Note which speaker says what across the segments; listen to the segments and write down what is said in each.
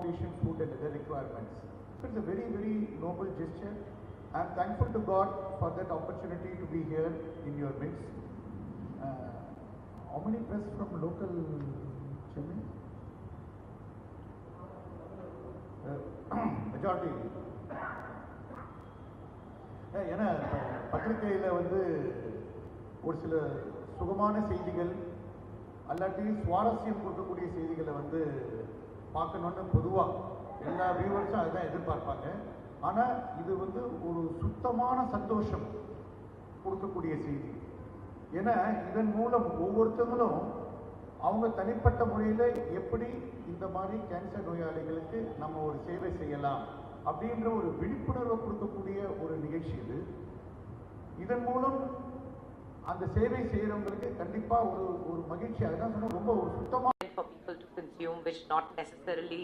Speaker 1: accommodation, food and other requirements. So it's a very, very noble gesture. I am thankful to God for that opportunity to be here in your midst. How many press from local Chennai? Majority. ஏன்னா பத்திரிகையில் வந்து ஒரு சில சுகமான செய்திகள் அல்லாட்டி சுவாரஸ்யம் கொடுக்கக்கூடிய செய்திகளை வந்து பார்க்கணுன்னு பொதுவாக எல்லா வியூவர்ஸும் அதுதான் எதிர்பார்ப்பாங்க. ஆனால் இது வந்து ஒரு சுத்தமான சந்தோஷம் கொடுக்கக்கூடிய செய்தி. ஏன்னா இதன் மூலம் ஒவ்வொருத்தங்களும் அவங்க தனிப்பட்ட முறையில் எப்படி இந்த மாதிரி கேன்சர் நோயாளிகளுக்கு நம்ம ஒரு சேவை செய்யலாம் அப்படின்ற ஒரு விழிப்புணர்வை கொடுக்கக்கூடிய ஒரு நிகழ்ச்சி இது. இதன் மூலம் அந்த சேவை செய்யறவங்களுக்கு கண்டிப்பா ஒரு மகிழ்ச்சி. அதுதான் சொன்னா ரொம்ப ஒரு சுத்தமா
Speaker 2: for people to consume, which not necessarily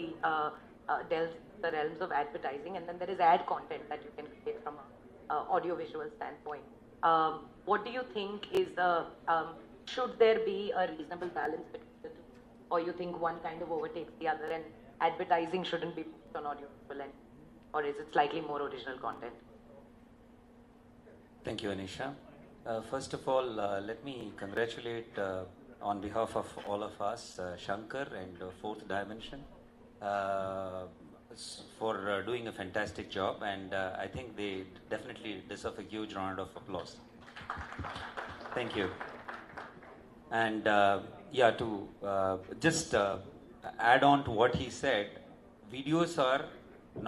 Speaker 2: delves into the realms of advertising, and then there is ad content that you can create from a audio-visual standpoint. What do you think is should there be a reasonable balance between the two, or you think one kind of overtakes the other, and advertising shouldn't be pushed on audio-visual, or is it slightly more original content?
Speaker 3: Thank you, Anisha. First of all, let me congratulate on behalf of all of us, Shankar and Fourth Dimension, for doing a fantastic job, and I think they definitely deserve a huge round of applause. Thank you. And yeah, to just add on to what he said, videos are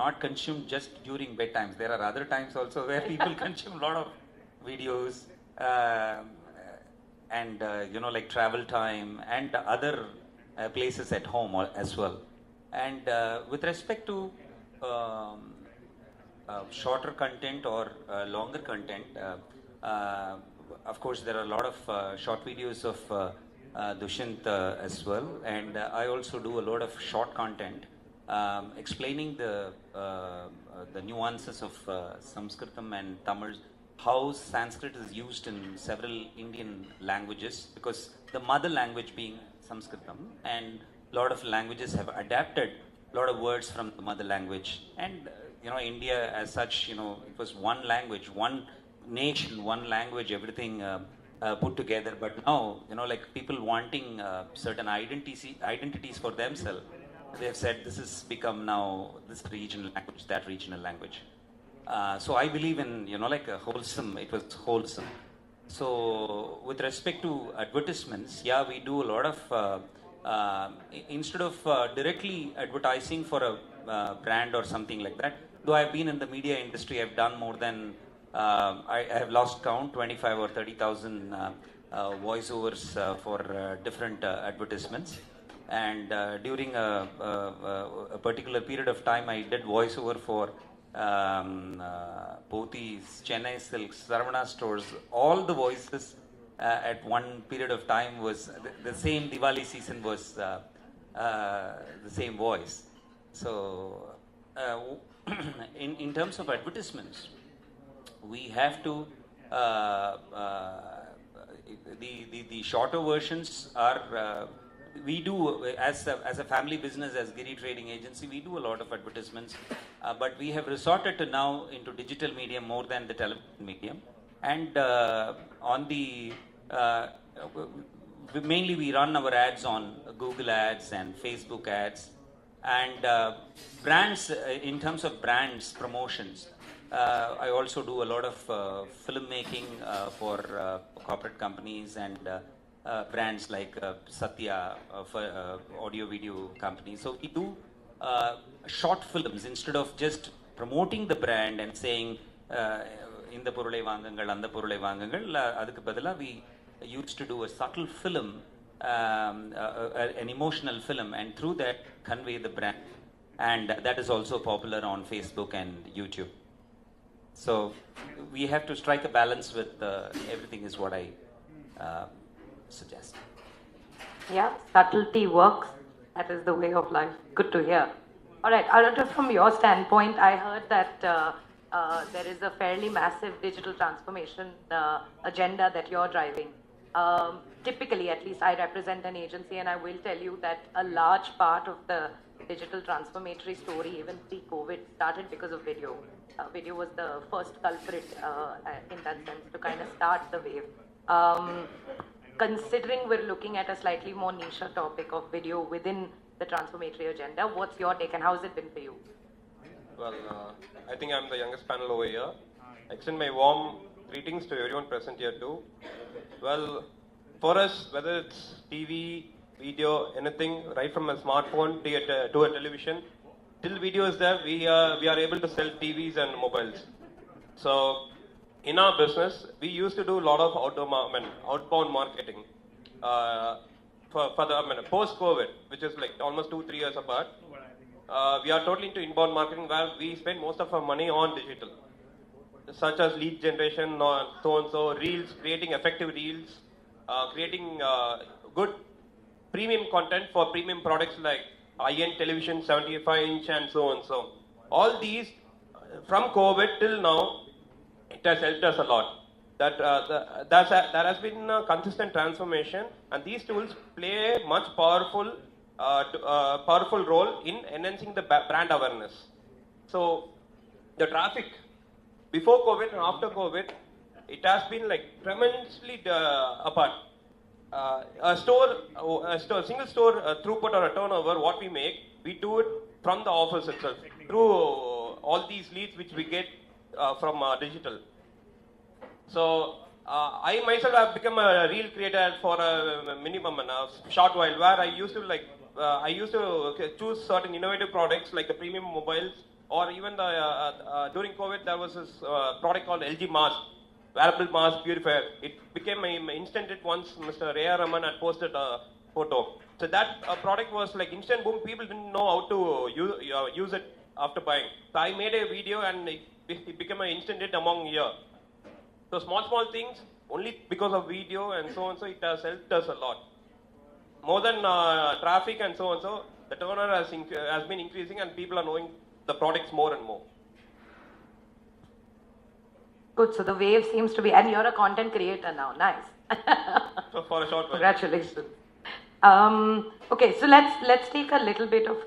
Speaker 3: not consumed just during bedtimes. There are other times also where people consume a lot of videos, and you know, like travel time and other places at home as well. And with respect to shorter content or longer content, of course there are a lot of short videos of Dushyant as well, and I also do a lot of short content explaining the nuances of Sanskritam and Tamil, how Sanskrit is used in several Indian languages, because the mother language being Sanskritam, and a lot of languages have adapted a lot of words from the mother language. And you know, India as such, you know, it was one language, one nation, one language, everything put together. But now, you know, like people wanting certain identities for themselves, they have said this has become now this regional language, that regional language. So I believe in, you know, like a wholesome, it was wholesome. So with respect to advertisements, yeah, we do a lot of, instead of directly advertising for a brand or something like that, though I've been in the media industry, I've done more than, I have lost count, 25 or 30,000 voiceovers for different advertisements. And during a particular period of time, I did voiceover for Pothi's, Chennai Silks, Saravana stores. All the voices at one period of time was the same Diwali season was the same voice. So in terms of advertisements, we have to the shorter versions are we do as a family business, as Giri Trading Agency, we do a lot of advertisements, but we have resorted to now into digital medium more than the television medium. And on the mainly we run our ads on Google ads and Facebook ads, and brands, in terms of brands promotions, I also do a lot of filmmaking for corporate companies and brands like Satya for audio video companies. So we do short films instead of just promoting the brand and saying in the Purulai Vangangal and the Purulai Vangangal, adukku badala we used to do a subtle film, an emotional film, and through that convey the brand, and that is also popular on Facebook and YouTube. So we have to strike a balance with everything is what I suggest.
Speaker 2: Yeah, subtlety works. That is the way of life. Good to hear. All right, Arjun, from your standpoint, I heard that there is a fairly massive digital transformation agenda that you're driving. Typically, at least I represent an agency, and I will tell you that a large part of the digital transformatory story, even pre-COVID, started because of video. Video was the first culprit in that sense to kind of start the wave. Considering we're looking at a slightly more niche topic of video within the transformatory agenda, what's your take and how has it been for you?
Speaker 4: Well, I think I'm the youngest panel over here. I extend my warm greetings to everyone present here too. Well, for us, whether it's TV, video, anything, right from a smartphone to a television, till video is there, we are able to sell TVs and mobiles. So, in our business, we used to do a lot of outbound marketing. For the post-COVID, which is like almost 2-3 years apart, we are totally into inbound marketing where we spend most of our money on digital, such as lead generation, so and so, reels, creating effective reels, creating good premium content for premium products like high-end television, 75-inch, and so and so. All these, from COVID till now, it has helped us a lot. That has been a consistent transformation, and these tools play a much powerful role in enhancing the brand awareness. So, the traffic before COVID and after COVID, it has been like tremendously apart. A single store throughput or a turnover, what we make, we do it from the office itself through all these leads which we get from digital. So I myself have become a reel creator for a minimum a short while, where I used to choose certain innovative products like the premium mobiles, or even during COVID there was this product called LG mask, wearable mask purifier. It became an instant hit once Mr. A.R. Rahman had posted a photo. So that product was like instant boom. People didn't know how to use it after buying. So I made a video and it became an instant hit among here. So small things, only because of video and so on, so it has helped us a lot. More than traffic and so on, so the turnover has been increasing and people are knowing the products more and more.
Speaker 2: Good, so the wave seems to be, and you're a content creator now, nice.
Speaker 4: So for a short while.
Speaker 2: Congratulations. Okay, so let's take a little bit of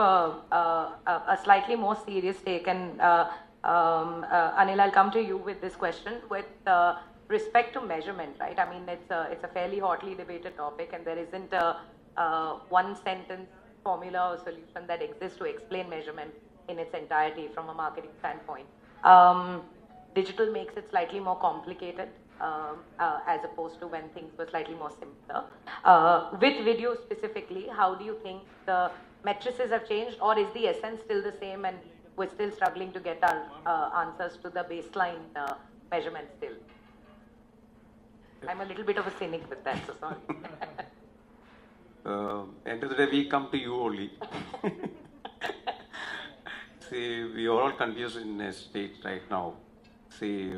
Speaker 2: a slightly more serious take, and Anil, I'll come to you with this question with respect to measurement, right? I mean, it's a fairly hotly debated topic, and there isn't a one sentence formula or solution that exists to explain measurement in its entirety from a marketing standpoint. Digital makes it slightly more complicated as opposed to when things were slightly more simpler. With video specifically, how do you think the matrices have changed, or is the essence still the same and we're still struggling to get our answers to the baseline measurement still? I'm a little bit of a cynic with that, so sorry.
Speaker 5: End of the day, we come to you only. See, we are all confused in a state right now. See,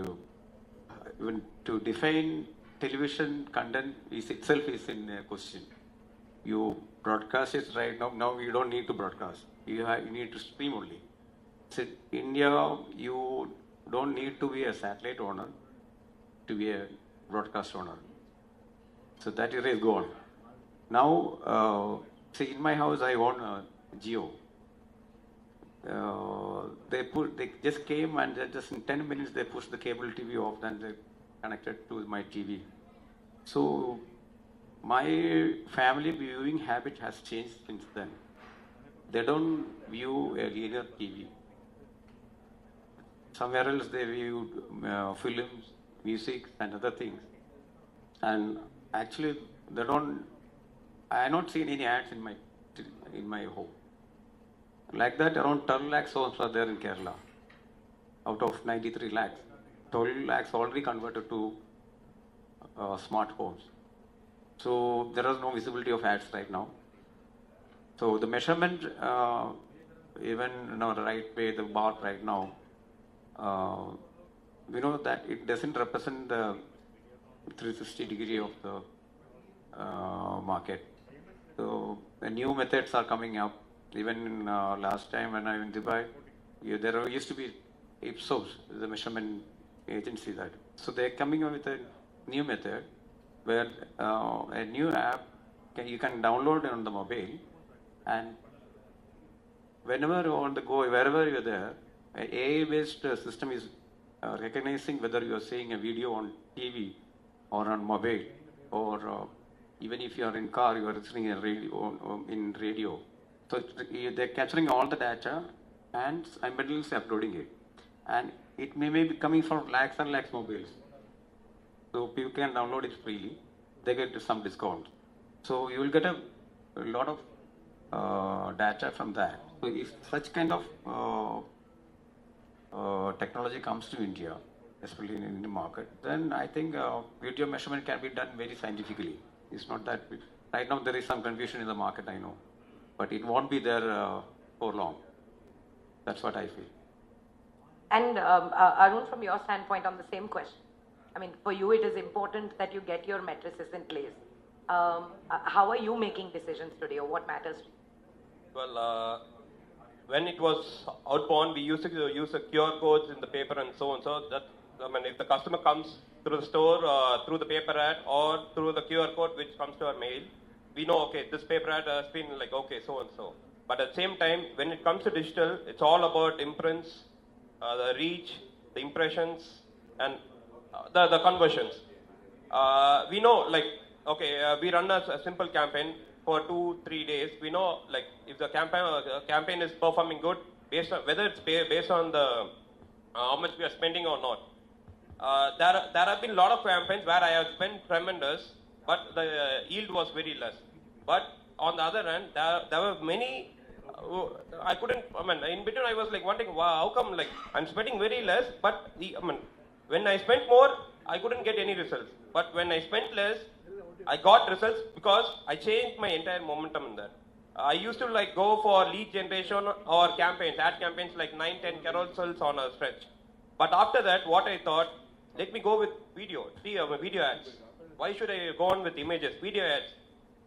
Speaker 5: even to define television content itself is in a question. You broadcast it right now. Now you don't need to broadcast. You need to stream only. So India, you don't need to be a satellite owner to be a broadcast owner. So that era is gone. Now, see, in my house I own a Jio. They just came and just in 10 minutes they pushed the cable TV off and they connected to my TV. So my family viewing habit has changed since then. They don't view a linear TV. Somewhere else they viewed films, music and other things. And actually they don't, I have not seen any ads in my home. Like that, around 12 lakhs homes are there in Kerala. Out of 93 lakhs. 12 lakhs already converted to smart homes. So there is no visibility of ads right now. So the measurement, even in our right way, the bar right now, we know that it doesn't represent the 360 degree of the market. So the new methods are coming up. Even last time when I was in Dubai, there used to be Ipsos, the measurement agency that. So they're coming up with a new method where a new app you can download on the mobile, and whenever you on the go, wherever you're there, an AI-based system is recognizing whether you are seeing a video on TV or on mobile, or even if you are in car, you are listening in radio. So they're capturing all the data and simultaneously uploading it. And it may be coming from lakhs and lakhs mobiles. So people can download it freely. They get some discount. So you will get a lot of data from that. So if such kind of technology comes to India, especially in the market, then I think video measurement can be done very scientifically. It's not that right now there is some confusion in the market, I know, but it won't be there for long. That's what I feel.
Speaker 2: And Arun, from your standpoint on the same question, I mean, for you it is important that you get your matrices in place. How are you making decisions today, or what matters to you?
Speaker 4: Well, when it was outbound, we used to use the QR codes in the paper and so on. So that, I mean, if the customer comes through the store, through the paper ad, or through the QR code which comes to our mail, we know, okay, this paper ad has been like, okay, so and so. But at the same time, when it comes to digital, it's all about imprints, the reach, the impressions, and the conversions. We know, like, okay, we run a simple campaign for 2-3 days. We know, like, if the campaign is performing good, based on whether it's based on the how much we are spending or not. There have been a lot of campaigns where I have spent tremendous, but the yield was very less. But on the other hand, there were many. I couldn't. I mean, in between, I was like wondering, wow, how come like I'm spending very less, but when I spent more, I couldn't get any results. But when I spent less, I got results because I changed my entire momentum in that. I used to like go for lead generation or campaigns, ad campaigns like 9-10 carousels on a stretch. But after that, what I thought, let me go with video ads. Why should I go on with images? Video ads.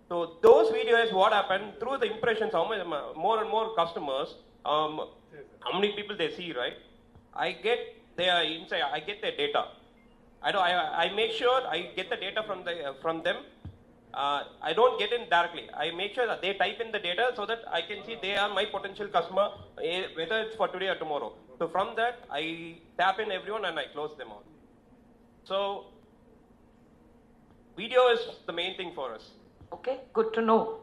Speaker 4: So those videos, what happened through the impressions, how much more and more customers, how many people they see, right? I get their insight, I get their data. I make sure I get the data from them. I don't get in directly. I make sure that they type in the data so that I can see they are my potential customer, whether it's for today or tomorrow. So from that, I tap in everyone and I close them out. So video is the main thing for us.
Speaker 2: Okay, good to know.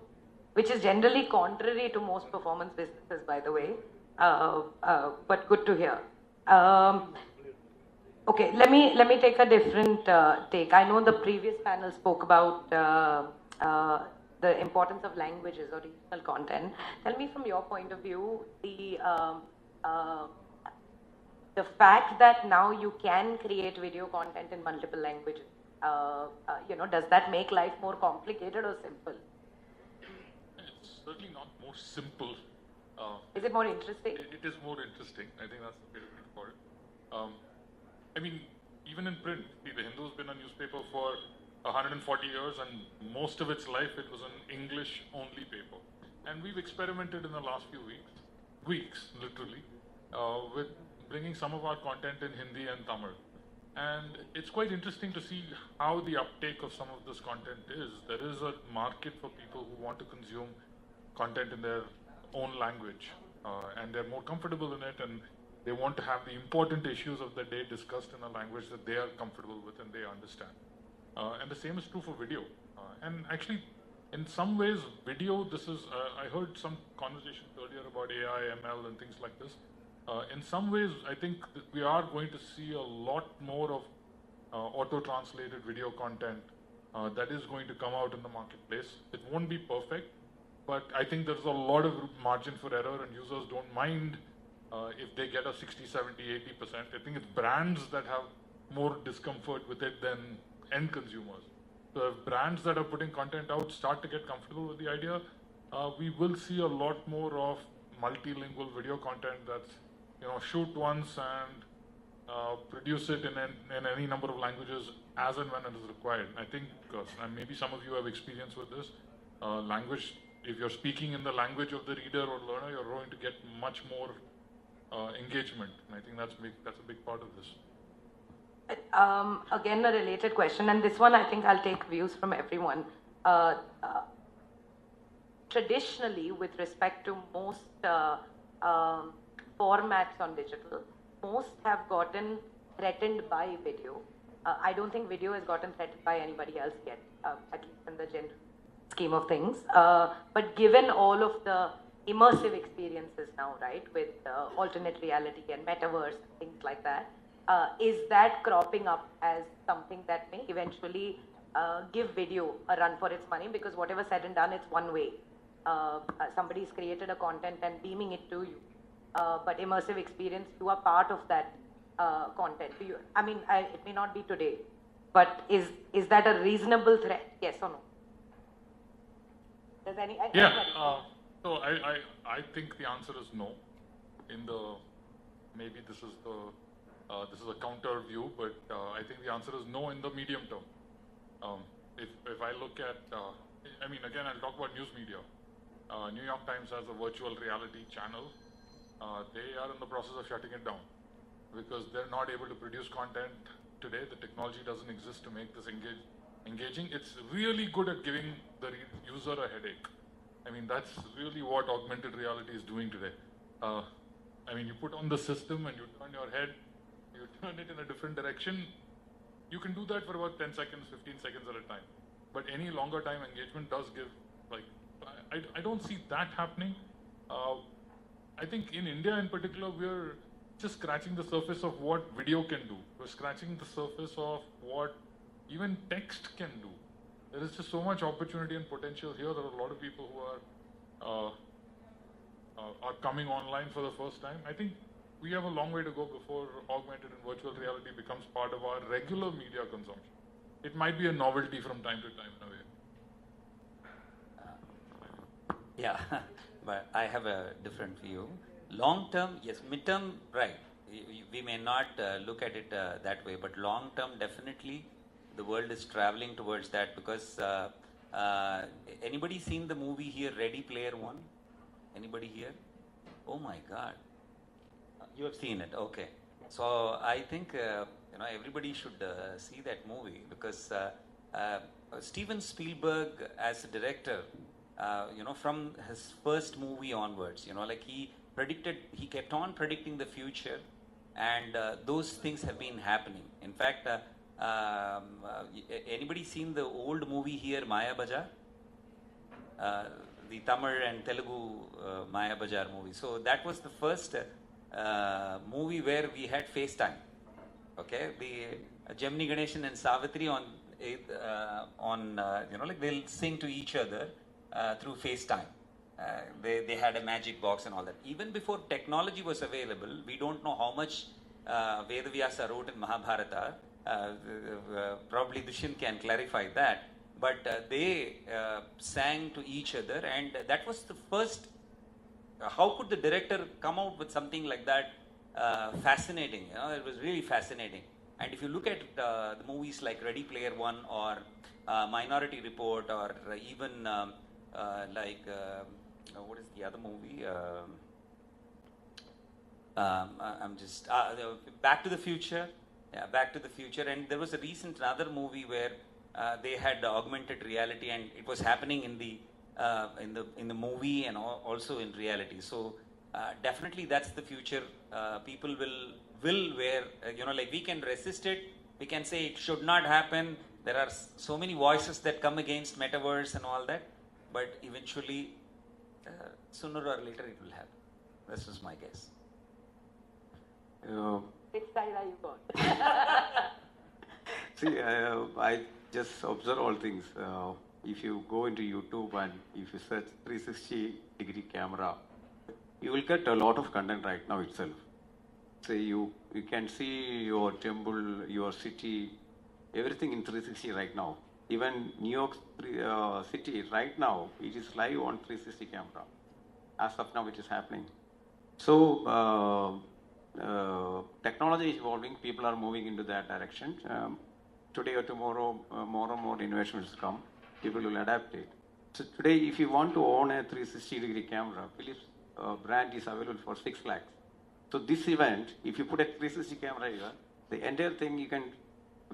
Speaker 2: Which is generally contrary to most performance businesses, by the way. But good to hear. Okay, let me take a different take. I know the previous panel spoke about the importance of languages or regional content. Tell me from your point of view, the fact that now you can create video content in multiple languages, does that make life more complicated or simple?
Speaker 6: It's certainly not more simple.
Speaker 2: Is it more interesting?
Speaker 6: It is more interesting. I think that's the way to think for it. I mean, even in print, the Hindu's been a newspaper for 140 years, and most of its life it was an English-only paper. And we've experimented in the last few weeks literally, with bringing some of our content in Hindi and Tamil. And it's quite interesting to see how the uptake of some of this content is. There is a market for people who want to consume content in their own language, and they're more comfortable in it, and they want to have the important issues of the day discussed in a language that they are comfortable with and they understand. And the same is true for video. And actually, in some ways, video, I heard some conversations earlier about AI, ML, and things like this. In some ways, I think that we are going to see a lot more of auto-translated video content that is going to come out in the marketplace. It won't be perfect, but I think there's a lot of margin for error, and users don't mind if they get a 60, 70, 80%. I think it's brands that have more discomfort with it than end consumers. So if brands that are putting content out start to get comfortable with the idea, we will see a lot more of multilingual video content that's, shoot once and produce it in any number of languages as and when it is required. I think, and maybe some of you have experience with this, language, if you're speaking in the language of the reader or learner, you're going to get much more engagement. And I think that's a big part of this.
Speaker 2: Again, a related question, and this one I think I'll take views from everyone. Traditionally, with respect to most formats on digital, most have gotten threatened by video. I don't think video has gotten threatened by anybody else yet, at least in the general scheme of things. But given all of the immersive experiences now, right, with alternate reality and metaverse and things like that, is that cropping up as something that may eventually give video a run for its money? Because whatever said and done, it's one way. Somebody's created a content and beaming it to you. But immersive experience, you are part of that content. It may not be today, but is that a reasonable threat? Yes or no? Does any?
Speaker 6: So I think the answer is no. Maybe this is a counter view, but I think the answer is no in the medium term. If I look at, again, I'll talk about news media. New York Times has a virtual reality channel. They are in the process of shutting it down because they're not able to produce content today. The technology doesn't exist to make this engaging. It's really good at giving the user a headache. That's really what augmented reality is doing today. You put on the system and you turn your head, you turn it in a different direction. You can do that for about 10 seconds, 15 seconds at a time. But any longer time engagement does give, I don't see that happening. I think in India in particular, we're just scratching the surface of what video can do. We're scratching the surface of what even text can do. There is just so much opportunity and potential here. There are a lot of people who are coming online for the first time. I think we have a long way to go before augmented and virtual reality becomes part of our regular media consumption. It might be a novelty from time to time in a way.
Speaker 3: Yeah, but I have a different view. Long term, yes. Mid-term, right. We may not look at it that way, but long term, definitely, the world is traveling towards that because anybody seen the movie here, Ready Player One? Anybody here? Oh my God. You have seen it, okay. So I think everybody should see that movie because Steven Spielberg as a director, from his first movie onwards, he kept on predicting the future, and those things have been happening. In fact, anybody seen the old movie here, Maya Bazaar? The Tamil and Telugu Maya Bazaar movie. So that was the first movie where we had FaceTime. Okay, the Gemini Ganeshan and Savitri they'll sing to each other through FaceTime. They had a magic box and all that. Even before technology was available, we don't know how much Vedavyasa wrote in Mahabharata. Probably Dushyant can clarify that. But they sang to each other, and that was the first. How could the director come out with something like that? Fascinating. It was really fascinating. And if you look at the movies like Ready Player One or Minority Report, or even what is the other movie? Back to the Future. Yeah, Back to the Future. And there was a recent another movie where they had augmented reality, and it was happening in the movie and also in reality. So definitely that's the future. People will wear. We can resist it. We can say it should not happen. There are so many voices that come against metaverse and all that, but eventually, sooner or later, it will happen. This is my guess.
Speaker 2: Which side are you on?
Speaker 5: See, I just observe all things. If you go into YouTube and if you search 360-degree camera, you will get a lot of content right now itself. So you can see your temple, your city, everything in 360 right now. Even New York City right now, it is live on 360 camera. As of now, it is happening. So technology is evolving. People are moving into that direction. Today or tomorrow, more and more innovations come. People will adapt it. So today, if you want to own a 360-degree camera, Philips brand is available for 6 lakhs. So this event, if you put a 360 camera here, the entire thing you can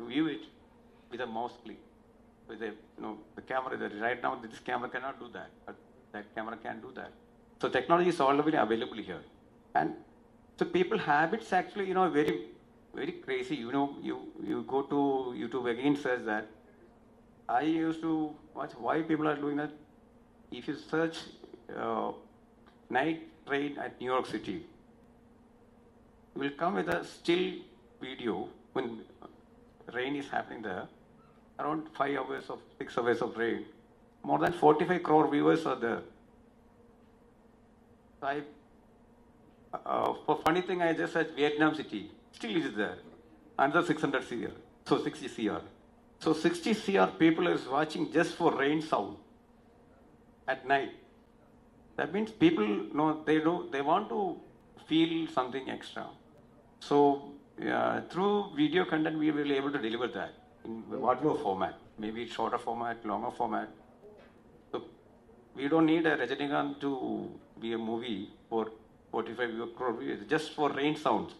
Speaker 5: view it with a mouse click. With the camera that right now this camera cannot do that, but that camera can do that. So technology is already available here. And so people habits actually, very, very crazy. You go to YouTube again, says that. I used to watch why people are doing that. If you search night train at New York City, you will come with a still video when rain is happening there. Around 5 hours of 6 hours of rain. More than 45 crore viewers are there. So for funny thing, I just searched Vietnam City. Still is there. Another 600 CR. So 60 CR. So 60 CR people is watching just for rain sound at night. That means people they want to feel something extra. So through video content, we will be able to deliver that in whatever format. Maybe shorter format, longer format. So we don't need a Rajinikanth to be a movie for 45 crore views, just for rain sounds.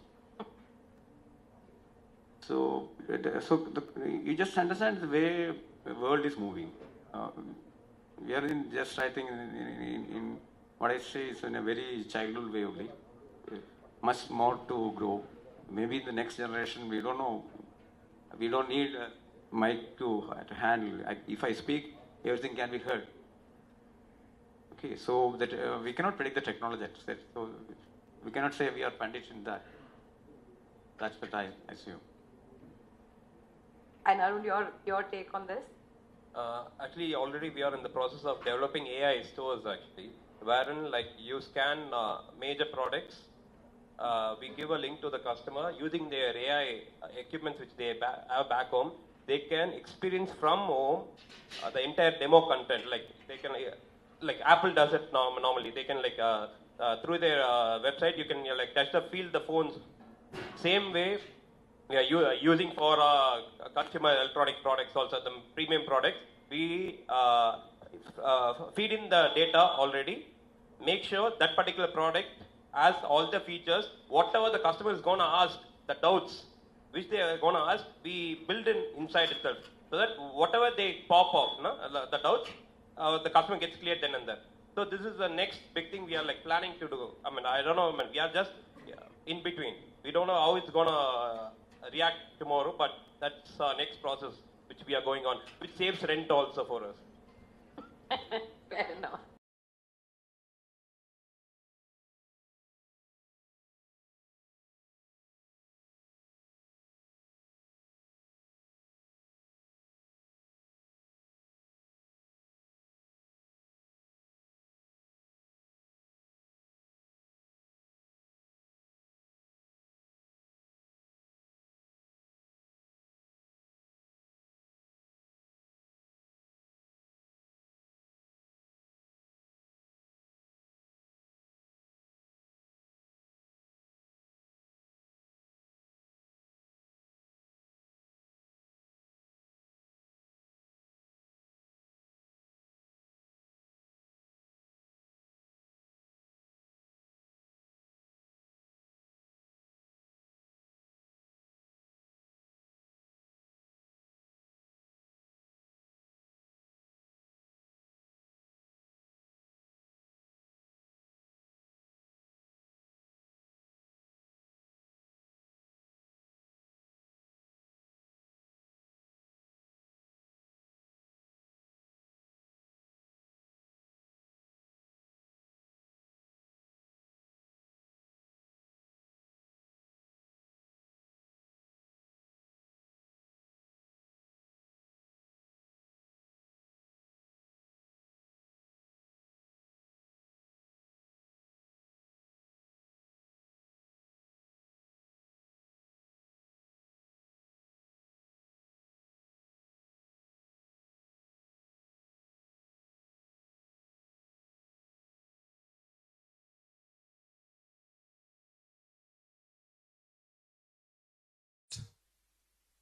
Speaker 5: So you just understand the way the world is moving. We are in just, I think, in what I say is in a very childhood way only. Much more to grow. Maybe in the next generation, we don't know. We don't need a mic to handle. If I speak, everything can be heard. Okay, so that we cannot predict the technology. So we cannot say we are pandits in that. That's what I assume.
Speaker 2: And Arun, your take on this?
Speaker 4: Actually, already we are in the process of developing AI stores actually, wherein like you scan major products, we give a link to the customer using their AI equipment which they have back home. They can experience from home the entire demo content. Like they can, like Apple does it normally. They can like through their website you can like touch the feel the phones. Same way we are using for consumer electronic products also, the premium products. We feed in the data already, make sure that particular product has all the features, whatever the customer is going to ask, the doubts which they are going to ask, we build in inside itself. So that whatever they pop up, the doubts, the customer gets cleared then and there. So this is the next big thing we are like planning to do. I mean, I don't know, we are just in between. We don't know how it's going to react tomorrow, but that's our next process which we are going on, which saves rent also for us.
Speaker 2: Fair enough.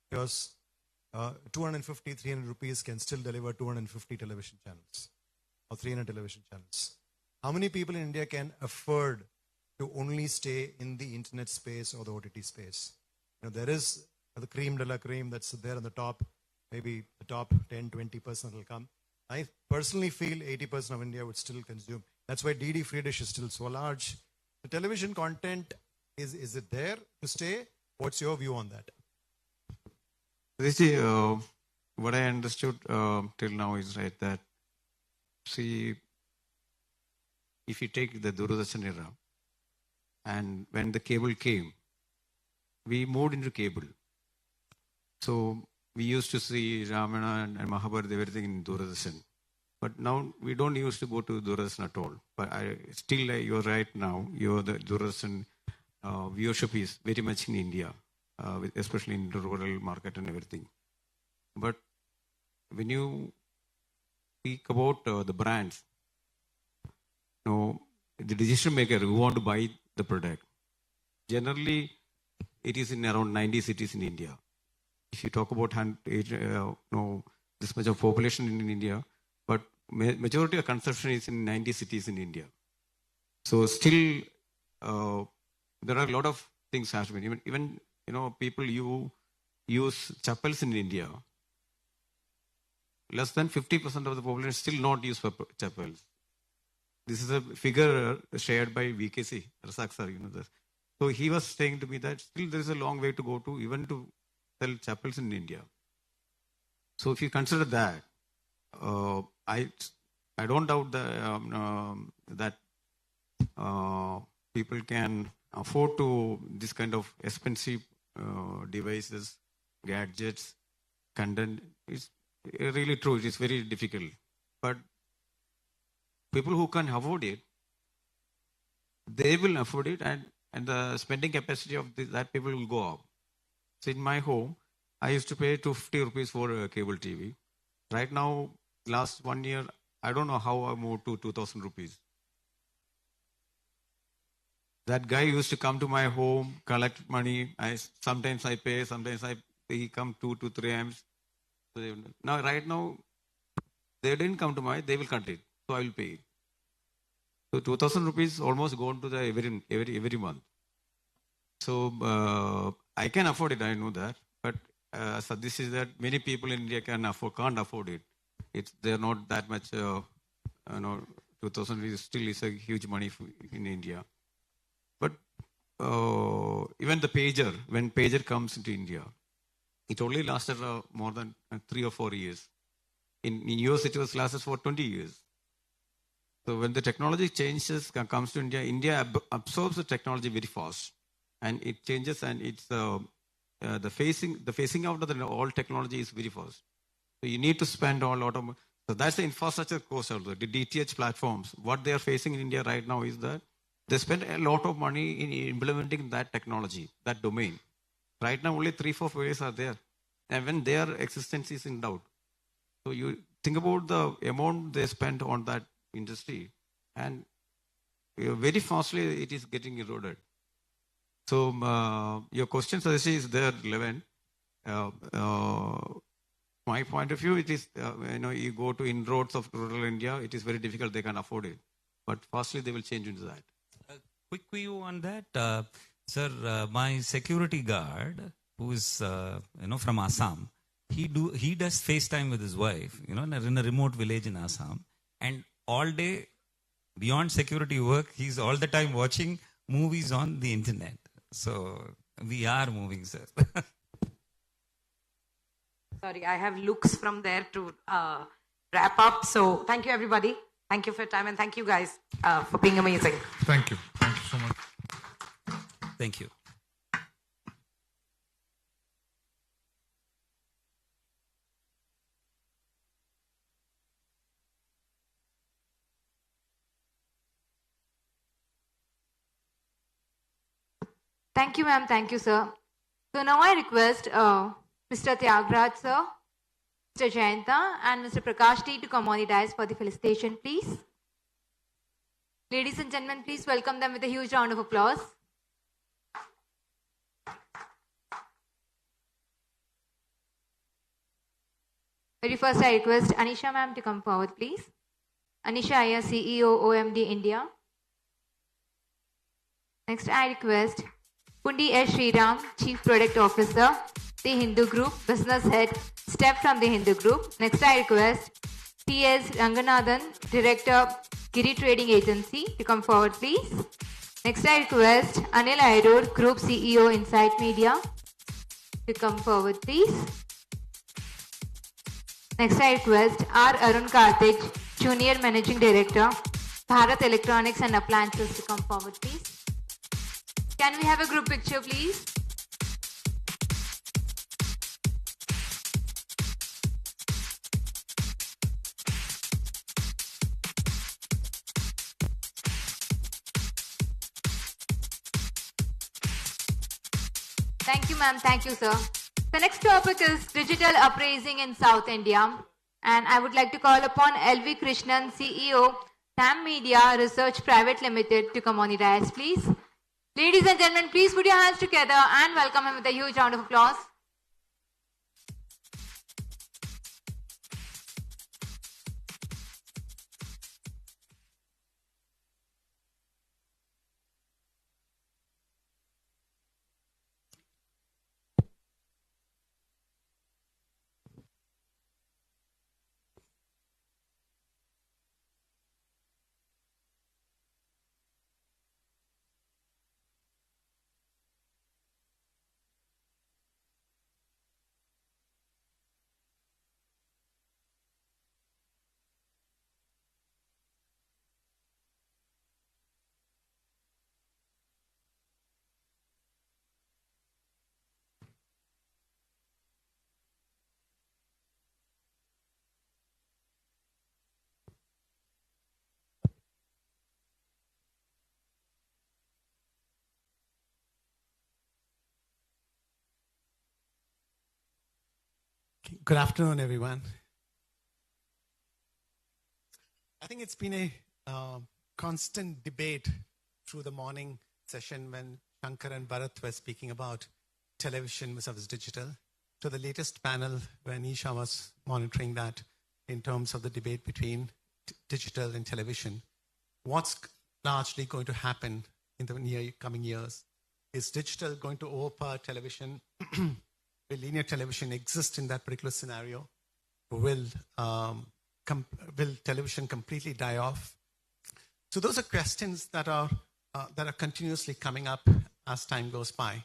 Speaker 7: Because 250, 300 rupees can still deliver 250 television channels or 300 television channels. How many people in India can afford to only stay in the internet space or the OTT space? There is the cream de la cream that's there on the top. Maybe the top 10, 20% will come. I personally feel 80% of India would still consume. That's why DD free dish is still so large. The television content, is it there to stay? What's your view on that?
Speaker 5: What I understood till now is right that, see, if you take the Doordarshan era, and when the cable came, we moved into cable. So we used to see Ramana and Mahabharata, everything in Doordarshan. But now we don't used to go to Doordarshan at all. But you're right now, the Doordarshan viewership is very much in India, especially in the rural market and everything. But when you speak about the brands, the decision maker who want to buy the product, generally it is in around 90 cities in India. If you talk about this much of population in India, but majority of consumption is in 90 cities in India. So still, there are a lot of things happening. Even people use chapels in India. Less than 50% of the population still not use chapels. This is a figure shared by VKC, Rasak sir, this. So he was saying to me that still there is a long way to go to even to sell chapels in India. So if you consider that, I don't doubt that people can afford to this kind of expensive devices, gadgets, content. It's really true. It is very difficult. But people who can afford it, they will afford it, and the spending capacity of that people will go up. So in my home, I used to pay 250 rupees for cable TV. Right now, last 1 year, I don't know how I moved to 2,000 rupees. That guy used to come to my home, collect money. Sometimes I pay, sometimes he come 2 to 3 times. So now, right now, they didn't come to they will cut it. So I will pay it. So 2,000 rupees almost gone to the every month. So I can afford it, I know that. But so this is that many people in India can't afford it. They're not that much. 2,000 is still is a huge money in India. But even the pager, when pager comes into India, it only lasted more than 3 or 4 years. In US, it was lasted for 20 years. So when the technology changes, comes to India, India absorbs the technology very fast, and it changes, and it's the phasing out of the old technology is very fast. So you need to spend a lot of. So that's the infrastructure cost also. The DTH platforms, what they are facing in India right now is that they spend a lot of money in implementing that technology, that domain. Right now, only 3-4 players are there, and when their existence is in doubt. So you think about the amount they spend on that industry, and very fastly it is getting eroded. So your question, Sadashi, is there relevant. My point of view, it is, you go to inroads of rural India, it is very difficult, they can afford it. But fastly they will change into that.
Speaker 3: Quick view on that. Sir, my security guard, who is, from Assam, he does FaceTime with his wife, in a remote village in Assam. And all day, beyond security work, he's all the time watching movies on the internet. So we are moving, sir.
Speaker 2: Sorry, I have looks from there to wrap up. So thank you, everybody. Thank you for your time, and thank you guys for being amazing.
Speaker 6: Thank you. Thank you so much.
Speaker 3: Thank you.
Speaker 8: Thank you, ma'am. Thank you, sir. So now I request Mr. Tyagraj, sir, Mr. Jayanta, and Mr. Prakash T to come on the dais for the felicitation, please. Ladies and gentlemen, please welcome them with a huge round of applause. Very first, I request Anisha ma'am to come forward, please. Anisha Iyer, CEO, OMD India. Next, I request Pundi S. Sriram, Chief Product Officer, The Hindu Group, Business Head, Step from The Hindu Group. Next, I request T.S. Ranganathan, Director, Giri Trading Agency, to come forward, please. Next, I request Anil Airur, Group CEO, Insight Media, to come forward, please. Next, I request R. Arun Karthik, Junior Managing Director, Bharat Electronics and Appliances, to come forward, please. Can we have a group picture, please? Thank you, ma'am. Thank you, sir. The next topic is digital appraising in South India. And I would like to call upon LV Krishnan, CEO, Tam Media Research Private Limited, to come on the dais, please. Ladies and gentlemen, please put your hands together and welcome him with a huge round of applause.
Speaker 9: Good afternoon, everyone. I think it's been a constant debate through the morning session when Shankar and Bharat were speaking about television versus digital, to the latest panel when Isha was monitoring that in terms of the debate between digital and television. What's largely going to happen in the coming years? Is digital going to overpower television? Will linear television exist in that particular scenario? Will television completely die off? So those are questions that are continuously coming up as time goes by.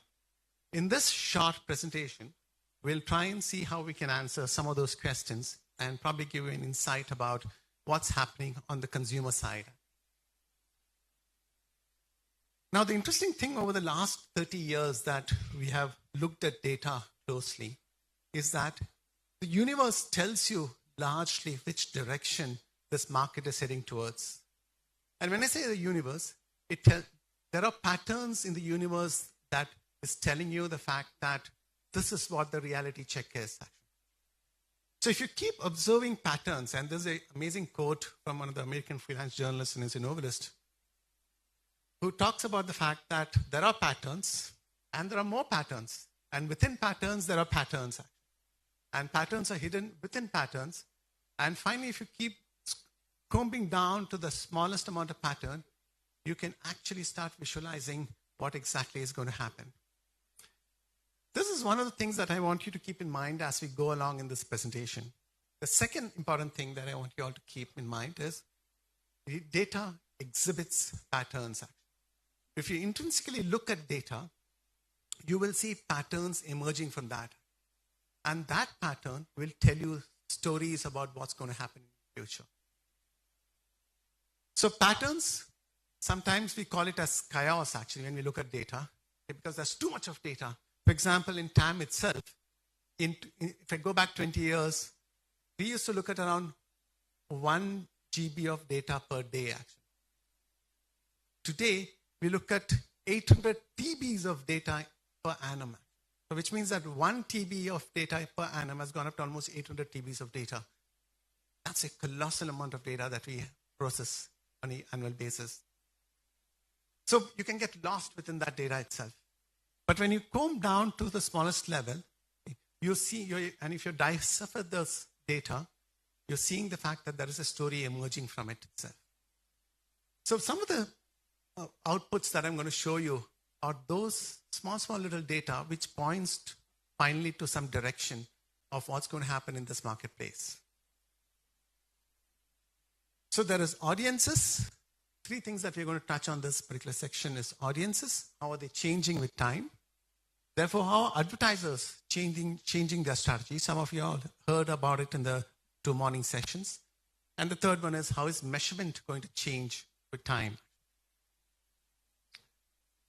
Speaker 9: In this short presentation, we'll try and see how we can answer some of those questions and probably give you an insight about what's happening on the consumer side. Now, the interesting thing over the last 30 years that we have looked at data closely is that the universe tells you largely which direction this market is heading towards. And when I say the universe, there are patterns in the universe that is telling you the fact that this is what the reality check is. So if you keep observing patterns, and there's an amazing quote from one of the American freelance journalists and is a novelist, who talks about the fact that there are patterns and there are more patterns. And within patterns, there are patterns. And patterns are hidden within patterns. And finally, if you keep combing down to the smallest amount of pattern, you can actually start visualizing what exactly is going to happen. This is one of the things that I want you to keep in mind as we go along in this presentation. The second important thing that I want you all to keep in mind is data exhibits patterns. If you intrinsically look at data, you will see patterns emerging from that. And that pattern will tell you stories about what's going to happen in the future. So patterns, sometimes we call it as chaos actually when we look at data, because there's too much of data. For example, in TAM itself, if I go back 20 years, we used to look at around 1 GB of data per day actually. Today, we look at 800 TBs of data per annum. So which means that 1 TB of data per annum has gone up to almost 800 TBs of data. That's a colossal amount of data that we process on an annual basis. So you can get lost within that data itself. But when you comb down to the smallest level, you see, and if you decipher this data, you're seeing the fact that there is a story emerging from it itself. So some of the outputs that I'm going to show you are those small little data which points finally to some direction of what's going to happen in this marketplace. So there is audiences, three things that we're going to touch on this particular section is audiences, how are they changing with time? Therefore, how are advertisers changing their strategy? Some of you all heard about it in the 2 morning sessions. And the third one is, how is measurement going to change with time?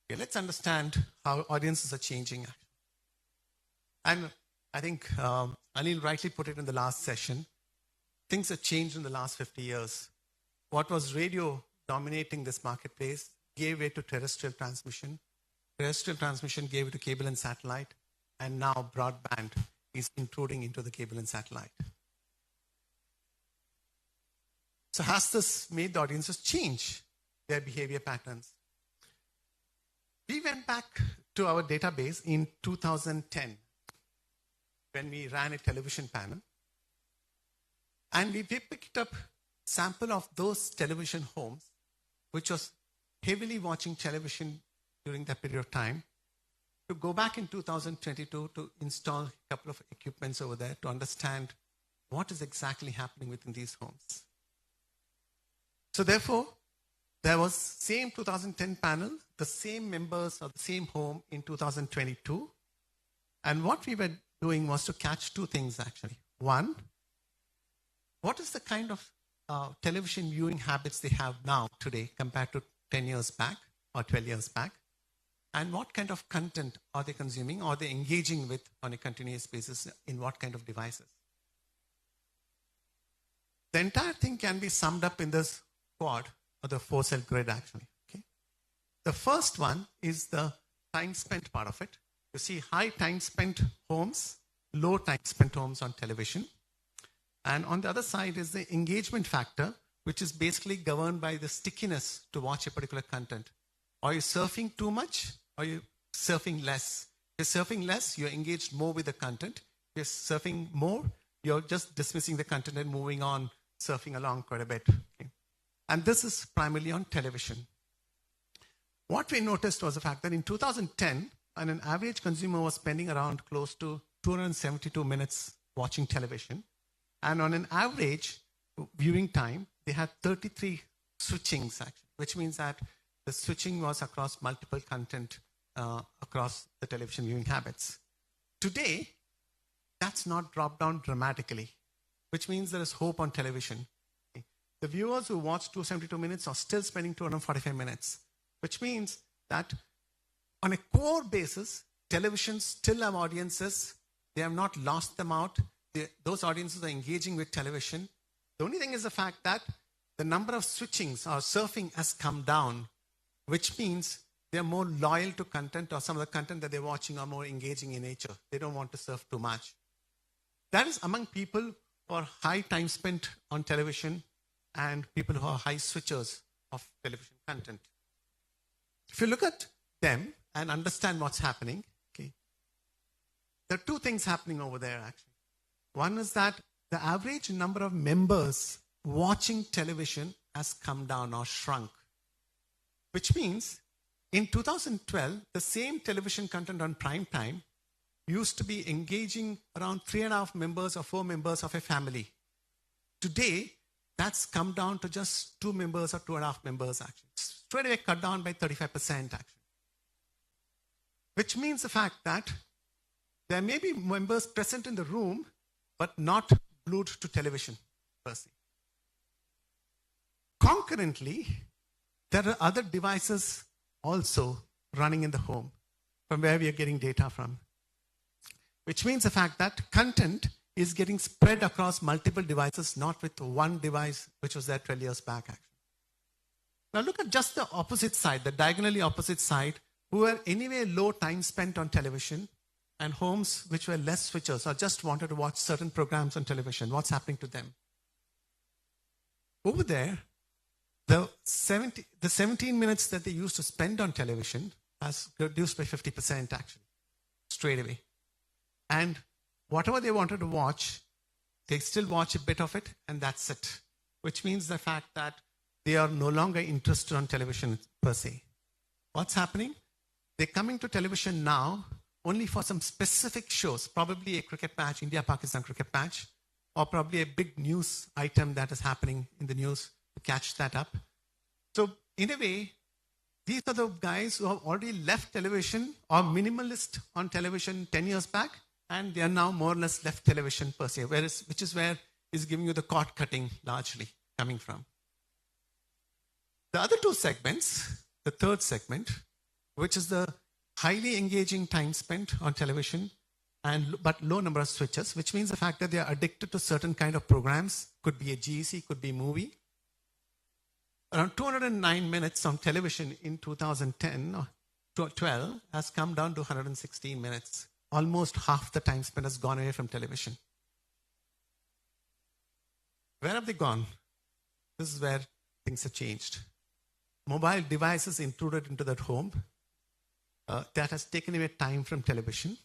Speaker 9: Okay, let's understand how audiences are changing. And I think Anil rightly put it in the last session. Things have changed in the last 50 years. What was radio dominating this marketplace gave way to terrestrial transmission. Terrestrial transmission gave it to cable and satellite. And now broadband is intruding into the cable and satellite. So has this made the audiences change their behavior patterns? We went back to our database in 2010 when we ran a television panel. And we picked up sample of those television homes, which was heavily watching television during that period of time, to go back in 2022 to install a couple of equipments over there to understand what is exactly happening within these homes. So therefore, there was same 2010 panel, the same members of the same home in 2022. And what we were doing was to catch two things actually. One, what is the kind of television viewing habits they have now today compared to 10 years back or 12 years back? And what kind of content are they consuming or they engaging with on a continuous basis in what kind of devices? The entire thing can be summed up in this quad or the 4-cell grid actually. Okay? The first one is the time spent part of it. You see high time spent homes, low time spent homes on television. And on the other side is the engagement factor, which is basically governed by the stickiness to watch a particular content. Are you surfing too much? Or are you surfing less? If you're surfing less, you're engaged more with the content. If you're surfing more, you're just dismissing the content and moving on, surfing along quite a bit. Okay? And this is primarily on television. What we noticed was the fact that in 2010, an average consumer was spending around close to 272 minutes watching television. And on an average viewing time, they had 33 switchings, actually, which means that the switching was across multiple content across the television viewing habits. Today, that's not dropped down dramatically, which means there is hope on television. Okay. The viewers who watch 272 minutes are still spending 245 minutes, which means that on a core basis, television still have audiences. They have not lost them out. Those audiences are engaging with television. The only thing is the fact that the number of switchings or surfing has come down, which means they're more loyal to content, or some of the content that they're watching are more engaging in nature. They don't want to surf too much. That is among people who are high time spent on television and people who are high switchers of television content. If you look at them and understand what's happening, okay, there are two things happening over there actually. One is that the average number of members watching television has come down or shrunk, which means in 2012, the same television content on prime time used to be engaging around 3.5 members or 4 members of a family. Today, that's come down to just 2 members or 2.5 members actually. Straight away cut down by 35% actually. Which means the fact that there may be members present in the room, but not glued to television per se. Concurrently, there are other devices also running in the home from where we are getting data from. Which means the fact that content is getting spread across multiple devices, not with one device, which was there 12 years back actually. Now look at just the opposite side, the diagonally opposite side, who were anyway low time spent on television, and homes which were less switchers or just wanted to watch certain programs on television. What's happening to them? Over there, the 17 minutes that they used to spend on television has reduced by 50% actually, straight away. And whatever they wanted to watch, they still watch a bit of it and that's it. Which means the fact that they are no longer interested on television per se. What's happening? They're coming to television now only for some specific shows, probably a cricket match, India-Pakistan cricket match, or probably a big news item that is happening in the news to catch that up. So in a way, these are the guys who have already left television or minimalist on television 10 years back, and they are now more or less left television per se, which is where is giving you the cord cutting largely coming from. The other two segments, the third segment, which is the highly engaging time spent on television but low number of switches, which means the fact that they are addicted to certain kind of programs, could be a GEC, could be movie. Around 209 minutes on television in 2010 or 12 has come down to 116 minutes. Almost half the time spent has gone away from television. Where have they gone? This is where things have changed. Mobile devices intruded into that home. That has taken away time from television.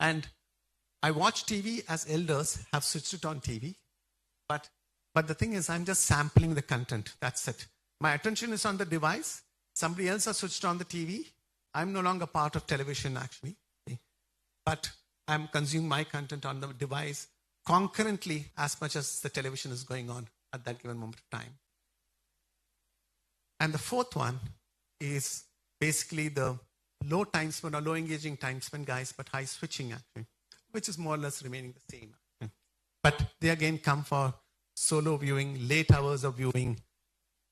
Speaker 9: And I watch TV as elders have switched it on TV. But the thing is, I'm just sampling the content. That's it. My attention is on the device. Somebody else has switched on the TV. I'm no longer part of television, actually. But I'm consuming my content on the device concurrently as much as the television is going on at that given moment of time. And the fourth one is basically the low time spent or low engaging time spent guys, but high switching actually, which is more or less remaining the same. But they again come for solo viewing, late hours of viewing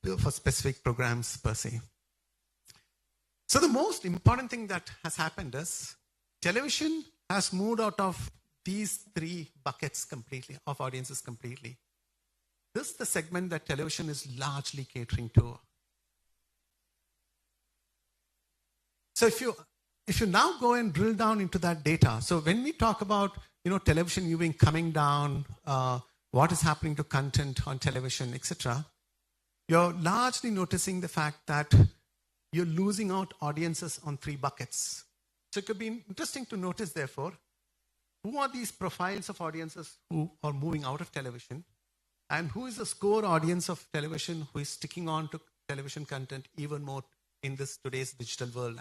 Speaker 9: for specific programs per se. So the most important thing that has happened is television has moved out of these three buckets completely, of audiences completely. This is the segment that television is largely catering to. So if you now go and drill down into that data, so when we talk about television viewing coming down, what is happening to content on television, etc., you're largely noticing the fact that you're losing out audiences on three buckets. So it could be interesting to notice, therefore, who are these profiles of audiences who are moving out of television, and who is the core audience of television who is sticking on to television content even more in this today's digital world.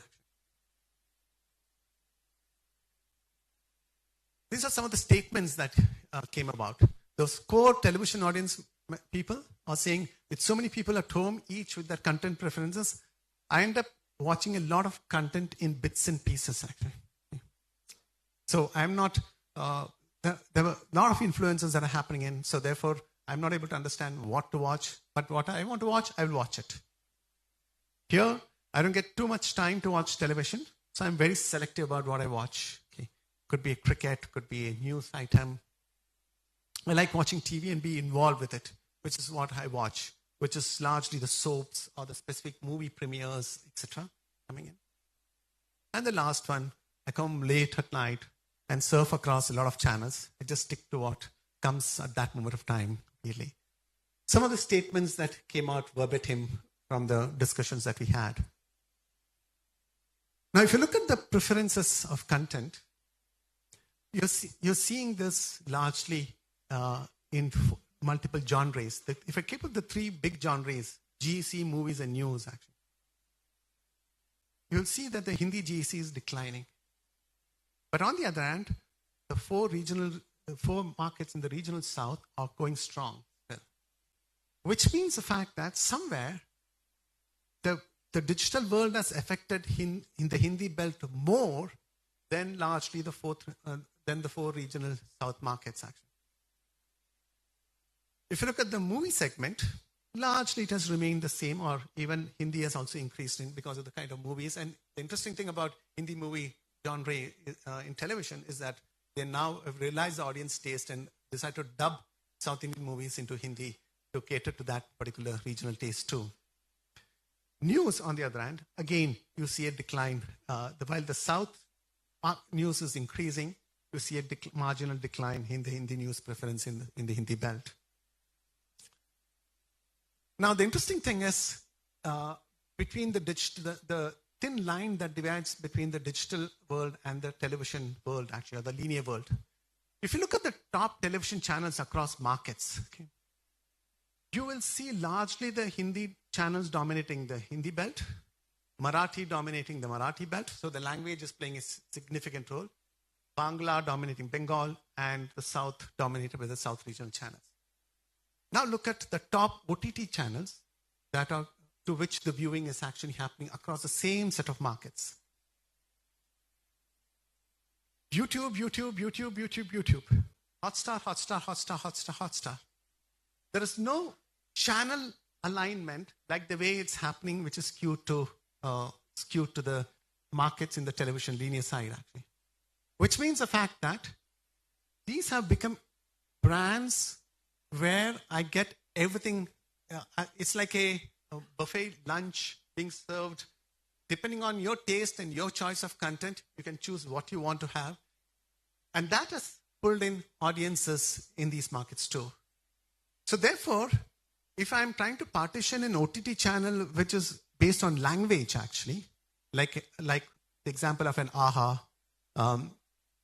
Speaker 9: These are some of the statements that came about. Those core television audience people are saying, with so many people at home, each with their content preferences, I end up watching a lot of content in bits and pieces, actually. So I'm not, there were a lot of influences that are happening in, so therefore I'm not able to understand what to watch, but what I want to watch, I will watch it. Here, I don't get too much time to watch television, so I'm very selective about what I watch. Could be a cricket, could be a news item. I like watching TV and be involved with it, which is what I watch, which is largely the soaps or the specific movie premieres, etc. coming in. And the last one, I come late at night and surf across a lot of channels. I just stick to what comes at that moment of time, really. Some of the statements that came out verbatim from the discussions that we had. Now, if you look at the preferences of content, you're seeing this largely in multiple genres. If I keep up the three big genres, GEC, movies, and news, actually, you'll see that the Hindi GEC is declining. But on the other hand, the four markets in the regional south are going strong, which means the fact that somewhere the digital world has affected in the Hindi belt more than largely the four regional south markets, actually. If you look at the movie segment, largely it has remained the same, or even Hindi has also increased because of the kind of movies. And the interesting thing about Hindi movie genre in television is that they now have realized the audience taste and decide to dub South Indian movies into Hindi to cater to that particular regional taste too. News, on the other hand, again, you see a decline. While the South news is increasing, you see a marginal decline in the Hindi news preference in the Hindi belt. Now, the interesting thing is between the thin line that divides between the digital world and the television world, actually, or the linear world. If you look at the top television channels across markets, okay, you will see largely the Hindi channels dominating the Hindi belt, Marathi dominating the Marathi belt, so the language is playing a significant role, Bangla dominating Bengal, and the South dominated by the South regional channels. Now look at the top OTT channels that are to which the viewing is actually happening across the same set of markets. YouTube, YouTube, YouTube, YouTube, YouTube. Hotstar, Hotstar, Hotstar, Hotstar, Hotstar. There is no channel alignment like the way it's happening, which is skewed to the markets in the television linear side, actually. Which means the fact that these have become brands where I get everything. It's like a buffet lunch being served. Depending on your taste and your choice of content, you can choose what you want to have. And that has pulled in audiences in these markets too. So therefore, if I'm trying to partition an OTT channel which is based on language, actually, like the example of an AHA,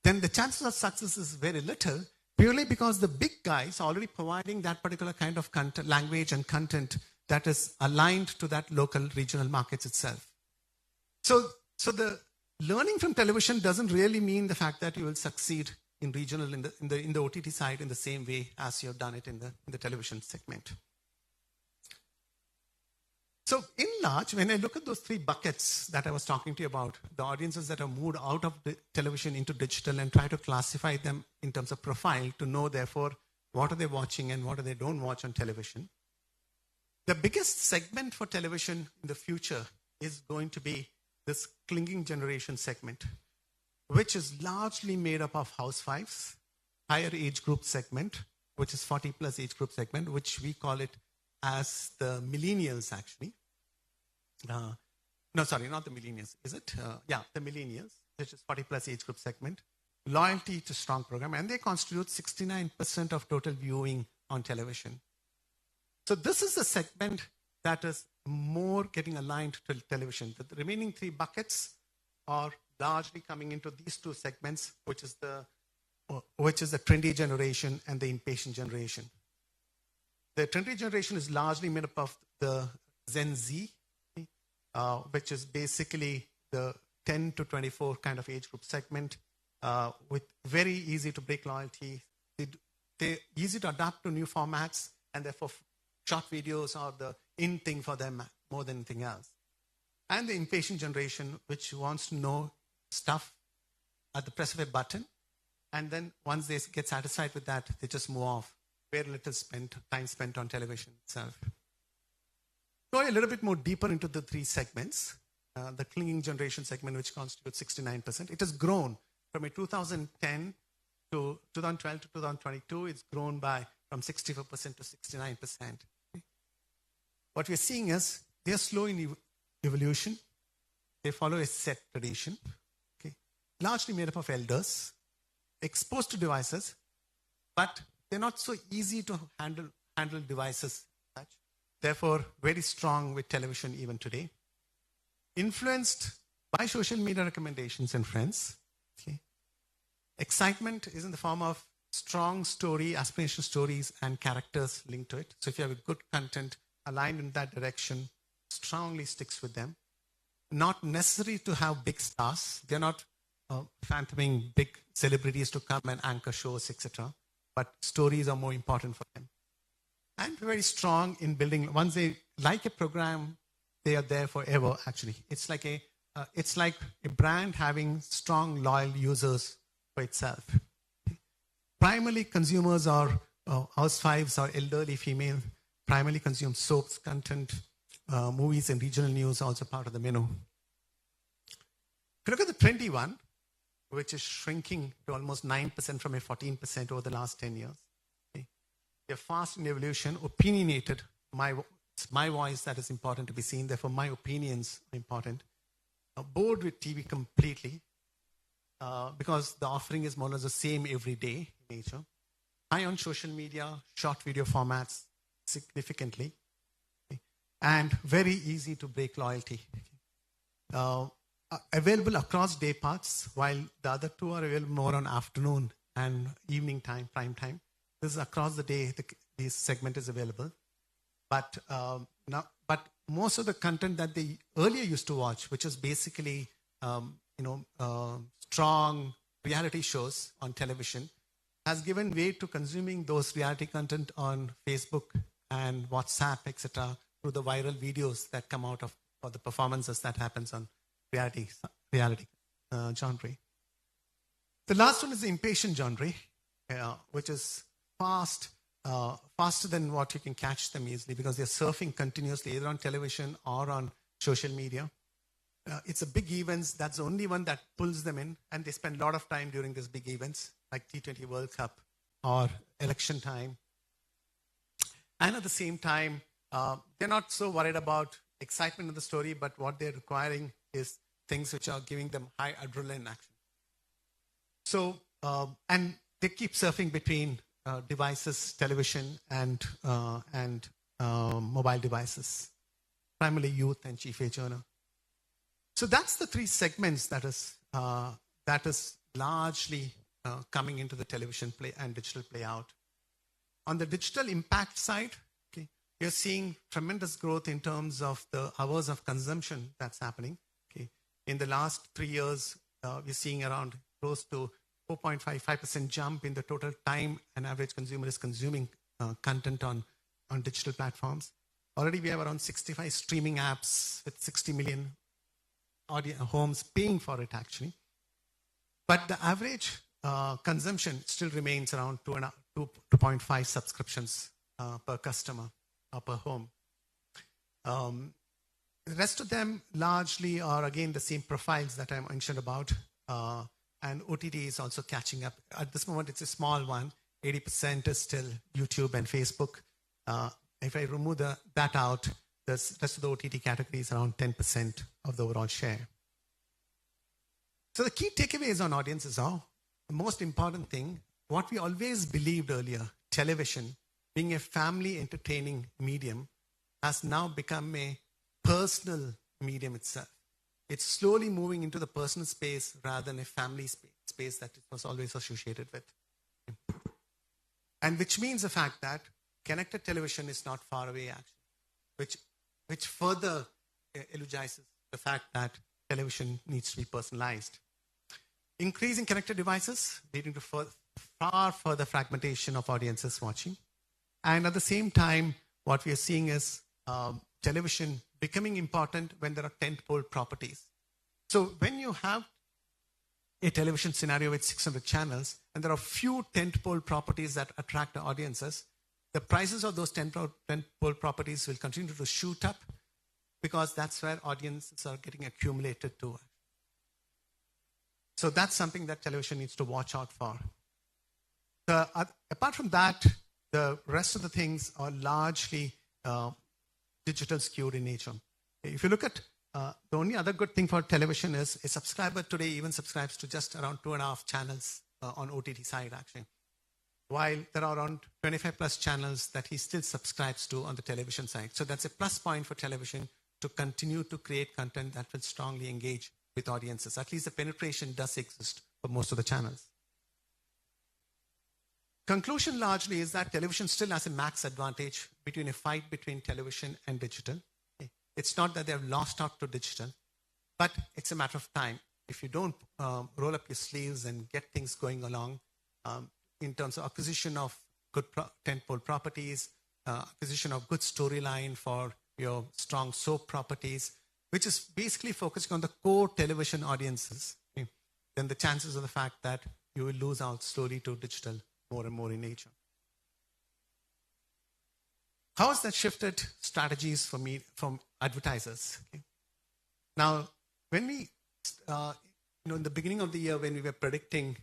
Speaker 9: then the chances of success is very little, purely because the big guys are already providing that particular kind of content, language and content that is aligned to that local regional markets itself. So the learning from television doesn't really mean the fact that you will succeed in regional in the OTT side in the same way as you have done it in the television segment. So in large, when I look at those three buckets that I was talking to you about, the audiences that have moved out of the television into digital and try to classify them in terms of profile to know, therefore, what are they watching and what are they don't watch on television. The biggest segment for television in the future is going to be this clinging generation segment, which is largely made up of housewives, higher age group segment, which is 40 plus age group segment, which we call it as the millennials, actually. No, sorry, not the millennials, is it? Yeah, the millennials, which is 40 plus age group segment. Loyalty to strong program, and they constitute 69% of total viewing on television. So this is the segment that is more getting aligned to television. The remaining three buckets are largely coming into these two segments, which is the trendy generation and the impatient generation. The trendy generation is largely made up of the Gen Z, which is basically the 10 to 24 kind of age group segment, with very easy to break loyalty. They're easy to adapt to new formats, and therefore short videos are the in thing for them more than anything else. And the impatient generation, which wants to know stuff at the press of a button, and then once they get satisfied with that, they just move off. Very little time spent on television itself. Go a little bit more deeper into the three segments. The clinging generation segment, which constitutes 69%. It has grown from a 2010 to 2012 to 2022. It's grown by from 64% to 69%. What we're seeing is they're slow in evolution. They follow a set tradition, okay? Largely made up of elders, exposed to devices, but they're not so easy to handle devices. Therefore, very strong with television even today. Influenced by social media recommendations and friends. Okay. Excitement is in the form of strong story, aspirational stories, and characters linked to it. So if you have a good content aligned in that direction, strongly sticks with them. Not necessary to have big stars. They're not phantoming big celebrities to come and anchor shows, etc. But stories are more important for them. And very strong in building. Once they like a program, they are there forever, actually. It's like a brand having strong, loyal users for itself. Primarily, consumers are housewives or elderly female. Primarily consume soaps, content, movies, and regional news are also part of the menu. If you look at the trendy one, which is shrinking to almost 9% from a 14% over the last 10 years. Okay. They're fast in evolution, opinionated. It's my voice that is important to be seen, therefore my opinions are important. Bored with TV completely, because the offering is more or less the same every day in nature. High on social media, short video formats significantly, okay. And very easy to break loyalty. Okay. Available across day parts, while the other two are available more on afternoon and evening time, prime time. This is across the day, this segment is available. But most of the content that they earlier used to watch, which is basically strong reality shows on television, has given way to consuming those reality content on Facebook and WhatsApp, etc., through the viral videos that come out of or the performances that happens on reality genre. The last one is the impatient genre, which is faster than what you can catch them easily because they're surfing continuously either on television or on social media. It's a big events. That's the only one that pulls them in, and they spend a lot of time during these big events like T20 World Cup or election time. And at the same time, they're not so worried about excitement of the story, but what they're requiring is things which are giving them high adrenaline action. So, and they keep surfing between devices, television, and mobile devices, primarily youth and chief age earner. So that's the three segments that is largely coming into the television play and digital play out. On the digital impact side, okay, you're seeing tremendous growth in terms of the hours of consumption that's happening. Okay. In the last 3 years, we're seeing around close to 4.55% jump in the total time an average consumer is consuming content on digital platforms. Already we have around 65 streaming apps with 60 million homes paying for it actually. But the average consumption still remains around 2.5 subscriptions per customer or per home. The rest of them largely are again the same profiles that I mentioned about. And OTT is also catching up. At this moment, it's a small one. 80% is still YouTube and Facebook. If I remove that out, the rest of the OTT category is around 10% of the overall share. So the key takeaways on audiences are the most important thing, what we always believed earlier, television, being a family entertaining medium, has now become a personal medium itself. It's slowly moving into the personal space rather than a family space that it was always associated with. And which means the fact that connected television is not far away actually, which further eulogizes the fact that television needs to be personalized. Increasing connected devices leading to far further fragmentation of audiences watching. And at the same time, what we are seeing is television becoming important when there are tentpole properties. So when you have a television scenario with 600 channels and there are few tentpole properties that attract the audiences, the prices of those tentpole properties will continue to shoot up because that's where audiences are getting accumulated to. So that's something that television needs to watch out for. Apart from that, the rest of the things are largely digital skewed in nature. If you look at the only other good thing for television is a subscriber today even subscribes to just around 2.5 channels on OTT side actually. While there are around 25 plus channels that he still subscribes to on the television side. So that's a plus point for television to continue to create content that will strongly engage with audiences. At least the penetration does exist for most of the channels. Conclusion largely is that television still has a max advantage between a fight between television and digital. It's not that they have lost out to digital, but it's a matter of time. If you don't roll up your sleeves and get things going along in terms of acquisition of good tentpole properties, acquisition of good storyline for your strong soap properties, which is basically focusing on the core television audiences, then the chances of the fact that you will lose out slowly to digital more and more in nature. How has that shifted strategies from advertisers? Okay. Now, when we, in the beginning of the year, when we were predicting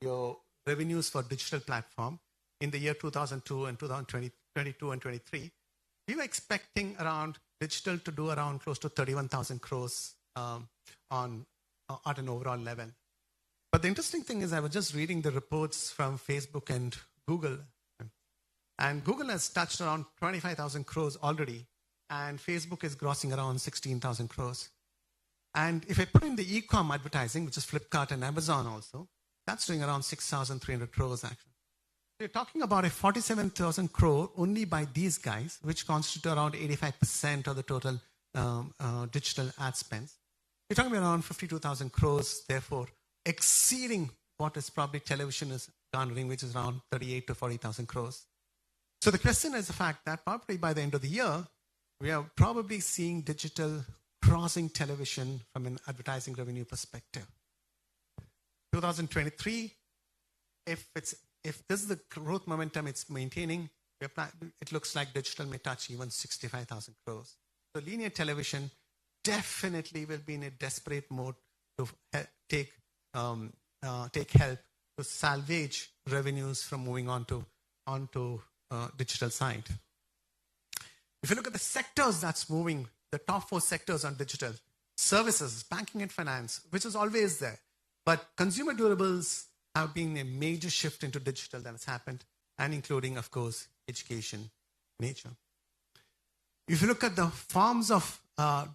Speaker 9: your revenues for digital platform in the year 2002 and 2022 and 23, we were expecting around digital to do around close to 31,000 crores at an overall level. But the interesting thing is I was just reading the reports from Facebook and Google. And Google has touched around 25,000 crores already. And Facebook is grossing around 16,000 crores. And if I put in the e-com advertising, which is Flipkart and Amazon also, that's doing around 6,300 crores actually. So you're talking about a 47,000 crore only by these guys, which constitute around 85% of the total digital ad spends. You're talking about around 52,000 crores, therefore exceeding what is probably television is garnering, which is around 38 to 40,000 crores. So the question is the fact that probably by the end of the year, we are probably seeing digital crossing television from an advertising revenue perspective. 2023, if this is the growth momentum it's maintaining, it looks like digital may touch even 65,000 crores. So linear television definitely will be in a desperate mode to take help to salvage revenues from moving onto digital side. If you look at the sectors that's moving, the top 4 sectors on digital: services, banking and finance, which is always there. But consumer durables have been a major shift into digital that has happened, and including, of course, education, nature. If you look at the forms of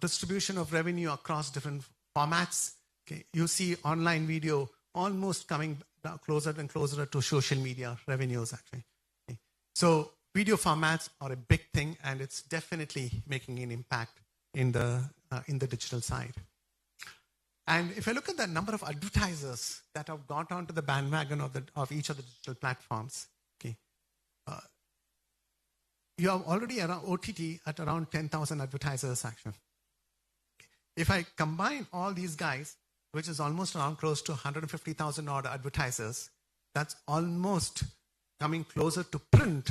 Speaker 9: distribution of revenue across different formats, okay, you see online video almost coming closer and closer to social media revenues, actually. Okay. So video formats are a big thing, and it's definitely making an impact in the digital side. And if I look at the number of advertisers that have got onto the bandwagon of each of the digital platforms, okay, you have already around OTT at around 10,000 advertisers, actually. If I combine all these guys, which is almost around close to 150,000 odd advertisers, that's almost coming closer to print,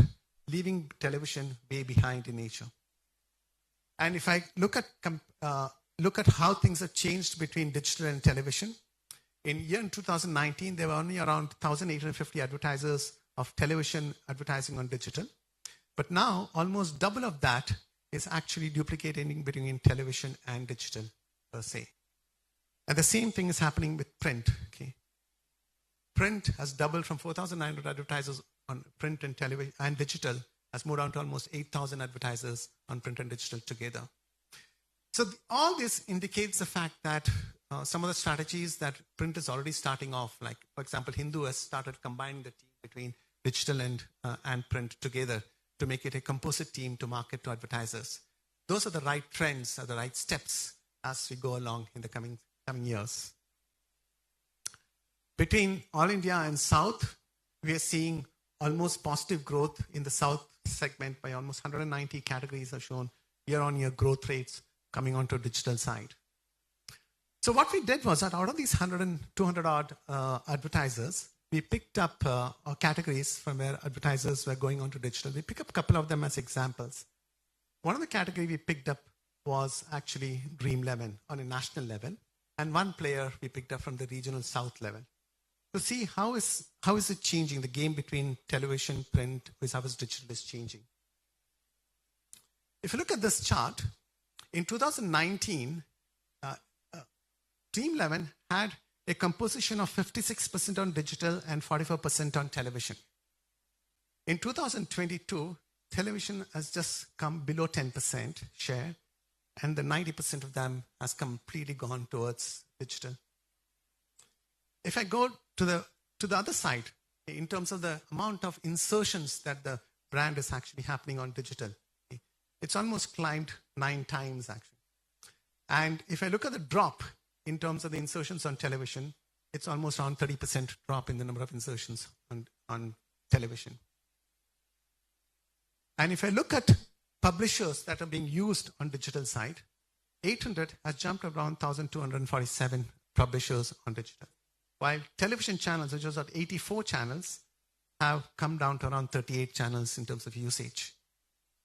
Speaker 9: leaving television way behind in nature. And if I look at how things have changed between digital and television, in 2019, there were only around 1,850 advertisers of television advertising on digital. But now, almost double of that is actually duplicating between television and digital per se. And the same thing is happening with print. Okay? Print has doubled from 4,900 advertisers on print and television, and digital has moved on to almost 8,000 advertisers on print and digital together. So all this indicates the fact that some of the strategies that print is already starting off, like, for example, Hindu has started combining the team between digital and print together to make it a composite team to market to advertisers. Those are the right trends, are the right steps as we go along in the coming years. Between All India and South, we are seeing almost positive growth in the South segment by almost 190 categories are shown year-on-year growth rates coming onto digital side. So what we did was that out of these 100 and 200 odd advertisers, we picked up categories from where advertisers were going onto digital. We picked up a couple of them as examples. One of the categories we picked up was actually Dream11 on a national level, and one player we picked up from the regional South level. To see how is it changing, the game between television, print, how is digital is changing. If you look at this chart, in 2019, Dream11 had a composition of 56% on digital and 44% on television. In 2022, television has just come below 10% share, and the 90% of them has completely gone towards digital. If I go to the other side, in terms of the amount of insertions that the brand is actually happening on digital, it's almost climbed 9 times actually. And if I look at the drop in terms of the insertions on television, it's almost around 30% drop in the number of insertions on television. And if I look at publishers that are being used on digital side, 800 has jumped around 1,247 publishers on digital. While television channels, which was at 84 channels, have come down to around 38 channels in terms of usage.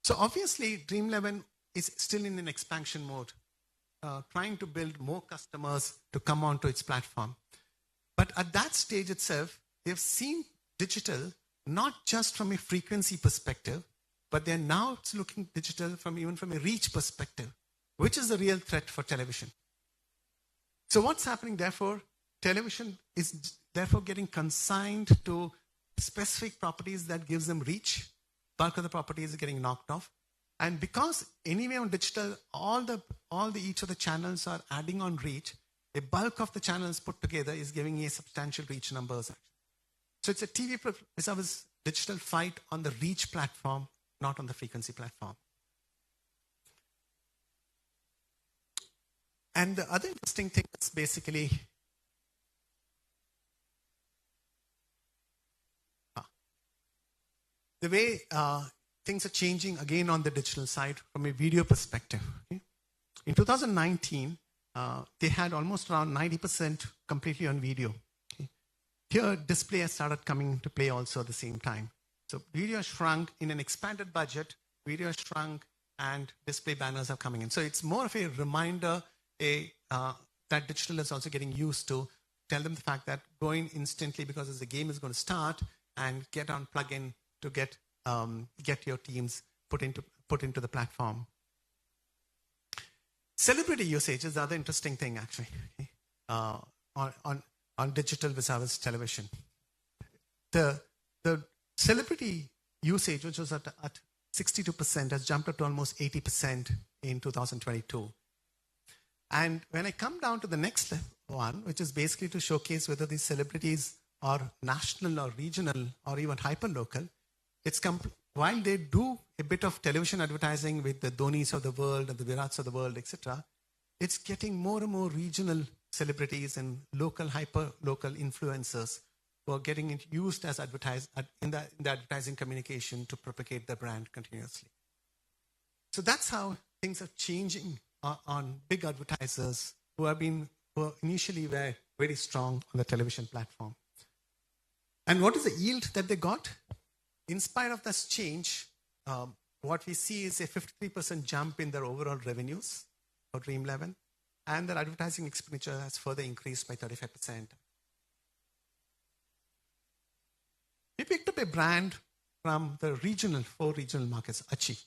Speaker 9: So obviously, Dream11 is still in an expansion mode, trying to build more customers to come onto its platform. But at that stage itself, they've seen digital not just from a frequency perspective, but they're now looking digital even from a reach perspective, which is the real threat for television. So what's happening, therefore? Television is therefore getting consigned to specific properties that gives them reach. Bulk of the properties are getting knocked off. And because anyway on digital, each of the channels are adding on reach, a bulk of the channels put together is giving a substantial reach numbers. So it's a TV versus digital fight on the reach platform, not on the frequency platform. And the other interesting thing is basically the way things are changing again on the digital side from a video perspective. Okay? In 2019, they had almost around 90% completely on video. Okay? Here, display has started coming into play also at the same time. So video shrunk in an expanded budget, video shrunk, and display banners are coming in. So it's more of a reminder that digital is also getting used to tell them the fact that go in instantly because as the game is going to start and get on plug-in to get your teams put into the platform. Celebrity usage is the other interesting thing actually on digital versus television. The celebrity usage, which was at 62%, has jumped up to almost 80% in 2022. And when I come down to the next one, which is basically to showcase whether these celebrities are national or regional or even hyper-local, while they do a bit of television advertising with the Dhonis of the world and the Virats of the world, etc., it's getting more and more regional celebrities and local, hyper-local influencers who are getting used as in the advertising communication to propagate the brand continuously. So that's how things are changing on big advertisers who initially were very strong on the television platform. And what is the yield that they got? In spite of this change, what we see is a 53% jump in their overall revenues for Dream11, and their advertising expenditure has further increased by 35%. We picked up a brand from the four regional markets, Achi.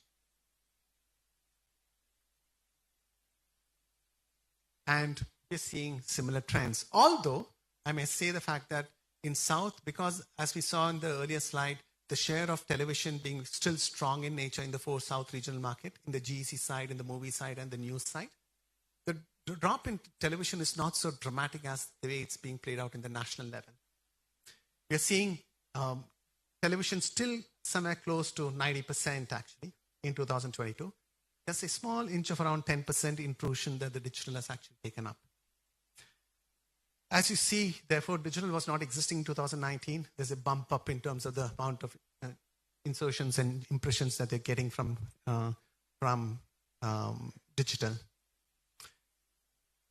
Speaker 9: And we're seeing similar trends. Although, I may say the fact that in South, because as we saw in the earlier slide, the share of television being still strong in nature in the four South regional market, in the GEC side, in the movie side, and the news side, the drop in television is not so dramatic as the way it's being played out in the national level. We're seeing television still somewhere close to 90% actually in 2022. There's a small inch of around 10% intrusion that the digital has actually taken up. As you see, therefore, digital was not existing in 2019. There's a bump up in terms of the amount of insertions and impressions that they're getting from digital.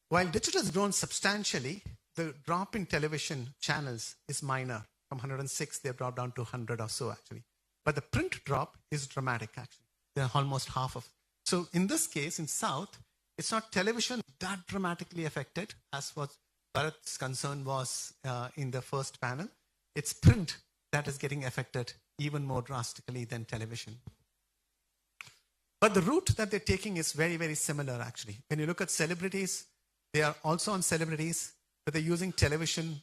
Speaker 9: While digital has grown substantially, the drop in television channels is minor. From 106, they've dropped down to 100 or so actually. But the print drop is dramatic actually. They're almost half of. So in this case, in South, it's not television that dramatically affected as what Bharat's concern was in the first panel. It's print that is getting affected even more drastically than television. But the route that they're taking is very, very similar actually. When you look at celebrities, they are also on celebrities, but they're using television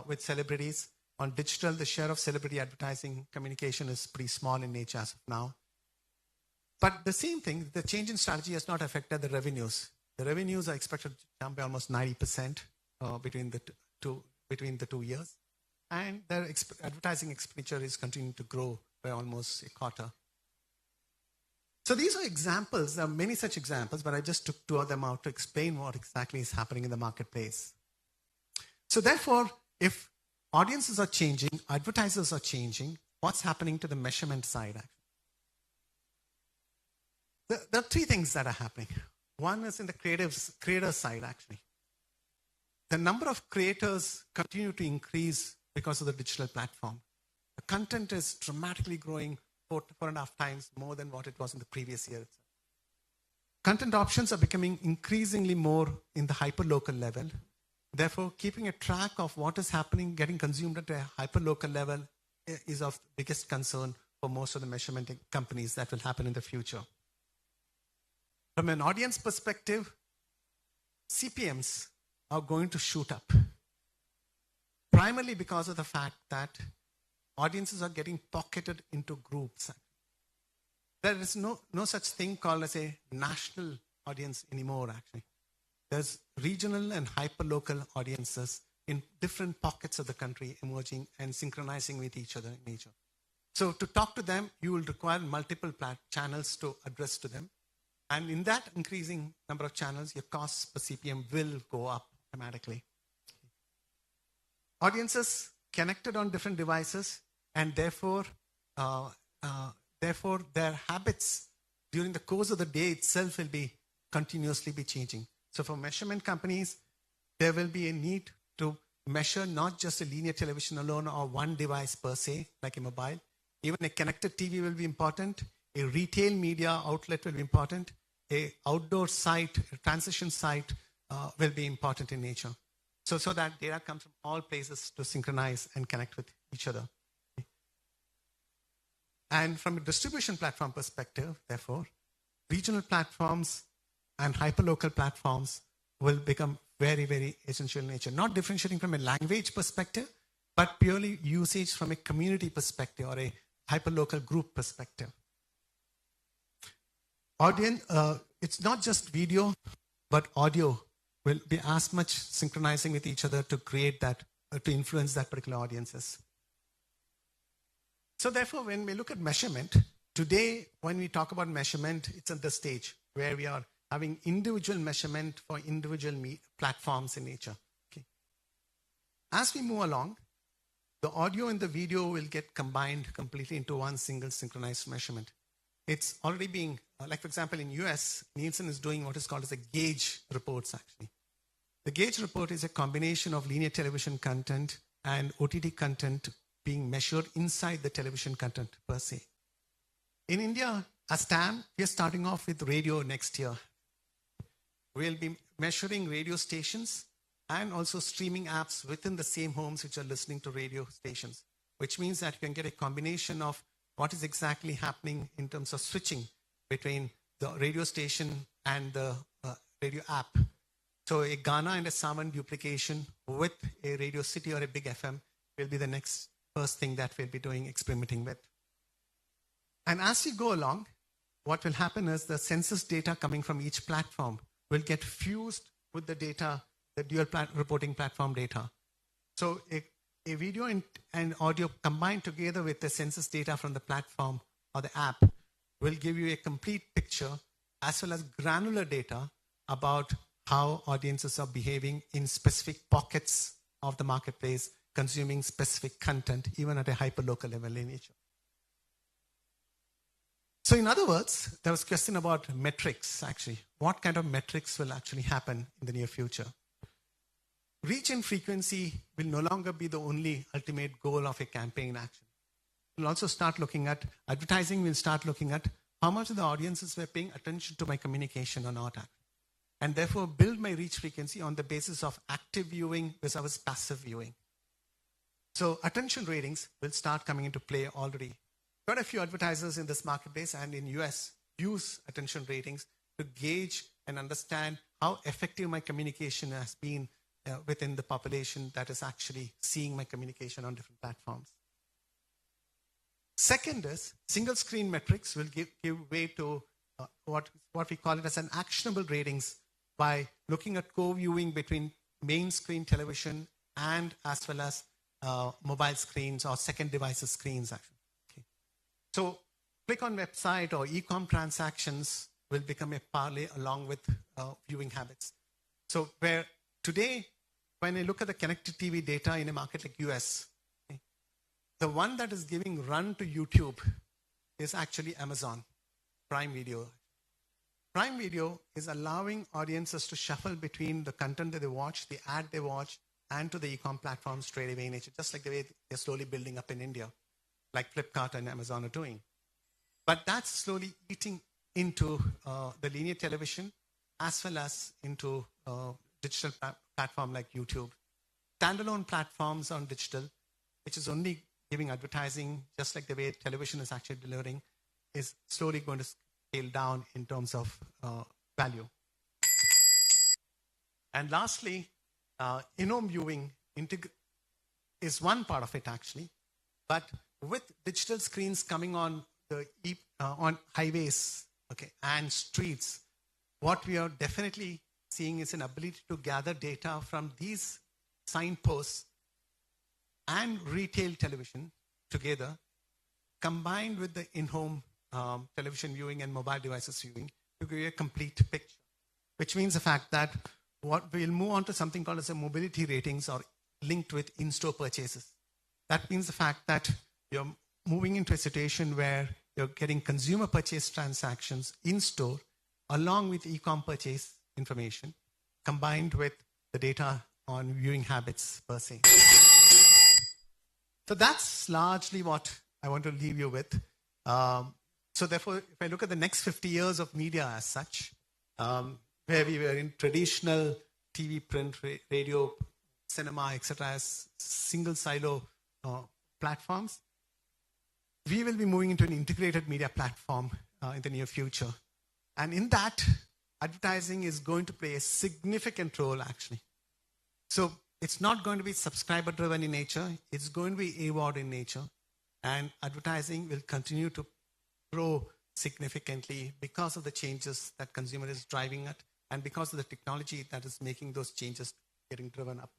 Speaker 9: with celebrities. On digital, the share of celebrity advertising communication is pretty small in nature as of now. But the same thing, the change in strategy has not affected the revenues. The revenues are expected to jump by almost 90% between the 2 years. And their advertising expenditure is continuing to grow by almost a quarter. So these are examples. There are many such examples, but I just took two of them out to explain what exactly is happening in the marketplace. So therefore, if audiences are changing, advertisers are changing, what's happening to the measurement side? There are three things that are happening. One is in the creator side, actually. The number of creators continue to increase because of the digital platform. The content is dramatically growing 4.5 times more than what it was in the previous year. Content options are becoming increasingly more in the hyper-local level. Therefore, keeping a track of what is happening, getting consumed at a hyper-local level is of biggest concern for most of the measurement companies that will happen in the future. From an audience perspective, CPMs are going to shoot up. Primarily because of the fact that audiences are getting pocketed into groups. There is no such thing called as a national audience anymore, actually. There's regional and hyper-local audiences in different pockets of the country emerging and synchronizing with each other in nature. So to talk to them, you will require multiple channels to address to them. And in that increasing number of channels, your costs per CPM will go up dramatically. Audiences connected on different devices, and therefore therefore their habits during the course of the day itself will be continuously be changing. So for measurement companies, there will be a need to measure not just a linear television alone or one device per se, like a mobile. Even a connected TV will be important. A retail media outlet will be important. A outdoor site, a transition site will be important in nature. So that data comes from all places to synchronize and connect with each other. And from a distribution platform perspective, therefore, regional platforms and hyperlocal platforms will become very, very essential in nature. Not differentiating from a language perspective, but purely usage from a community perspective or a hyperlocal group perspective. Audience, it's not just video, but audio will be as much synchronizing with each other to create that, to influence that particular audiences. So therefore, when we look at measurement, today, when we talk about measurement, it's at the stage where we are having individual measurement for individual platforms in nature. Okay. As we move along, the audio and the video will get combined completely into one single synchronized measurement. It's already being, like for example, in US, Nielsen is doing what is called as a gauge reports actually. The gauge report is a combination of linear television content and OTT content being measured inside the television content per se. In India, as TAM, we are starting off with radio next year. We'll be measuring radio stations and also streaming apps within the same homes which are listening to radio stations, which means that you can get a combination of what is exactly happening in terms of switching between the radio station and the radio app. So a Ghana and a Savan duplication with a Radio City or a Big FM will be the first thing that we'll be doing, experimenting with. And as you go along, what will happen is the census data coming from each platform will get fused with the data, the dual reporting platform data. So a video and audio combined together with the census data from the platform or the app will give you a complete picture as well as granular data about how audiences are behaving in specific pockets of the marketplace, consuming specific content, even at a hyperlocal level in nature. So in other words, there was a question about metrics, actually. What kind of metrics will actually happen in the near future? Reach and frequency will no longer be the only ultimate goal of a campaign action. We'll also start looking at, advertising will start looking at how much of the audiences were paying attention to my communication or not. And therefore build my reach frequency on the basis of active viewing versus passive viewing. So attention ratings will start coming into play already. Quite a few advertisers in this marketplace and in US use attention ratings to gauge and understand how effective my communication has been within the population that is actually seeing my communication on different platforms. Second is single screen metrics will give way to what we call it as an actionable ratings by looking at co-viewing between main screen television and as well as mobile screens or second devices screens actually. So click on website or e-com transactions will become a parlay along with viewing habits. So where today, when I look at the connected TV data in a market like US, okay, the one that is giving run to YouTube is actually Amazon Prime Video. Prime Video is allowing audiences to shuffle between the content that they watch, the ad they watch, and to the e-com platform straight away in nature, just like the way they're slowly building up in India, like Flipkart and Amazon are doing. But that's slowly eating into the linear television as well as into digital platform like YouTube. Standalone platforms on digital, which is only giving advertising, just like the way television is actually delivering, is slowly going to scale down in terms of value. And lastly, in-home viewing is one part of it actually, but with digital screens coming on the on highways, okay, and streets, what we are definitely seeing is an ability to gather data from these signposts and retail television together, combined with the in-home television viewing and mobile devices viewing to give you a complete picture, which means the fact that what we'll move on to something called as a mobility ratings or linked with in-store purchases. That means the fact that you're moving into a situation where you're getting consumer purchase transactions in store along with e-com purchase information combined with the data on viewing habits per se. So that's largely what I want to leave you with. So therefore, if I look at the next 50 years of media as such, where we were in traditional TV, print, radio, cinema, etc., as single silo platforms, we will be moving into an integrated media platform in the near future. And in that, advertising is going to play a significant role, actually. So it's not going to be subscriber-driven in nature. It's going to be AWOD in nature. And advertising will continue to grow significantly because of the changes that consumer is driving at and because of the technology that is making those changes getting driven up.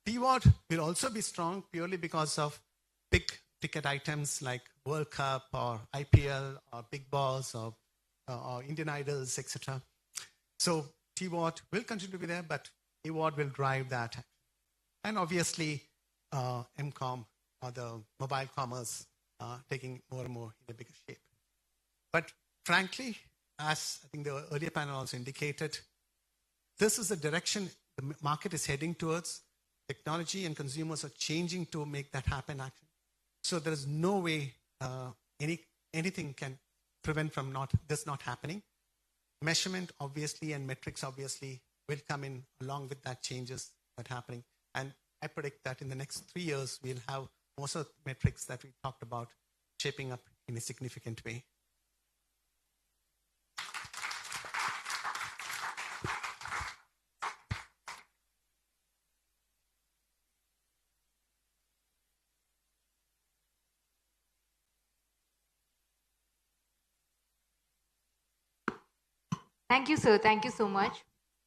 Speaker 9: PWOD will also be strong purely because of big ticket items like World Cup or IPL or Big Boss or Indian Idols, etc. So TWOD will continue to be there, but AWOD will drive that. And obviously, MCOM or the mobile commerce taking more and more in a bigger shape. But frankly, as I think the earlier panel also indicated, this is the direction the market is heading towards. Technology and consumers are changing to make that happen, actually. So there is no way anything can prevent from this not happening. Measurement, obviously, and metrics, obviously, will come in along with that changes that are happening. And I predict that in the next 3 years, we'll have most of the metrics that we talked about shaping up in a significant way.
Speaker 8: Thank you, sir. Thank you so much.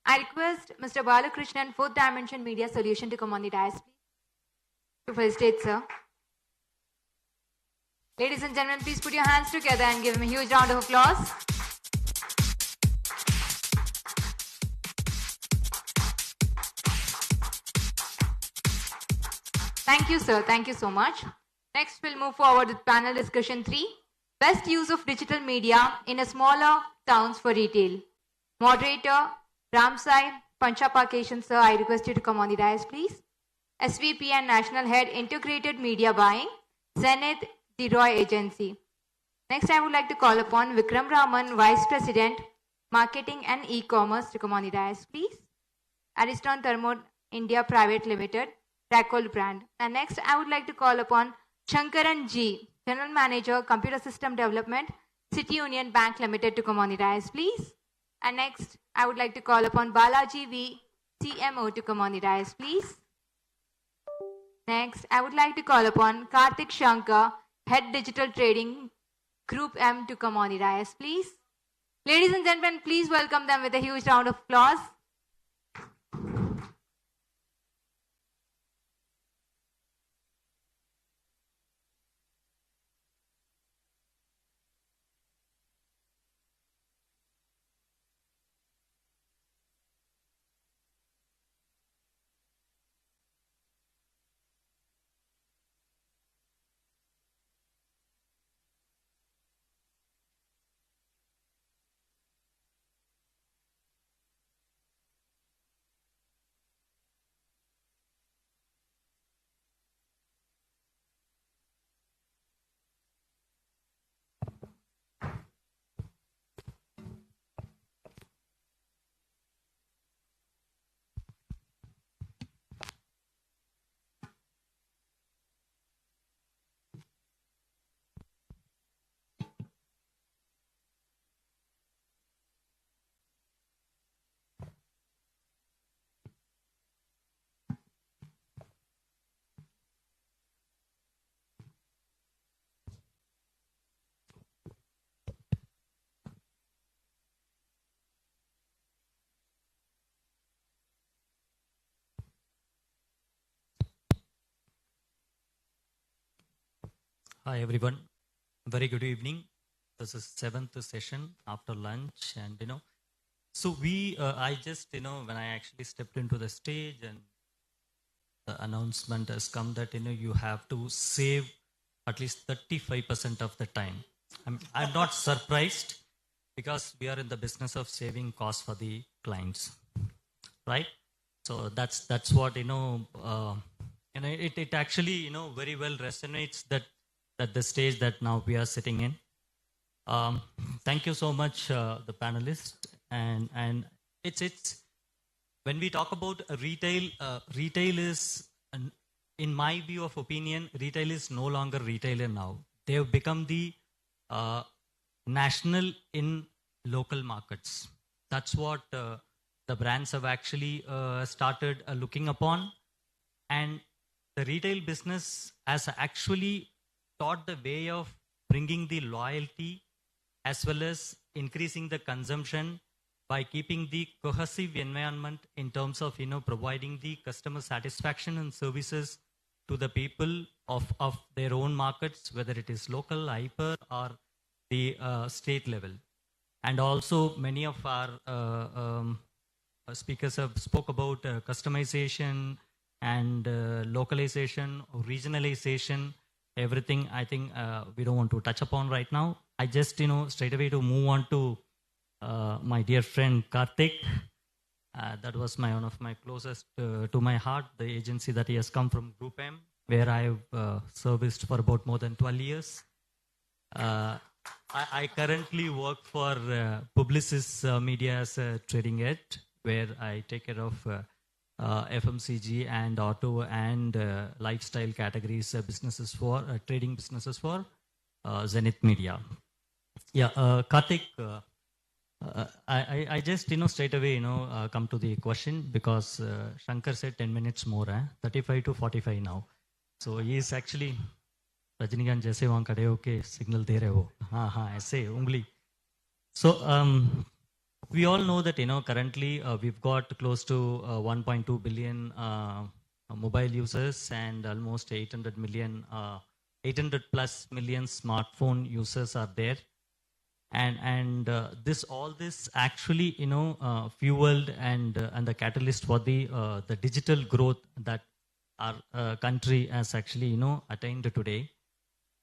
Speaker 8: I request Mr. Balakrishnan, Fourth Dimension Media Solution, to come on the dais, please. To facilitate, sir. Ladies and gentlemen, please put your hands together and give him a huge round of applause. Thank you, sir. Thank you so much. Next, we'll move forward with panel discussion 3. Best use of digital media in a smaller towns for retail. Moderator, Ramsai Panchapakeshan, sir, I request you to come on the dais, please. SVP and National Head, Integrated Media Buying, Zenith Deroy Agency. Next, I would like to call upon Vikram Raman, Vice President, Marketing and E-Commerce, to come on the dais, please. Ariston Thermo India Private Limited, Racol brand. And next, I would like to call upon Shankaran G, General Manager, Computer System Development, City Union Bank Limited, to come on the dais, please. And next, I would like to call upon Balaji V, CMO, to come on the dais, please. Next, I would like to call upon Karthik Shankar, Head Digital Trading, Group M, to come on the dais, please. Ladies and gentlemen, please welcome them with a huge round of applause.
Speaker 10: Hi everyone, very good evening. This is 7th session after lunch, and so I just when I actually stepped into the stage and the announcement has come that you have to save at least 35% of the time. I'm not surprised because we are in the business of saving costs for the clients, right? So that's what it actually very well resonates that the stage that now we are sitting in. Thank you so much, the panelists, and it's when we talk about retail, retail is, in my view of opinion, retail is no longer retailer now. They have become the national in local markets. That's what the brands have actually started looking upon. And the retail business has actually taught the way of bringing the loyalty as well as increasing the consumption by keeping the cohesive environment in terms of providing the customer satisfaction and services to the people of their own markets, whether it is local, hyper, or the state level. And also many of our speakers have spoke about customization and localization, regionalization, everything. I think we don't want to touch upon right now. I just straight away to move on to my dear friend Karthik. That was one of my closest to my heart, the agency that he has come from, Group M, where I've serviced for about more than 12 years. I currently work for Publicis Media as a trading head, where I take care of FMCG and auto and lifestyle categories businesses for trading businesses for Zenith Media. Yeah, Karthik, I just straight away come to the question because Shankar said 10 minutes more, 35 to 45 now. So he is actually Rajinikanth जैसे वहाँ खड़े होके signal दे रहे हो, हाँ ऐसे उंगली. So we all know that currently we've got close to 1.2 billion mobile users and almost 800 plus million smartphone users are there. And this actually fueled and the catalyst for the digital growth that our country has actually attained today.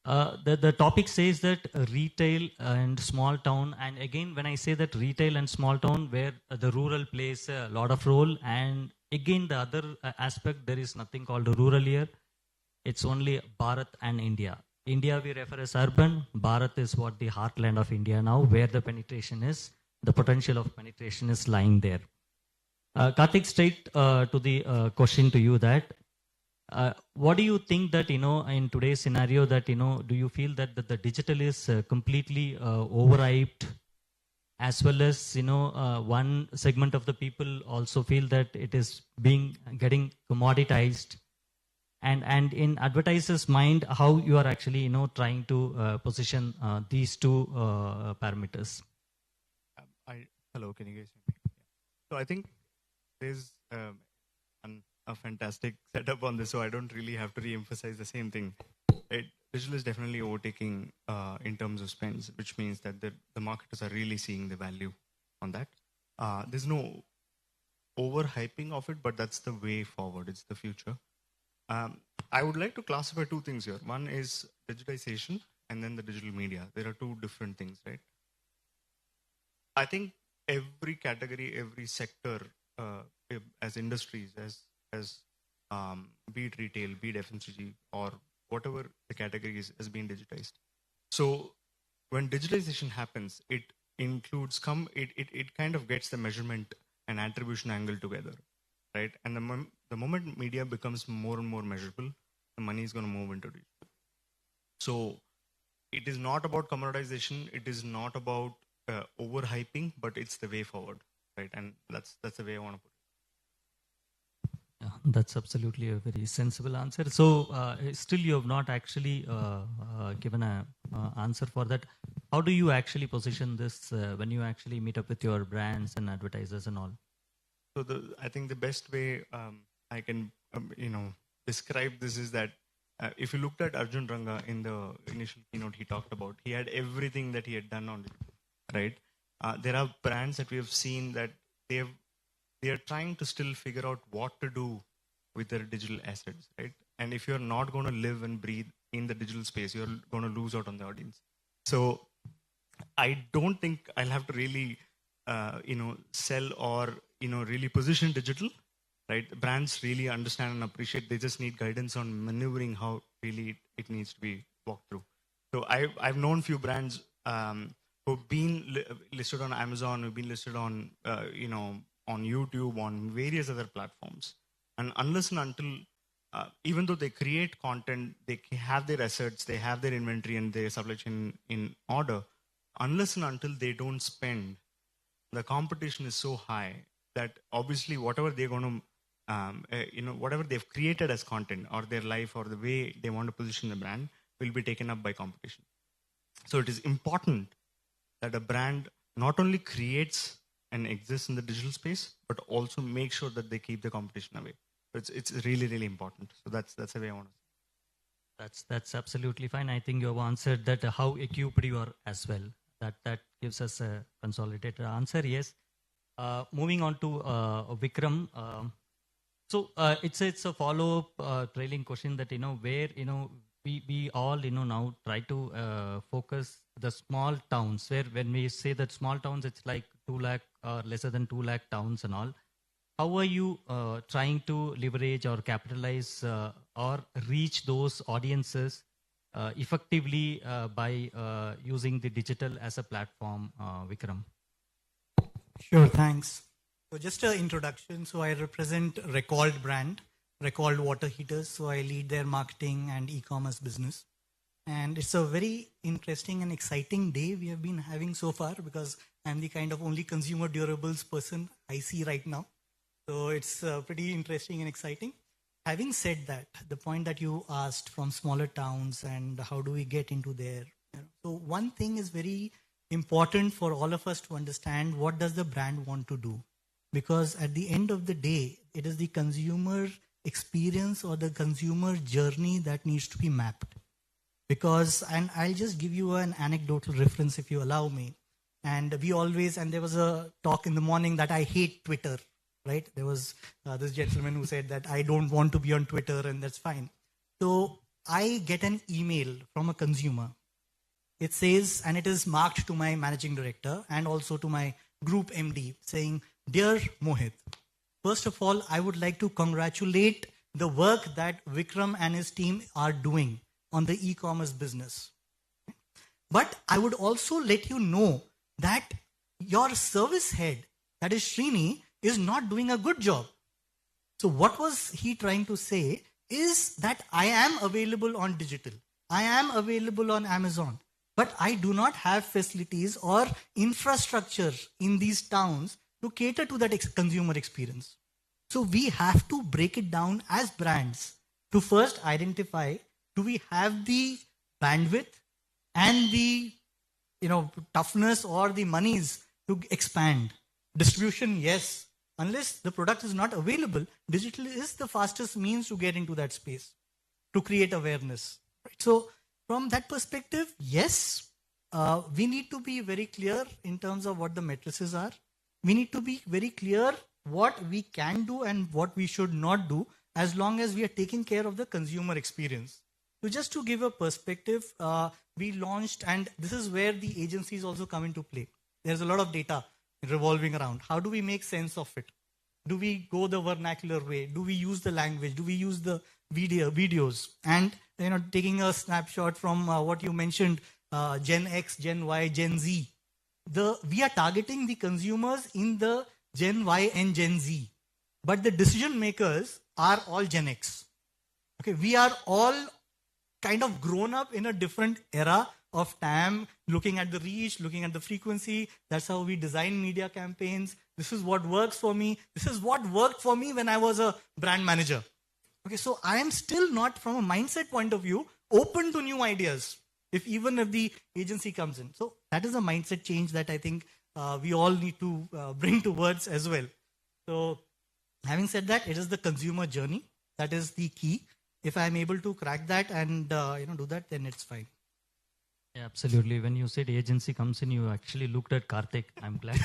Speaker 10: The topic says that retail and small town, and again when I say that retail and small town, where the rural plays a lot of role, and again the other aspect, there is nothing called rural here. It's only Bharat and India. India we refer as urban. Bharat is what the heartland of India now, where the penetration is, the potential of penetration is lying there. Karthik, straight to the question to you that what do you think that in today's scenario that do you feel that the digital is completely overhyped, as well as one segment of the people also feel that it is getting commoditized, and in advertisers' mind, how you are actually trying to position these two parameters?
Speaker 11: Hello, can you guys hear me? So I think there's a fantastic setup on this, so I don't really have to re-emphasize the same thing. Digital is definitely overtaking in terms of spends, which means that the marketers are really seeing the value on that. There's no overhyping of it, but that's the way forward. It's the future. I would like to classify two things here. One is digitization and then the digital media. There are two different things, right? I think every category, every sector, as industries, as be it retail, be it FMCG, or whatever the category is, has been digitized. So when digitization happens, it includes it kind of gets the measurement and attribution angle together, right? And the moment media becomes more and more measurable, the money is going to move into digital. So it is not about commoditization. It is not about overhyping, but it's the way forward, right? And that's the way I want to put it.
Speaker 10: Yeah, that's absolutely a very sensible answer. So still you have not actually given an answer for that. How do you actually position this when you actually meet up with your brands and advertisers and all?
Speaker 11: So I think the best way I can describe this is that if you looked at Arjun Ranga in the initial keynote he talked about, he had everything that he had done on it, right? There are brands that we have seen that they are trying to still figure out what to do with their digital assets, right? And if you're not going to live and breathe in the digital space, you're going to lose out on the audience. So I don't think I'll have to really, sell or, really position digital, right? Brands really understand and appreciate. They just need guidance on maneuvering how really it needs to be walked through. So I've known few brands who've been listed on Amazon, who've been listed on, on YouTube, on various other platforms. And unless and until, even though they create content, they have their assets, they have their inventory and their supply chain in order, unless and until they don't spend, the competition is so high that obviously whatever they're going to, whatever they've created as content or their life or the way they want to position the brand will be taken up by competition. So it is important that a brand not only creates and exists in the digital space, but also make sure that they keep the competition away. It's really, really important. So that's the way I want to say.
Speaker 10: That's absolutely fine. I think you have answered that how equipped you are as well. That gives us a consolidated answer. Yes. Moving on to Vikram. So it's a follow-up trailing question that where we all now try to focus the small towns, where when we say that small towns, it's like 2 lakh or lesser than 2 lakh towns and all. How are you trying to leverage or capitalize or reach those audiences effectively by using the digital as a platform, Vikram?
Speaker 12: Sure, thanks. So just an introduction. So I represent Recalled brand, Recalled water heaters. So I lead their marketing and e-commerce business. And it's a very interesting and exciting day we have been having so far, because I'm the kind of only consumer durables person I see right now. So it's pretty interesting and exciting. Having said that, the point that you asked from smaller towns and how do we get into there. So one thing is very important for all of us to understand: what does the brand want to do? Because at the end of the day, it is the consumer experience or the consumer journey that needs to be mapped. Because, and I'll just give you an anecdotal reference if you allow me. And we always, and there was a talk in the morning that I hate Twitter, right? There was this gentleman who said that I don't want to be on Twitter, and that's fine. So I get an email from a consumer. It says, and it is marked to my managing director and also to my group MD, saying, "Dear Mohit, first of all, I would like to congratulate the work that Vikram and his team are doing on the e-commerce business. But I would also let you know that your service head, that is Srini, is not doing a good job." So what was he trying to say is that I am available on digital. I am available on Amazon, but I do not have facilities or infrastructure in these towns to cater to that consumer experience. So we have to break it down as brands to first identify, do we have the bandwidth and the toughness or the monies to expand? Distribution, yes. Unless the product is not available, digital is the fastest means to get into that space, to create awareness. Right? So from that perspective, yes, we need to be very clear in terms of what the matrices are. We need to be very clear what we can do and what we should not do, as long as we are taking care of the consumer experience. So just to give a perspective, we launched, and this is where the agencies also come into play. There's a lot of data revolving around. How do we make sense of it? Do we go the vernacular way? Do we use the language? Do we use the videos? And taking a snapshot from what you mentioned, Gen X, Gen Y, Gen Z. We are targeting the consumers in the Gen Y and Gen Z, but the decision makers are all Gen X. Okay, we are all kind of grown up in a different era of time, looking at the reach, looking at the frequency. That's how we design media campaigns. This is what works for me. This is what worked for me when I was a brand manager. Okay, so I am still not, from a mindset point of view, open to new ideas, even if the agency comes in. So that is a mindset change that I think we all need to bring towards as well. So having said that, it is the consumer journey that is the key. If I'm able to crack that and do that, then it's fine.
Speaker 10: Yeah, absolutely. When you said agency comes in, you actually looked at Karthik. I'm glad.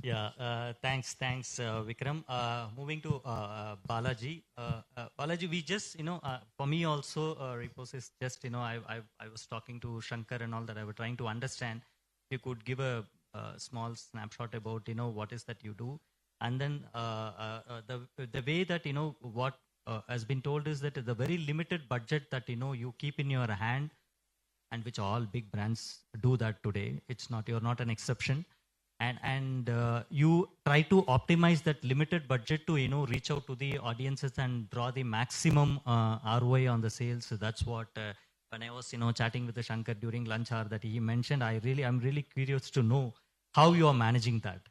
Speaker 10: Thanks, Vikram. Moving to Balaji. Balaji, we just, for me also, Repos is just, I was talking to Shankar and all that. I was trying to understand. You could give a small snapshot about, what is that you do, and then the way that what has been told is that the very limited budget that you keep in your hand, and which all big brands do that today. You're not an exception. And you try to optimize that limited budget to reach out to the audiences and draw the maximum ROI on the sales. So that's what when I was chatting with the Shankar during lunch hour that he mentioned. I'm really curious to know how you are managing that.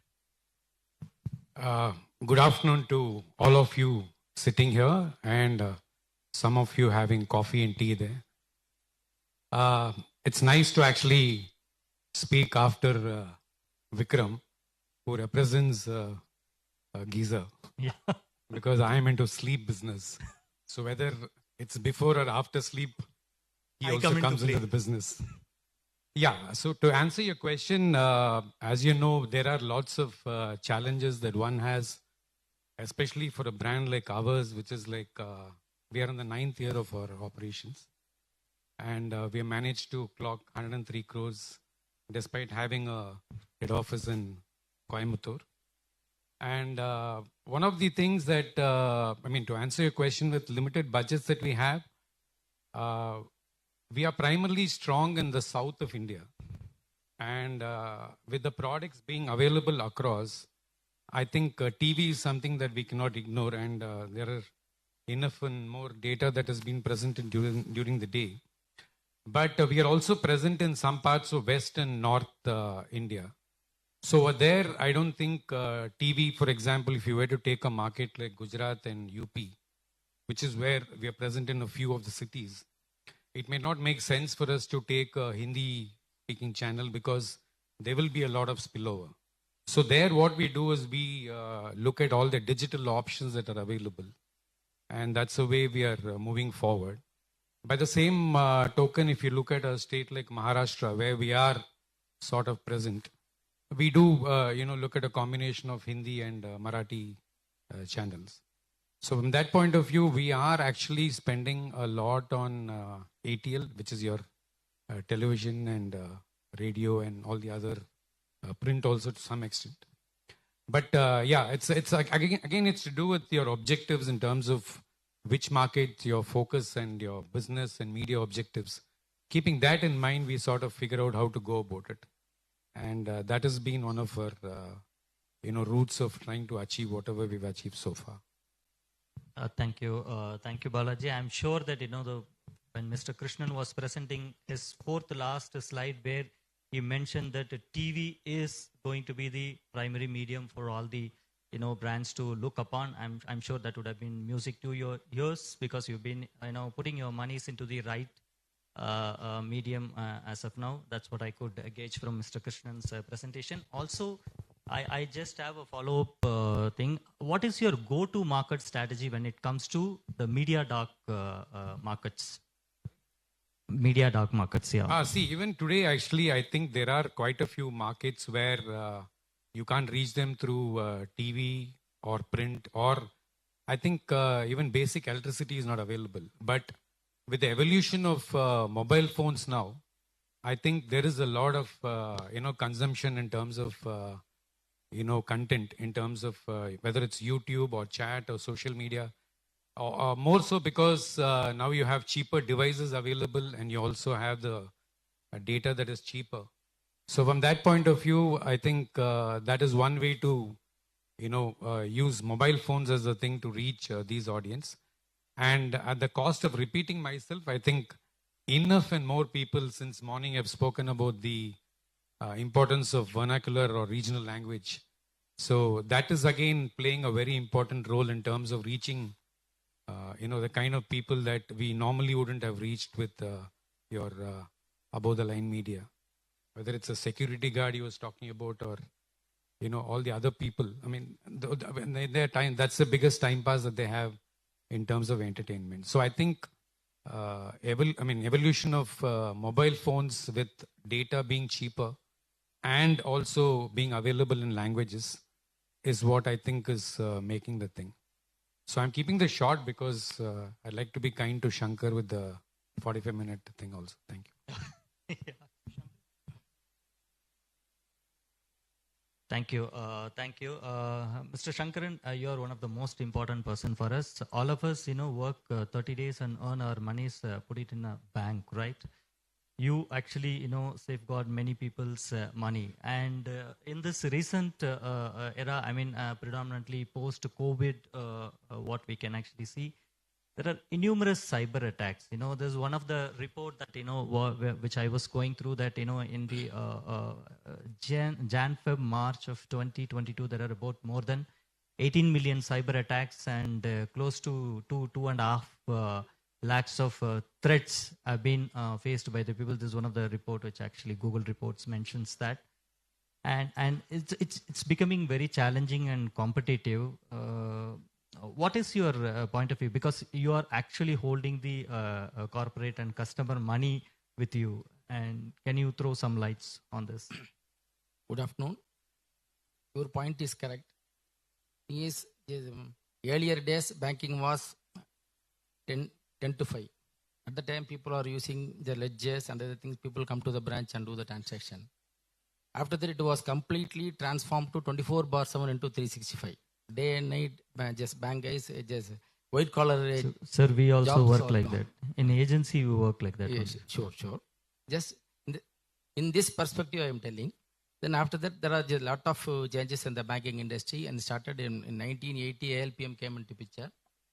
Speaker 13: Good afternoon to all of you sitting here, and some of you having coffee and tea there. It's nice to actually speak after Vikram, who represents Giza, because I am into sleep business. So whether it's before or after sleep, he also comes into the business. Yeah, so to answer your question, as you know, there are lots of challenges that one has, especially for a brand like ours, which is like, we are in the 9th year of our operations. And we have managed to clock 103 crores despite having a head office in Coimbatore. And one of the things that, to answer your question, with limited budgets that we have, we are primarily strong in the south of India. And with the products being available across, I think TV is something that we cannot ignore. And there are enough and more data that has been presented during the day. But we are also present in some parts of West and North India. So there, I don't think TV, for example, if you were to take a market like Gujarat and UP, which is where we are present in a few of the cities, it may not make sense for us to take a Hindi-speaking channel because there will be a lot of spillover. So there, what we do is we look at all the digital options that are available. And that's the way we are moving forward. By the same token, if you look at a state like Maharashtra, where we are sort of present, we do, look at a combination of Hindi and Marathi channels. So from that point of view, we are actually spending a lot on ATL, which is your television and radio and all the other print also to some extent. But it's like, again, it's to do with your objectives in terms of which market, your focus and your business and media objectives. Keeping that in mind, we sort of figure out how to go about it. And that has been one of our, roots of trying to achieve whatever we've achieved so far.
Speaker 10: Thank you, Balaji. I'm sure that, when Mr. Krishnan was presenting his fourth last slide where he mentioned that TV is going to be the primary medium for all the brands to look upon. I'm sure that would have been music to your ears because you've been, putting your monies into the right medium as of now. That's what I could gauge from Mr. Krishnan's presentation. Also, I just have a follow-up thing. What is your go-to market strategy when it comes to the media dark markets? Media dark markets, yeah.
Speaker 13: See, even today, actually, I think there are quite a few markets where you can't reach them through TV or print, or I think even basic electricity is not available. But with the evolution of mobile phones now, I think there is a lot of, consumption in terms of, content, in terms of whether it's YouTube or chat or social media, or more so because now you have cheaper devices available and you also have the data that is cheaper. So from that point of view, I think that is one way to, use mobile phones as a thing to reach these audience. And at the cost of repeating myself, I think enough and more people since morning have spoken about the importance of vernacular or regional language. So that is again playing a very important role in terms of reaching, the kind of people that we normally wouldn't have reached with your above the line media. Whether it's a security guard he was talking about or, all the other people. I mean, their time, that's the biggest time pass that they have in terms of entertainment. So I think, evolution of mobile phones with data being cheaper and also being available in languages is what I think is making the thing. So I'm keeping this short because I'd like to be kind to Shankar with the 45-minute thing also. Thank you.
Speaker 10: Thank you. Thank you. Mr. Shankaran, you are one of the most important person for us. All of us, work 30 days and earn our monies, put it in a bank, right? You actually, safeguard many people's money. And in this recent era, predominantly post-COVID, what we can actually see, there are innumerous cyber attacks. There's one of the report that, which I was going through that, in the Jan, Feb, March of 2022, there are about more than 18 million cyber attacks and close to 2.5 lakhs of threats have been faced by the people. This is one of the report which actually Google reports mentions that. And it's becoming very challenging and competitive. What is your point of view? Because you are actually holding the corporate and customer money with you. And can you throw some lights on this?
Speaker 14: Good afternoon. Your point is correct. Earlier days, banking was 10 to 5. At the time, people are using the ledgers and other things. People come to the branch and do the transaction. After that, it was completely transformed to 24/7 into 365. Day and night, just bank guys, just white collar.
Speaker 10: Sir, we also work like that. In agency, we work like that.
Speaker 14: Yes, sure. Just in this perspective, I am telling. Then after that, there are a lot of changes in the banking industry, and started in 1980. ALPM came into picture.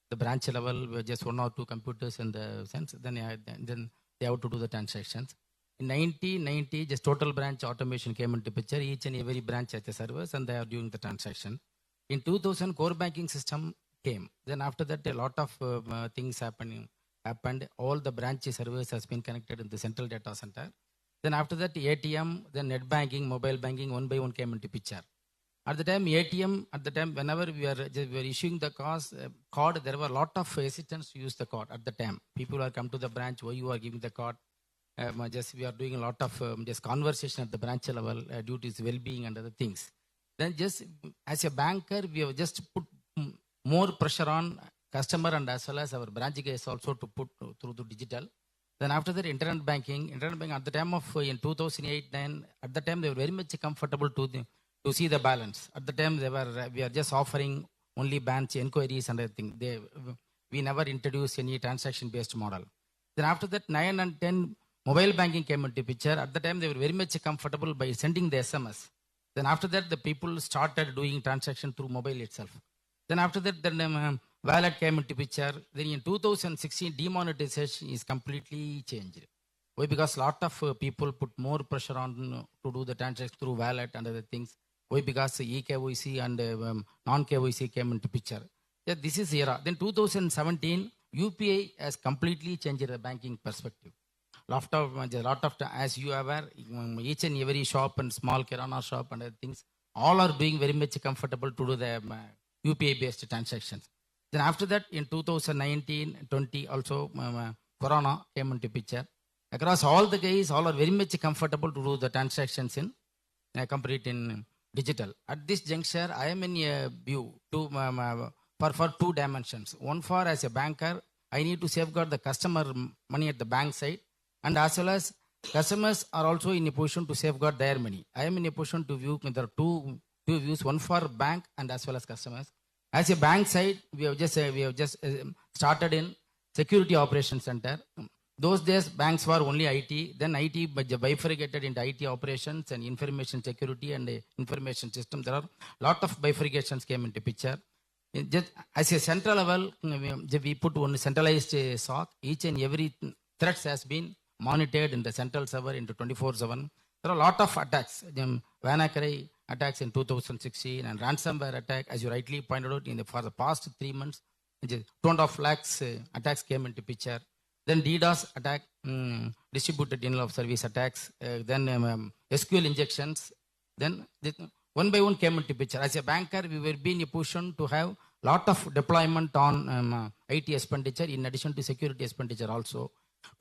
Speaker 14: The branch level were just 1 or 2 computers in the sense. Then they have to do the transactions. In 1990, just total branch automation came into picture. Each and every branch has a service, and they are doing the transaction. In 2000, core banking system came. Then after that, a lot of things happened. All the branch servers has been connected in the central data center. Then after that, ATM, then net banking, mobile banking, one by one came into picture. At the time, ATM, whenever we were issuing the card, there were a lot of hesitance to use the card at the time. People are come to the branch, why you are giving the card? We are doing a lot of just conversation at the branch level due to its well-being and other things. Then just as a banker, we have just put more pressure on customer and as well as our branch guys also to put through the digital. Then after that, internet banking at the time of in 2008-9, at the time they were very much comfortable to see the balance. At the time we are just offering only branch inquiries and everything. We never introduced any transaction-based model. Then after that, 9 and 10, mobile banking came into picture. At the time, they were very much comfortable by sending the SMS. Then after that, the people started doing transaction through mobile itself. Then after that, wallet came into picture. Then in 2016, demonetization is completely changed. Why? Because a lot of people put more pressure on to do the transaction through wallet and other things. Why? Because eKYC and non-KYC came into picture. Yeah, this is era. Then 2017, UPI has completely changed the banking perspective. Lot of as you are aware, each and every shop and small kirana shop and other things, all are being very much comfortable to do the UPI-based transactions. Then after that, in 2019-20 also, Corona came into picture. Across all the guys, all are very much comfortable to do the transactions in complete in digital. At this juncture, I am in a view for 2 dimensions. One, for as a banker, I need to safeguard the customer money at the bank side, and as well as customers are also in a position to safeguard their money. I am in a position to view, there are two views, one for bank and as well as customers. As a bank side, we have just started in security operations center. Those days, banks were only IT. Then IT bifurcated into IT operations and information security and information system. There are a lot of bifurcations came into picture. Just as a central level, we put one centralized SOC. Each and every threats has been monitored in the central server into 24/7. There are a lot of attacks. WannaCry attacks in 2016 and ransomware attack, as you rightly pointed out, for the past 3 months, 2.5 lakhs attacks came into picture. Then DDoS attack, distributed denial of service attacks, then SQL injections. Then one by one came into picture. As a banker, we will be in a position to have lot of deployment on IT expenditure in addition to security expenditure also.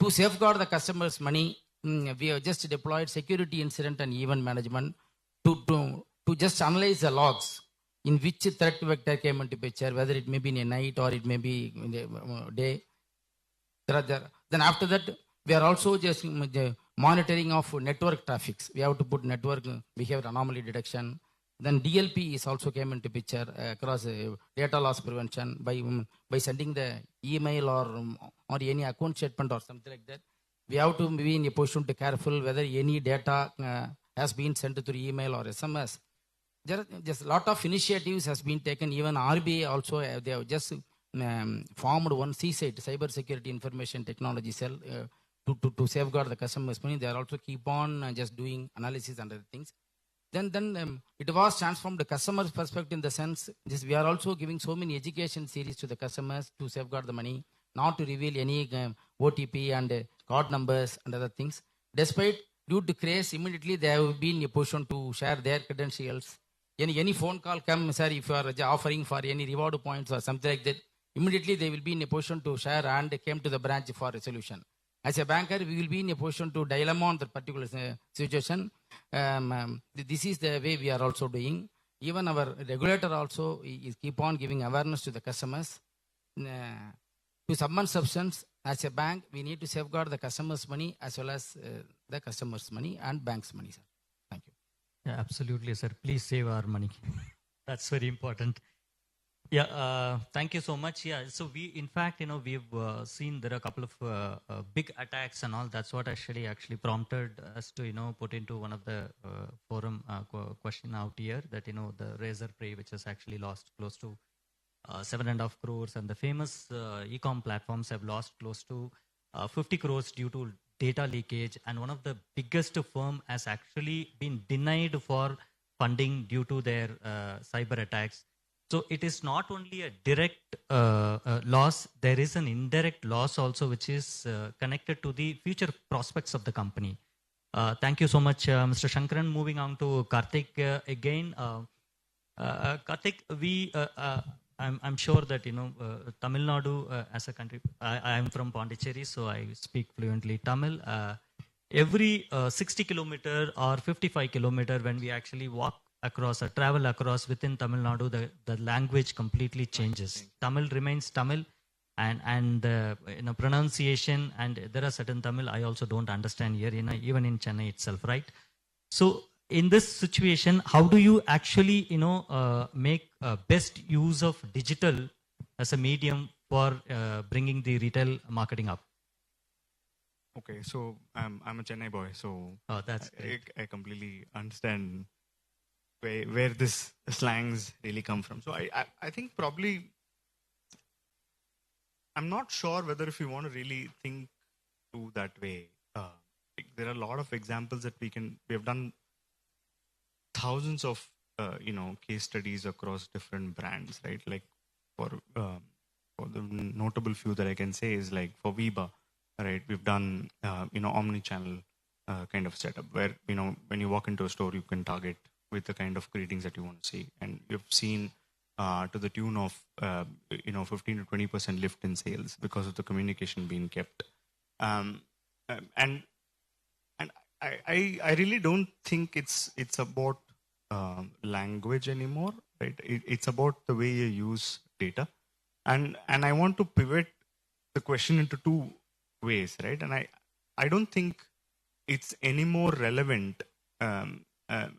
Speaker 14: To safeguard the customer's money, we have just deployed security incident and event management to just analyze the logs in which threat vector came into picture, whether it may be in a night or it may be in a day. Then after that, we are also just monitoring of network traffics. We have to put network behavior anomaly detection. Then DLP is also came into picture across data loss prevention by sending the email or any account statement or something like that. We have to be in a position to careful whether any data has been sent through email or SMS. There are just a lot of initiatives has been taken. Even RBI also they have just formed one CSIT, Cyber Security Information Technology Cell, to safeguard the customers' money. They are also keep on just doing analysis and other things. Then it was transformed the customer's perspective in the sense we are also giving so many education series to the customers to safeguard the money, not to reveal any OTP and card numbers and other things. Despite due to craze, immediately they have been in a position to share their credentials. Any phone call come, sir, if you are offering for any reward points or something like that, immediately they will be in a position to share and came to the branch for a solution. As a banker, we will be in a position to dilemma on the particular situation. This is the way we are also doing. Even our regulator also is keep on giving awareness to the customers. To submit substance, as a bank, we need to safeguard the customer's money as well as the customer's money and bank's money, sir. Thank you.
Speaker 10: Yeah, absolutely, sir. Please save our money. That's very important. Yeah, thank you so much. Yeah, so we, in fact, we've seen there are a couple of big attacks and all. That's what actually prompted us to, put into one of the forum question out here that, the Razor Prey, which has actually lost close to 7.5 crores, and the famous e-com platforms have lost close to 50 crores due to data leakage, and one of the biggest firm has actually been denied for funding due to their cyber attacks. So it is not only a direct loss, there is an indirect loss also, which is connected to the future prospects of the company. Thank you so much, Mr. Shankaran. Moving on to Karthik again. Karthik, I'm sure that, Tamil Nadu as a country, I am from Pondicherry, so I speak fluently Tamil. Every 60 kilometer or 55 kilometer, when we actually walk across or travel across within Tamil Nadu, the language completely changes. Tamil remains Tamil, and pronunciation, and there are certain Tamil I also don't understand here, even in Chennai itself, right? So in this situation, how do you actually, make best use of digital as a medium for bringing the retail marketing up?
Speaker 11: Okay, so I'm a Chennai boy, so
Speaker 10: that's great.
Speaker 11: I completely understand where this slangs really come from. So I think probably, I'm not sure whether if you want to really think through that way. There are a lot of examples that we have done thousands of case studies across different brands, right? Like for the notable few that I can say is like for Viva, right? We've done omni-channel kind of setup where when you walk into a store, you can target with the kind of greetings that you want to see, and you've seen to the tune of 15 to 20% lift in sales because of the communication being kept. And I really don't think it's about language anymore, right? It's about the way you use data, and I want to pivot the question into two ways, right? And I don't think it's any more relevant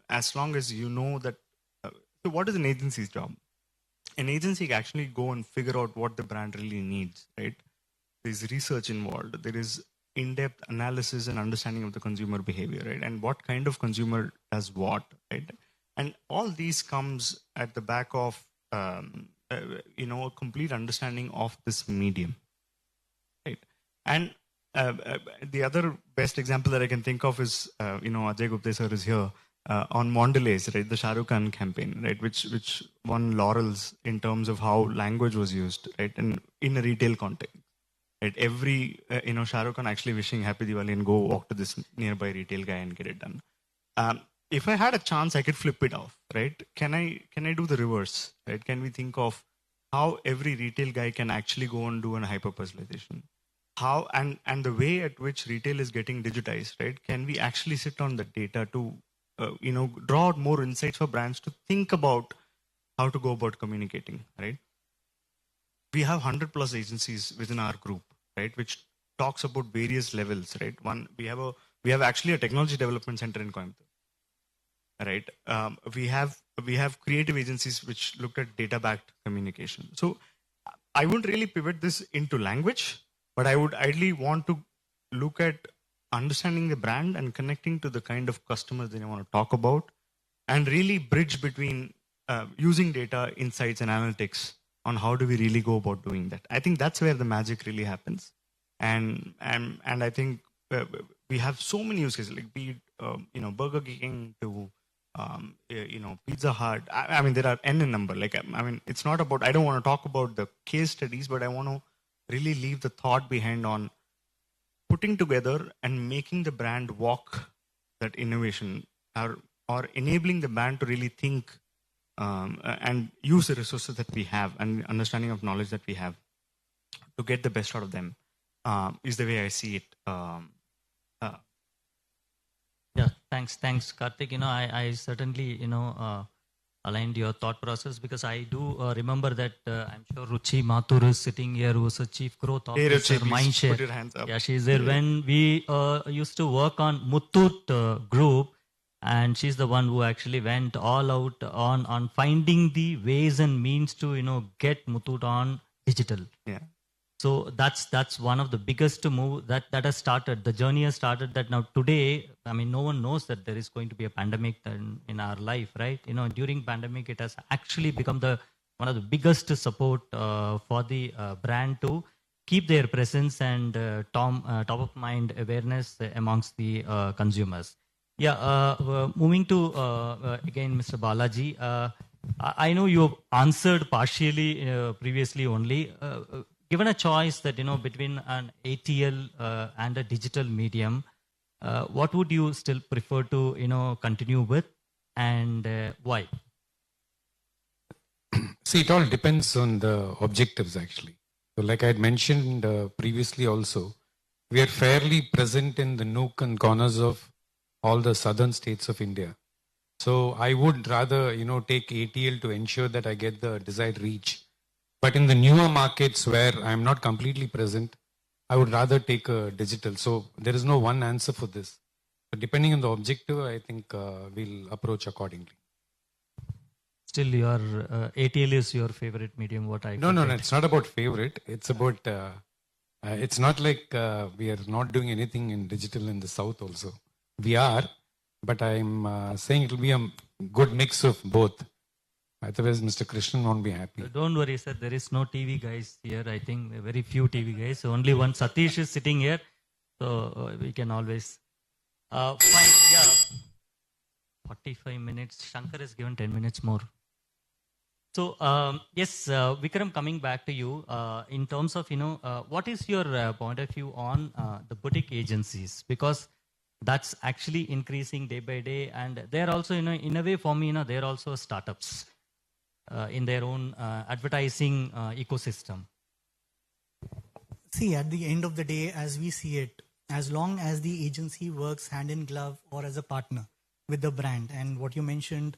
Speaker 11: as long as you know that. So what is an agency's job? An agency can actually go and figure out what the brand really needs, right? There's research involved. There is in-depth analysis and understanding of the consumer behavior, right? And what kind of consumer does what, right? And all these comes at the back of, a complete understanding of this medium, right? And the other best example that I can think of is, Ajay Gupte sir is here on Mondelez, right? The Shah Rukh Khan campaign, right? Which won laurels in terms of how language was used, right? And in a retail context, right? Every, Shah Rukh Khan actually wishing Happy Diwali and go walk to this nearby retail guy and get it done. If I had a chance, I could flip it off, right? Can I do the reverse, right? Can we think of how every retail guy can actually go and do a hyper-personalization? how and the way at which retail is getting digitized, right? Can we actually sit on the data to draw out more insights for brands to think about how to go about communicating, right? We have 100 plus agencies within our group, right, which talks about various levels, right? One, we have actually a technology development center in Coimbatore, right? We have creative agencies which looked at data-backed communication. So I wouldn't really pivot this into language, but I would ideally want to look at understanding the brand and connecting to the kind of customers they want to talk about, and really bridge between using data, insights, and analytics on how do we really go about doing that. I think that's where the magic really happens. And I think we have so many use cases, like be it, Burger King to Pizza Hut. I mean, there are n number. Like, I mean, it's not about, I don't want to talk about the case studies, but I want to really leave the thought behind on putting together and making the brand walk that innovation, or enabling the brand to really think and use the resources that we have and understanding of knowledge that we have to get the best out of them, is the way I see it.
Speaker 10: Yeah, thanks, Karthik. I certainly, aligned your thought process, because I do remember that I'm sure Ruchi Mathur is sitting here, who was a chief growth officer, Mindshare.
Speaker 11: Put your hands up.
Speaker 10: Yeah, she's there. When we used to work on Muthoot Group, and she's the one who actually went all out on finding the ways and means to get Muthoot on digital.
Speaker 11: Yeah.
Speaker 10: So that's one of the biggest move that has started. The journey has started. That now today, I mean, no one knows that there is going to be a pandemic in our life, right? During pandemic, it has actually become one of the biggest support for the brand to keep their presence and top of mind awareness amongst the consumers. Yeah, moving to again, Mr. Balaji. I know you answered partially previously only. Given a choice that between an ATL and a digital medium, what would you still prefer to continue with, and why?
Speaker 13: See, it all depends on the objectives actually. So, like I had mentioned previously, also we are fairly present in the nook and corners of all the southern states of India. So I would rather take ATL to ensure that I get the desired reach. But in the newer markets where I'm not completely present, I would rather take a digital. So there is no one answer for this. But depending on the objective, I think we'll approach accordingly.
Speaker 10: Still, your ATL is your favorite medium, what I
Speaker 13: No, it's not about favorite. It's about, it's not like we are not doing anything in digital in the south also. We are, but I'm saying it will be a good mix of both. Otherwise, Mr. Krishnan won't be happy.
Speaker 10: Don't worry, sir. There is no TV guys here. I think very few TV guys. Only one Satish is sitting here. So we can always... fine, yeah. 45 minutes. Shankar has given 10 minutes more. So, yes, Vikram, coming back to you, in terms of, what is your point of view on the boutique agencies? Because that's actually increasing day by day. And they're also, in a way for me, they're also startups. In their own advertising ecosystem?
Speaker 12: See, at the end of the day, as we see it, as long as the agency works hand in glove or as a partner with the brand, and what you mentioned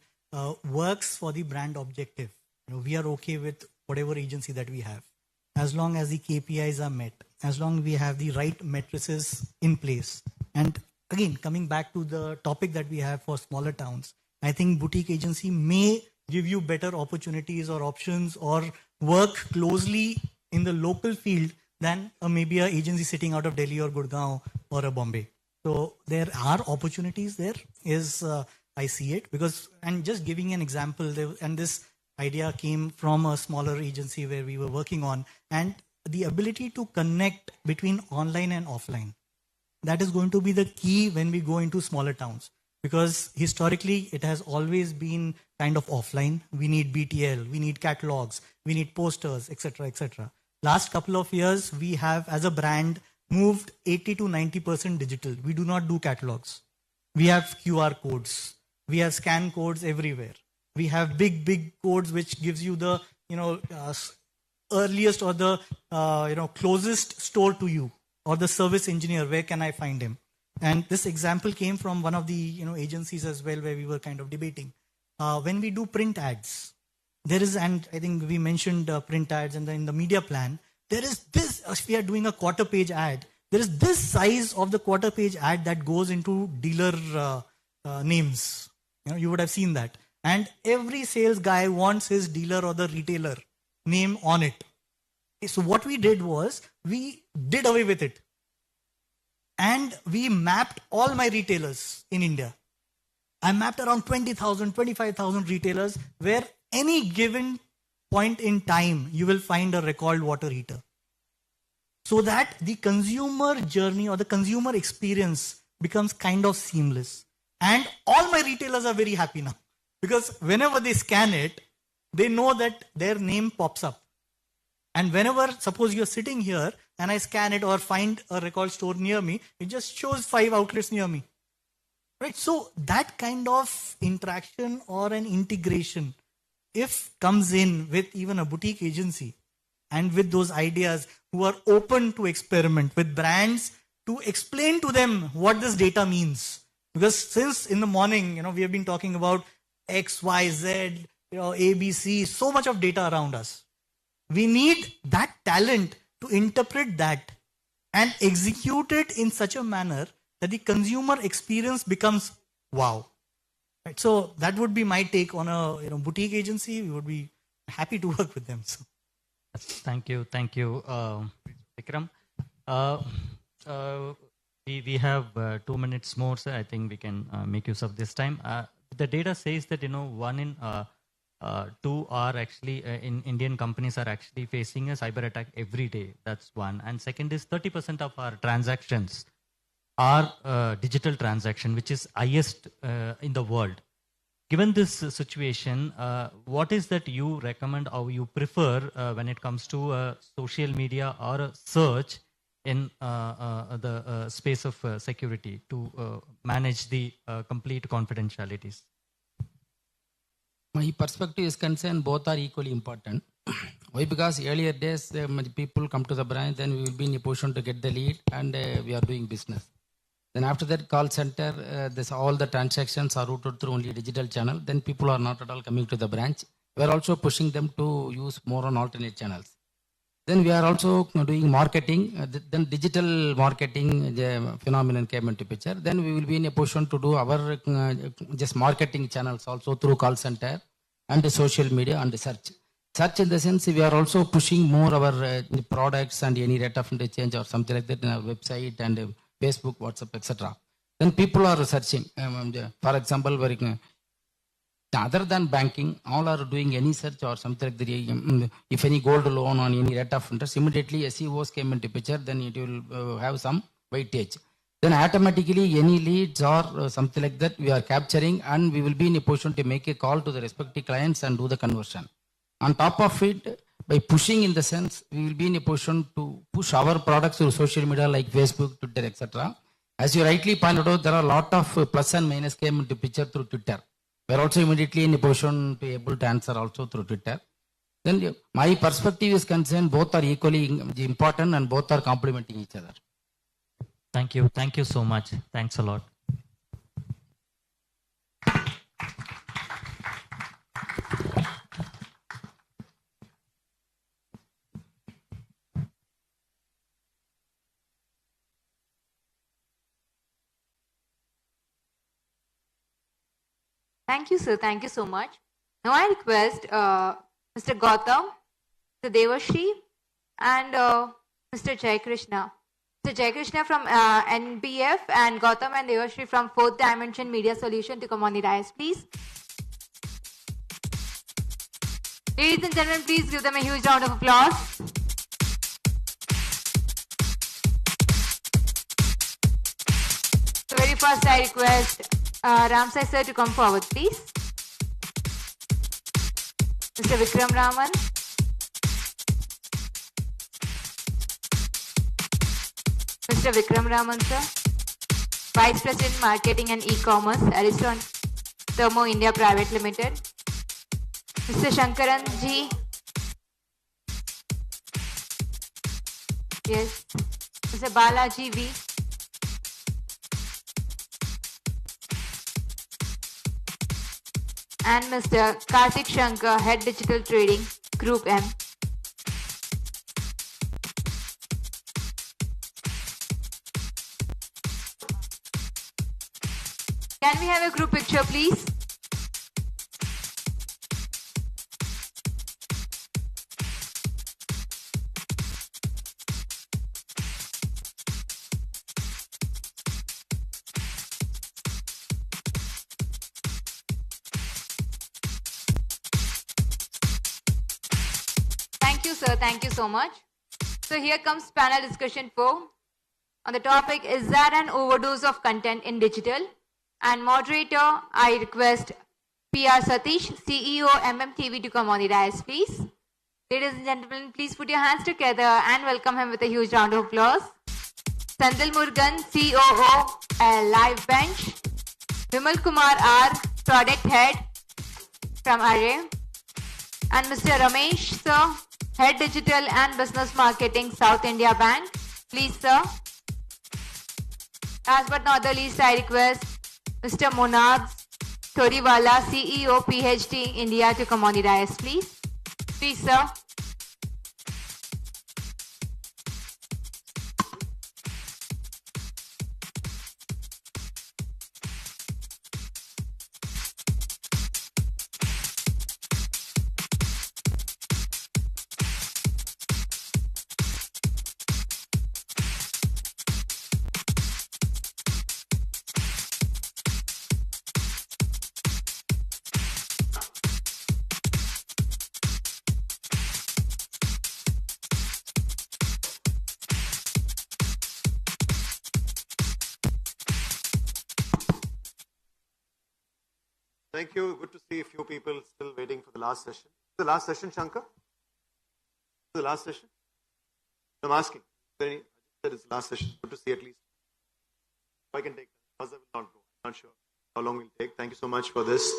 Speaker 12: works for the brand objective, we are okay with whatever agency that we have. As long as the KPIs are met, as long as we have the right matrices in place. And again, coming back to the topic that we have for smaller towns, I think boutique agency may give you better opportunities or options or work closely in the local field than maybe an agency sitting out of Delhi or Gurgaon or a Bombay. So there are opportunities there, I see it. Because, and just giving an example, and this idea came from a smaller agency where we were working on, and the ability to connect between online and offline. That is going to be the key when we go into smaller towns. Because historically, it has always been kind of offline. We need BTL, we need catalogs, we need posters, etc., etc. Last couple of years, we have, as a brand, moved 80 to 90% digital. We do not do catalogs. We have QR codes. We have scan codes everywhere. We have big codes which gives you the earliest or the closest store to you. or the service engineer, where can I find him? And this example came from one of the agencies as well, where we were kind of debating. When we do print ads, there is, and I think we mentioned print ads, and then in the media plan, there is this, if we are doing a quarter page ad, there is this size of the quarter page ad that goes into dealer names. You would have seen that. And every sales guy wants his dealer or the retailer name on it. So what we did was, we did away with it. And we mapped all my retailers in India. I mapped around 20,000, 25,000 retailers where any given point in time, you will find a recalled water heater. So that the consumer journey or the consumer experience becomes kind of seamless. And all my retailers are very happy now. Because whenever they scan it, they know that their name pops up. And whenever, suppose you're sitting here and I scan it or find a recalled store near me, it just shows 5 outlets near me. Right? So that kind of interaction or an integration, if comes in with even a boutique agency and with those ideas who are open to experiment with brands to explain to them what this data means. Because since in the morning, we have been talking about X, Y, Z, A, B, C, so much of data around us. We need that talent to interpret that and execute it in such a manner that the consumer experience becomes wow. Right? So that would be my take on a boutique agency. We would be happy to work with them. So.
Speaker 10: Thank you, Vikram. We have 2 minutes more, so I think we can make use of this time. The data says that 1 in 2 are actually in Indian companies are actually facing a cyber attack every day. That's one. And second is 30% of our transactions are digital transaction, which is highest in the world. Given this situation, what is that you recommend or you prefer when it comes to social media or a search in the space of security to manage the complete confidentialities?
Speaker 14: My perspective is concerned, both are equally important. Why? Because earlier days, people come to the branch, then we will be in a position to get the lead and we are doing business. Then after that call center, all the transactions are routed through only digital channel. Then people are not at all coming to the branch. We are also pushing them to use more on alternate channels. Then we are also doing marketing. Then digital marketing phenomenon came into picture. Then we will be in a position to do our just marketing channels also through call center and the social media and the search. Search in the sense we are also pushing more our products and any rate of interchange or something like that in our website and Facebook, WhatsApp, etc. Then people are searching. For example, other than banking, all are doing any search or something like that. If any gold loan on any rate of interest, immediately SEOs came into picture, then it will have some weightage. Then automatically any leads or something like that we are capturing and we will be in a position to make a call to the respective clients and do the conversion. On top of it, by pushing in the sense, we will be in a position to push our products through social media like Facebook, Twitter, etc. As you rightly pointed out, there are a lot of plus and minus came into picture through Twitter. We are also immediately in a position to be able to answer also through Twitter. Then my perspective is concerned, both are equally important and both are complementing each other.
Speaker 10: Thank you. Thank you so much. Thanks a lot.
Speaker 8: Thank you, sir. Thank you so much. Now I request Mr. Gautam, Mr. Devashri, and Mr. Jai Krishna. Mr. Jai Krishna from NBF and Gautam and Devashri from 4th Dimension Media Solution to come on the dais, please. Ladies and gentlemen, please give them a huge round of applause. So very first I request Ramsai sir to come forward, please. Mr. Vikram Raman. Mr. Vikram Raman sir, Vice President Marketing and E-Commerce, Ariston Thermo India Private Limited. Mr. Shankaran ji. Yes. Mr. Balaji V. And Mr. Karthik Shankar, Head Digital Trading, Group M. Can we have a group picture, please? Thank you, sir. Thank you so much. So here comes panel discussion 4. On the topic, is there an overdose of content in digital? And moderator, I request PR Satish, CEO MMTV to come on the dais, please. Ladies and gentlemen, please put your hands together and welcome him with a huge round of applause. Sandil Murugan, COO, Live Bench. Vimal Kumar R, Product Head from Array. And Mr. Ramesh, sir, Head Digital and Business Marketing, South India Bank. Please, sir. Last but not the least, I request Mr. Monad Thoriwala, CEO, PhD, India, to come on the dais, please. Please, sir.
Speaker 15: Thank you. Good to see a few people still waiting for the last session. The last session, Shankar? The last session? I'm asking. Said it's the last session. Good to see at least. If I can take that. Others will not go. I'm not sure how long we'll take. Thank you so much for this.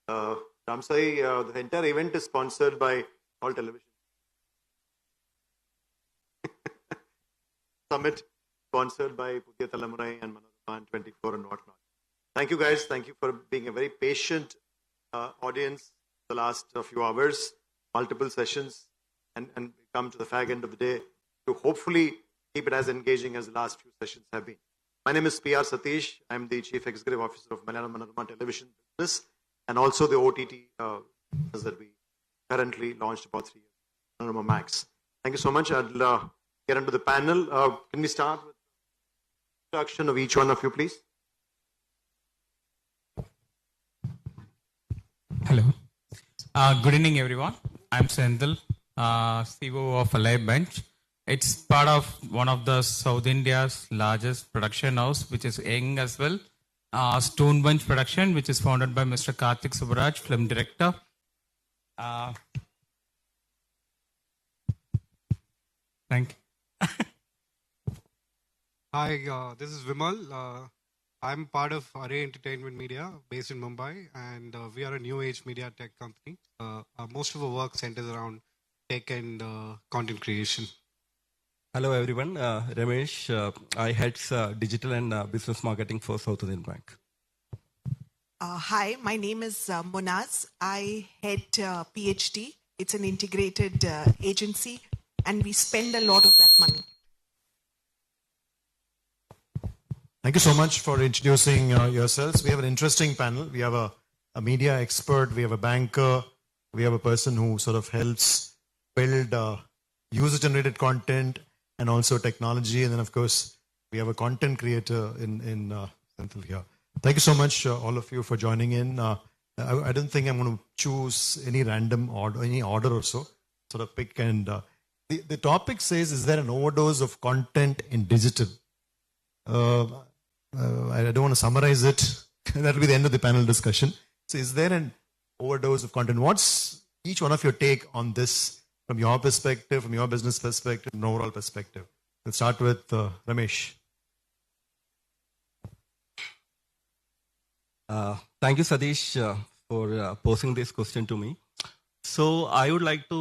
Speaker 15: Ramsai, the entire event is sponsored by All Television. Summit sponsored by Puthiya Thalaimurai and Manodama and 24 and whatnot. Thank you guys. Thank you for being a very patient audience the last few hours, multiple sessions, and we come to the fag end of the day to hopefully keep it as engaging as the last few sessions have been. My name is PR Satish. I'm the Chief Executive Officer of Malayalam Manodama Television Business and also the OTT business that we currently launched about 3 years ago, Manodama Max. Thank you so much. I'll get into the panel. Can we start with the introduction of each one of you, please?
Speaker 16: Hello. Good evening, everyone. I'm Sandil, CEO of Live Bench. It's part of one of the South India's largest production house, which is young as well. Stone Bench Production, which is founded by Mr. Karthik Subaraj, film director. Thank you.
Speaker 17: Hi, this is Vimal. I'm part of Array Entertainment Media based in Mumbai, and we are a new age media tech company. Most of our work centers around tech and content creation.
Speaker 18: Hello everyone, Ramesh. I head digital and business marketing for South Indian Bank.
Speaker 19: Hi, my name is Monaz. I head PhD. It's an integrated agency, and we spend a lot of that money.
Speaker 7: Thank you so much for introducing yourselves. We have an interesting panel. We have a media expert, we have a banker, we have a person who sort of helps build user-generated content and also technology. And then, of course, we have a content creator in Senthil here. Thank you so much, all of you, for joining in. I don't think I'm going to choose any random order, any order or so. Sort of pick and... the topic says, is there an overdose of content in digital? I don't want to summarize it. That will be the end of the panel discussion. So is there an overdose of content? What's each one of your take on this from your perspective, from your business perspective, and overall perspective? Let's start with Ramesh.
Speaker 18: Thank you, Satish, for posing this question to me. So I would like to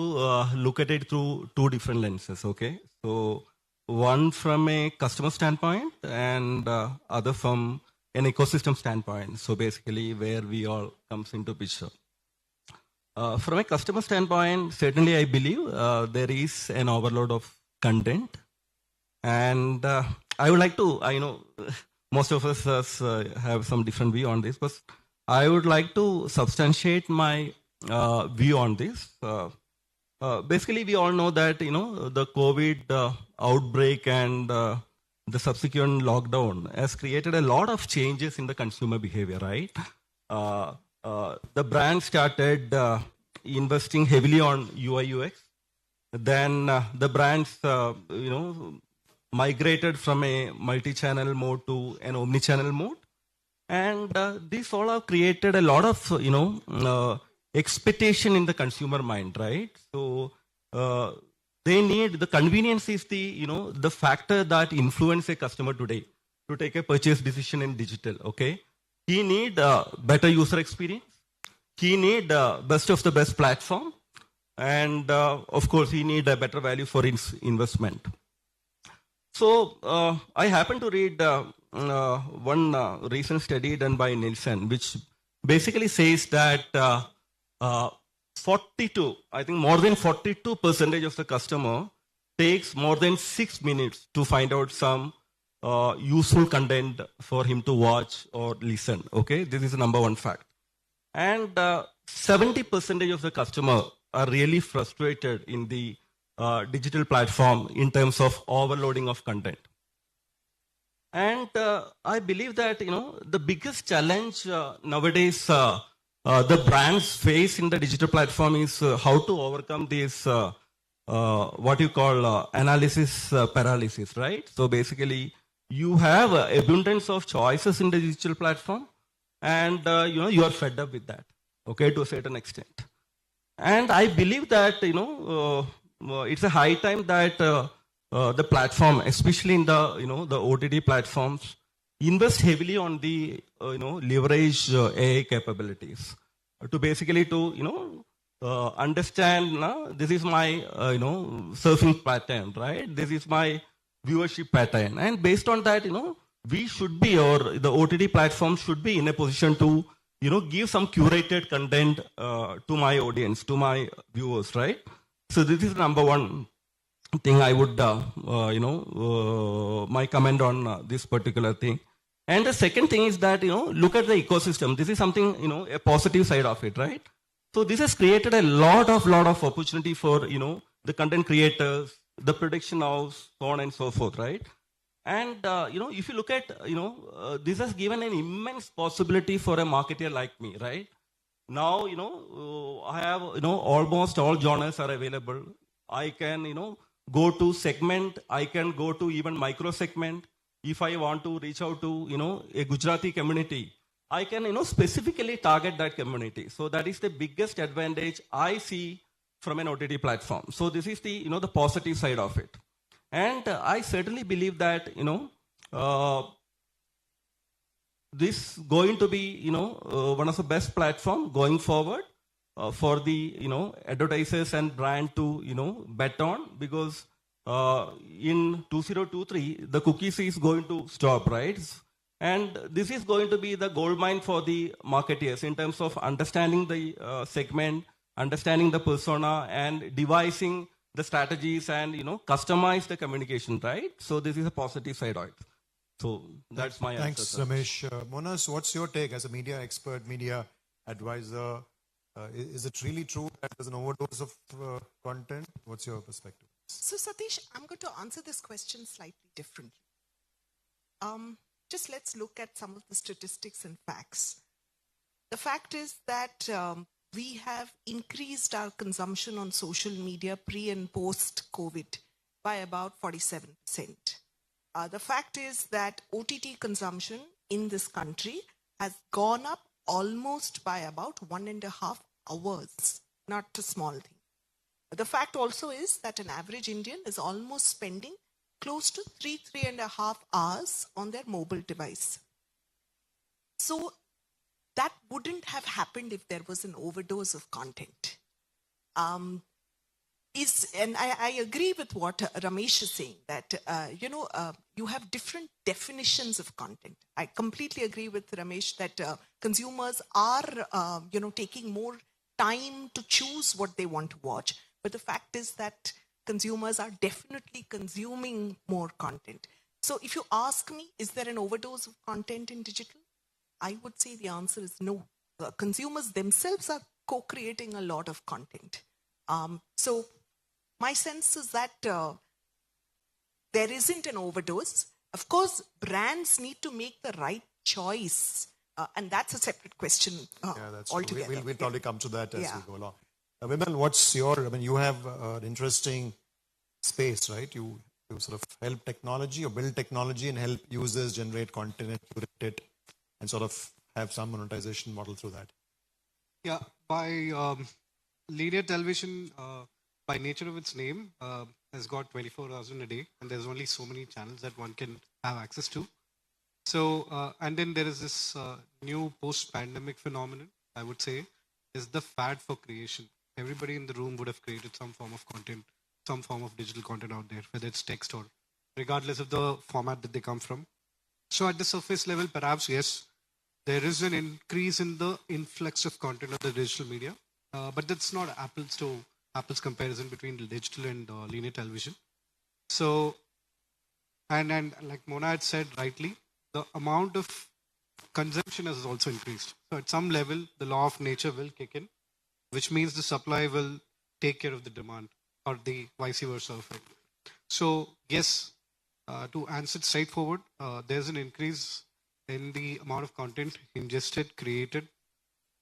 Speaker 18: look at it through two different lenses, okay? So one from a customer standpoint and other from an ecosystem standpoint. So basically where we all comes into picture. From a customer standpoint, certainly I believe there is an overload of content. And I would like to, I know most of us have some different view on this, but I would like to substantiate my view on this. Basically, we all know that, the COVID outbreak and the subsequent lockdown has created a lot of changes in the consumer behavior, right? The brand started investing heavily on UI UX. Then the brands, migrated from a multi-channel mode to an omni-channel mode. And these all have created a lot of, expectation in the consumer mind, right? So they need, the convenience is the factor that influence a customer today to take a purchase decision in digital, okay? He need better user experience. He need best of the best platform. And of course, he need a better value for his investment. So I happen to read one recent study done by Nielsen, which basically says that 42, I think more than 42% of the customer takes more than 6 minutes to find out some useful content for him to watch or listen. Okay, this is the number one fact. And 70% of the customer are really frustrated in the digital platform in terms of overloading of content. And I believe that, the biggest challenge nowadays the brands face in the digital platform is how to overcome this, what you call analysis paralysis, right? So basically, you have abundance of choices in the digital platform, and you are fed up with that, okay, to a certain extent. And I believe that, it's a high time that the platform, especially in the, the OTT platforms, invest heavily on the, leverage AI capabilities to basically understand, this is my, surfing pattern, right? This is my viewership pattern. And based on that, we should be, or the OTT platform should be in a position to, give some curated content to my audience, to my viewers, right? So this is number one thing I would, my comment on this particular thing. And the second thing is that, look at the ecosystem. This is something, a positive side of it, right? So this has created a lot of opportunity for, the content creators, the production house, so on and so forth, right? And, if you look at, this has given an immense possibility for a marketer like me, right? Now, I have, almost all genres are available. I can, go to segment. I can go to even micro segment. If I want to reach out to, a Gujarati community, I can, specifically target that community. So that is the biggest advantage I see from an OTT platform. So this is the, the positive side of it. And I certainly believe that, this going to be, one of the best platform going forward for the, advertisers and brand to, bet on, because in 2023, the cookies is going to stop, right? And this is going to be the goldmine for the marketers in terms of understanding the segment, understanding the persona, and devising the strategies and, customize the communication, right? So this is a positive side of it. So that's my
Speaker 7: Thanks,
Speaker 18: answer.
Speaker 7: Ramesh. Monas, what's your take as a media expert, media advisor? Is it really true that there's an overdose of content? What's your perspective?
Speaker 19: So, Satish, I'm going to answer this question slightly differently. Just let's look at some of the statistics and facts. The fact is that we have increased our consumption on social media pre and post COVID by about 47%. The fact is that OTT consumption in this country has gone up almost by about 1.5 hours. Not a small thing. The fact also is that an average Indian is almost spending close to 3.5 hours on their mobile device. So that wouldn't have happened if there was an overdose of content. and I agree with what Ramesh is saying, that, you have different definitions of content. I completely agree with Ramesh that consumers are, taking more time to choose what they want to watch. But the fact is that consumers are definitely consuming more content. So if you ask me, is there an overdose of content in digital? I would say the answer is no. Consumers themselves are co-creating a lot of content. So my sense is that there isn't an overdose. Of course, brands need to make the right choice. And that's a separate question
Speaker 7: that's
Speaker 19: altogether.
Speaker 7: True. We'll probably come to that as
Speaker 19: Yeah.
Speaker 7: we go along. Vimal, what's you have an interesting space, right? You sort of help technology or build technology and help users generate content and curate it and sort of have some monetization model through that.
Speaker 17: Yeah, by linear television, by nature of its name, has got 24 hours in a day, and there's only so many channels that one can have access to. So, and then there is this new post-pandemic phenomenon, I would say, is the fad for creation. Everybody in the room would have created some form of content, some form of digital content out there, whether it's text or regardless of the format that they come from. So at the surface level, perhaps, yes, there is an increase in the influx of content of the digital media, but that's not apples comparison between digital and linear television. So, and like Mona had said rightly, the amount of consumption has also increased. So at some level, the law of nature will kick in, which means the supply will take care of the demand, or the vice versa effect. So yes, to answer it straightforward, there's an increase in the amount of content ingested, created,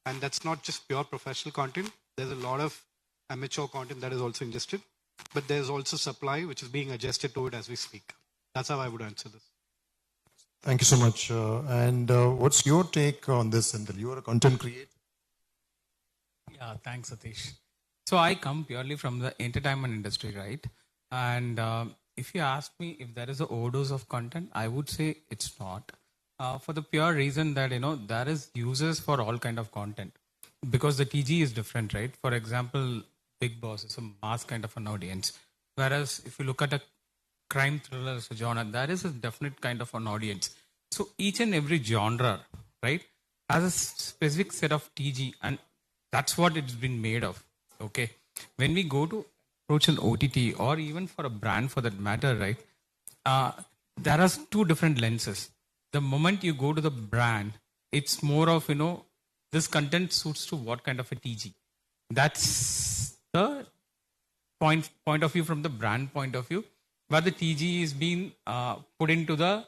Speaker 17: and that's not just pure professional content. There's a lot of amateur content that is also ingested, but there's also supply which is being adjusted to it as we speak. That's how I would answer this.
Speaker 7: Thank you so much. And what's your take on this, Sendil? You are a content creator.
Speaker 16: Yeah, thanks, Satish. So I come purely from the entertainment industry, right? And if you ask me if there is an overdose of content, I would say it's not. For the pure reason that, there is users for all kind of content. Because the TG is different, right? For example, Big Boss is a mass kind of an audience. Whereas if you look at a crime thriller as a genre, there is a definite kind of an audience. So each and every genre, right, has a specific set of TG, and that's what it's been made of. Okay. When we go to approach an OTT or even for a brand for that matter, right, there are two different lenses. The moment you go to the brand, it's more of, this content suits to what kind of a TG. That's the point of view from the brand point of view, where the TG is being put into the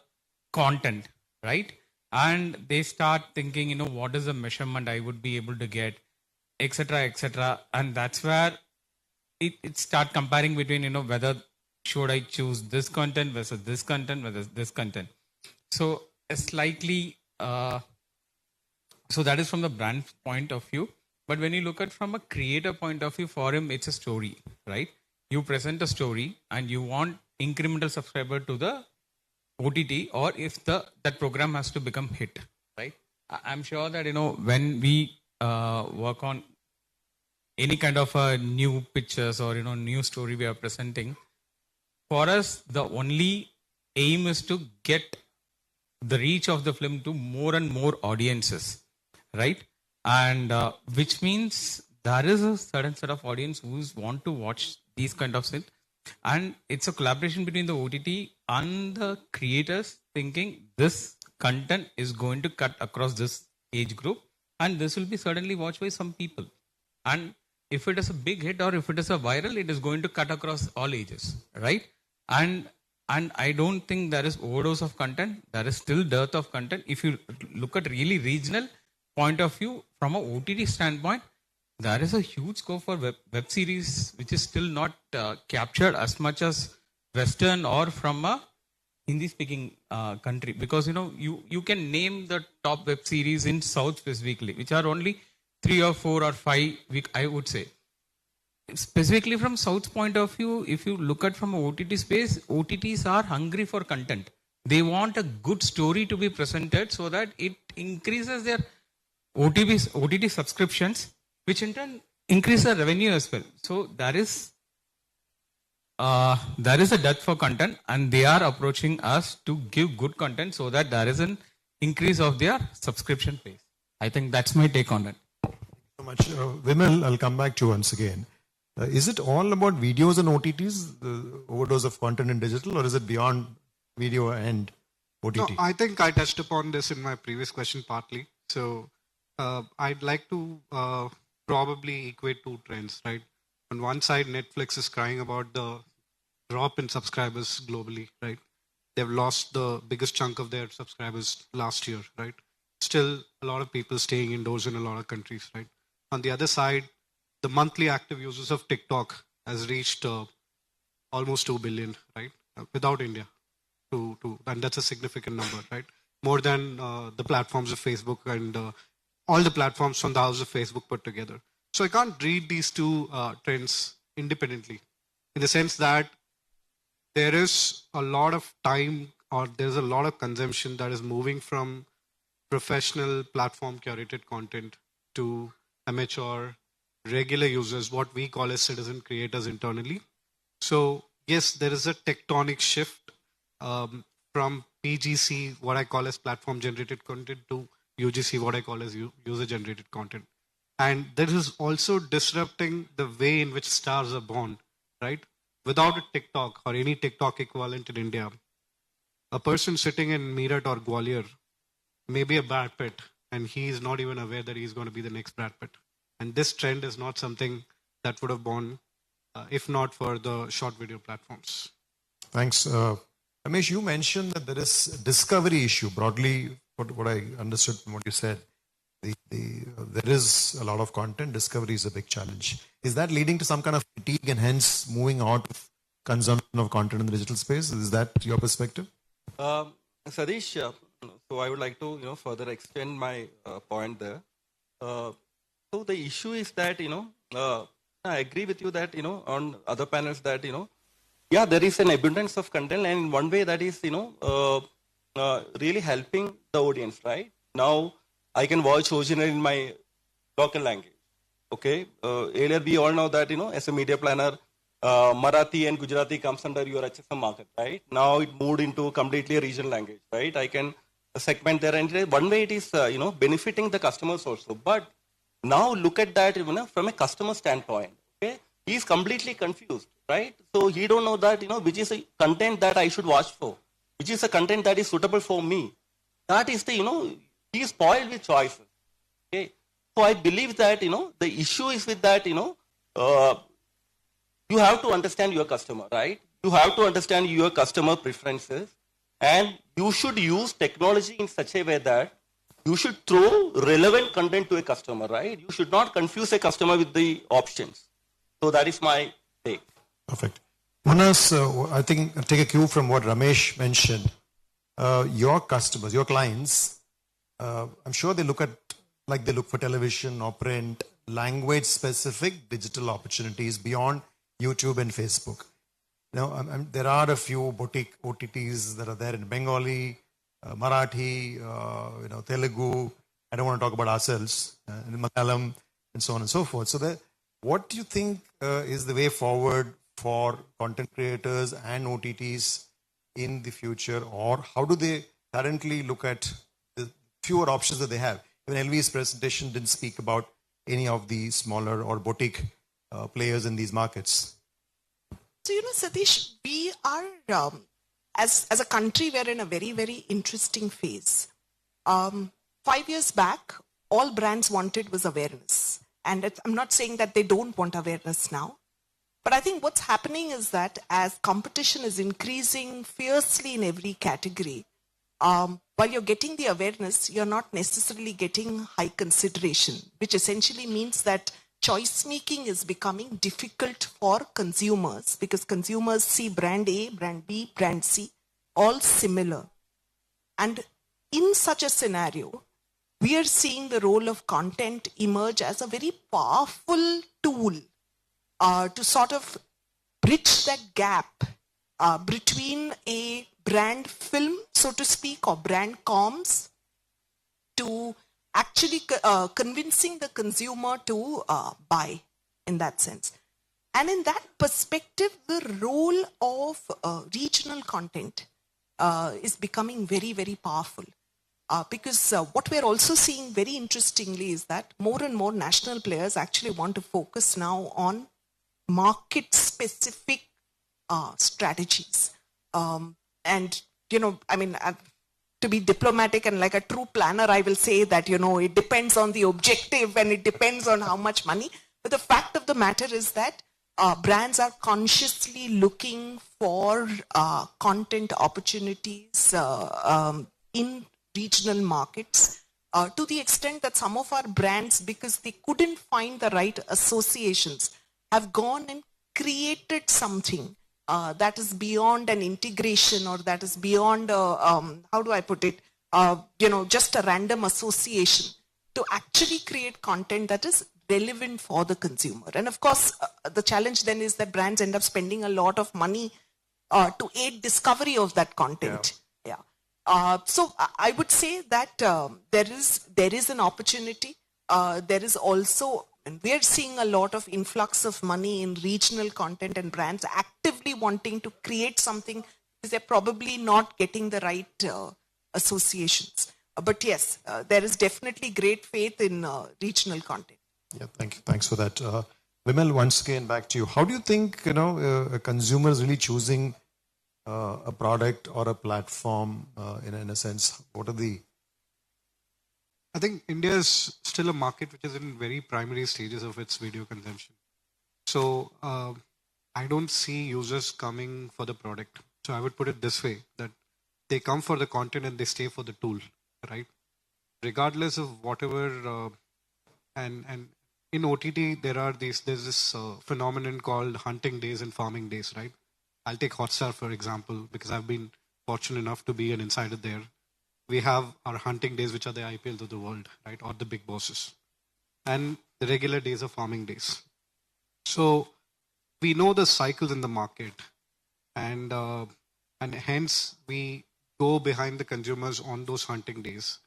Speaker 16: content, right? And they start thinking, what is the measurement I would be able to get, etc., etc. And that's where it start comparing between, whether should I choose this content versus this content versus this content. So slightly, so that is from the brand point of view. But when you look at from a creator point of view, for him, it's a story, right? You present a story and you want incremental subscriber to the OTT, or if that program has to become hit, right? I'm sure that, when we work on any kind of new pictures or, new story we are presenting, for us, the only aim is to get the reach of the film to more and more audiences, right? And which means there is a certain set of audience who want to watch these kind of things. And it's a collaboration between the OTT and the creators thinking this content is going to cut across this age group, and this will be certainly watched by some people. And if it is a big hit or if it is a viral, it is going to cut across all ages, right? And I don't think there is overdose of content. There is still dearth of content. If you look at really regional point of view, from a OTT standpoint, there is a huge scope for web series, which is still not captured as much as Western or from a Hindi-speaking country. Because, you can name the top web series in South specifically, which are only 3 or 4 or 5, I would say. Specifically from South's point of view, if you look at from an OTT space, OTTs are hungry for content. They want a good story to be presented so that it increases their OTT subscriptions, which in turn increase the revenue as well. So there is there is a dearth for content, and they are approaching us to give good content so that there is an increase of their subscription base. I think that's my take on it.
Speaker 7: So much. Vimal, I'll come back to you once again. Is it all about videos and OTTs, the overdose of content in digital, or is it beyond video and OTT?
Speaker 17: No, I think I touched upon this in my previous question partly. So I'd like to probably equate two trends, right? On one side, Netflix is crying about the drop in subscribers globally, right? They've lost the biggest chunk of their subscribers last year, right? Still, a lot of people staying indoors in a lot of countries, right? On the other side, the monthly active users of TikTok has reached almost 2 billion, right? Without India, and that's a significant number, right? More than the platforms of Facebook and all the platforms from the house of Facebook put together. So I can't read these two trends independently, in the sense that there is a lot of time, or there's a lot of consumption that is moving from professional platform curated content to amateur regular users, what we call as citizen creators internally. So yes, there is a tectonic shift from PGC, what I call as platform generated content, to UGC, what I call as user generated content. And this is also disrupting the way in which stars are born, right? Without a TikTok or any TikTok equivalent in India, a person sitting in Meerut or Gwalior may be a Brad Pitt, and he is not even aware that he's going to be the next Brad Pitt. And this trend is not something that would have born if not for the short video platforms.
Speaker 7: Thanks. Ramesh, you mentioned that there is a discovery issue. Broadly, what I understood from what you said, there is a lot of content. Discovery is a big challenge. Is that leading to some kind of fatigue and hence moving out of consumption of content in the digital space? Is that your perspective?
Speaker 18: Sadish, so I would like to further extend my point there. So the issue is that I agree with you that on other panels that yeah, there is an abundance of content, and in one way that is really helping the audience, right? Now I can watch originally in my local language. Okay, earlier we all know that as a media planner, Marathi and Gujarati comes under your HSM market, right? Now it moved into completely a regional language, right? I can segment there, and one way it is benefiting the customers also. But now look at that from a customer standpoint. Okay, he is completely confused, right? So he don't know that which is a content that I should watch for, which is a content that is suitable for me. That is the he is spoiled with choices. Okay, so I believe that the issue is with that you have to understand your customer, right? You have to understand your customer preferences, and you should use technology in such a way that you should throw relevant content to a customer, right? You should not confuse a customer with the options. So that is my take.
Speaker 7: Perfect. Manas, I think take a cue from what Ramesh mentioned. Your customers, your clients, I'm sure they look for television or print, language-specific digital opportunities beyond YouTube and Facebook. Now, there are a few boutique OTTs that are there in Bengali, Marathi, Telugu. I don't want to talk about ourselves, in Malayalam, and so on and so forth. So, what do you think is the way forward for content creators and OTTs in the future, or how do they currently look at the fewer options that they have? Even LV's presentation didn't speak about any of the smaller or boutique players in these markets.
Speaker 19: So, Satish, we are, as a country, we're in a very, very interesting phase. 5 years back, all brands wanted was awareness. And I'm not saying that they don't want awareness now. But I think what's happening is that as competition is increasing fiercely in every category, while you're getting the awareness, you're not necessarily getting high consideration, which essentially means that choice making is becoming difficult for consumers because consumers see brand A, brand B, brand C, all similar. And in such a scenario, we are seeing the role of content emerge as a very powerful tool to sort of bridge that gap between a brand film, so to speak, or brand comms, to actually convincing the consumer to buy in that sense. And in that perspective, the role of regional content is becoming very, very powerful. Because what we're also seeing very interestingly is that more and more national players actually want to focus now on market-specific strategies. And, you know, I mean, to be diplomatic and like a true planner, I will say that, you know, it depends on the objective and it depends on how much money. But the fact of the matter is that brands are consciously looking for content opportunities in regional markets to the extent that some of our brands, because they couldn't find the right associations, have gone and created something that is beyond an integration, or that is beyond, how do I put it, you know, just a random association, to actually create content that is relevant for the consumer. And of course, the challenge then is that brands end up spending a lot of money to aid discovery of that content. Yeah. So I would say that there is an opportunity. There is also, and we're seeing a lot of influx of money in regional content and brands actively wanting to create something because they're probably not getting the right associations. But yes, there is definitely great faith in regional content.
Speaker 7: Yeah, thank you. Thanks for that. Vimal, once again, back to you. How do you think, you know, a consumer is really choosing a product or a platform in a sense? What are the...
Speaker 17: I think India is still a market which is in very primary stages of its video consumption. So I don't see users coming for the product. So I would put it this way, that they come for the content and they stay for the tool, right? Regardless of whatever, and in OTT, there's this phenomenon called hunting days and farming days, right? I'll take Hotstar, for example, because I've been fortunate enough to be an insider there. We have our hunting days, which are the IPLs of the world, right? Or the big bosses. And the regular days are farming days. So we know the cycles in the market. And hence we go behind the consumers on those hunting days.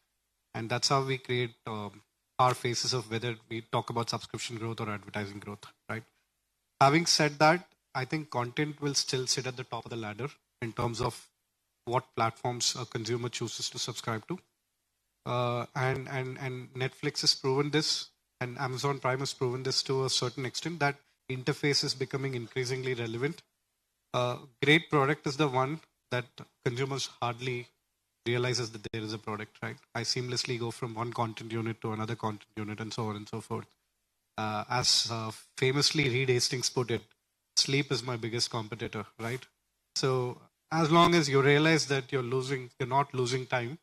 Speaker 17: And that's how we create our phases of whether we talk about subscription growth or advertising growth, right? Having said that, I think content will still sit at the top of the ladder in terms of what platforms a consumer chooses to subscribe to. And Netflix has proven this, and Amazon Prime has proven this to a certain extent, that interface is becoming increasingly relevant. Great product is the one that consumers hardly realizes that there is a product, right? I seamlessly go from one content unit to another content unit and so on and so forth. As famously Reed Hastings put it, sleep is my biggest competitor, right? So as long as you realize that you're not losing time,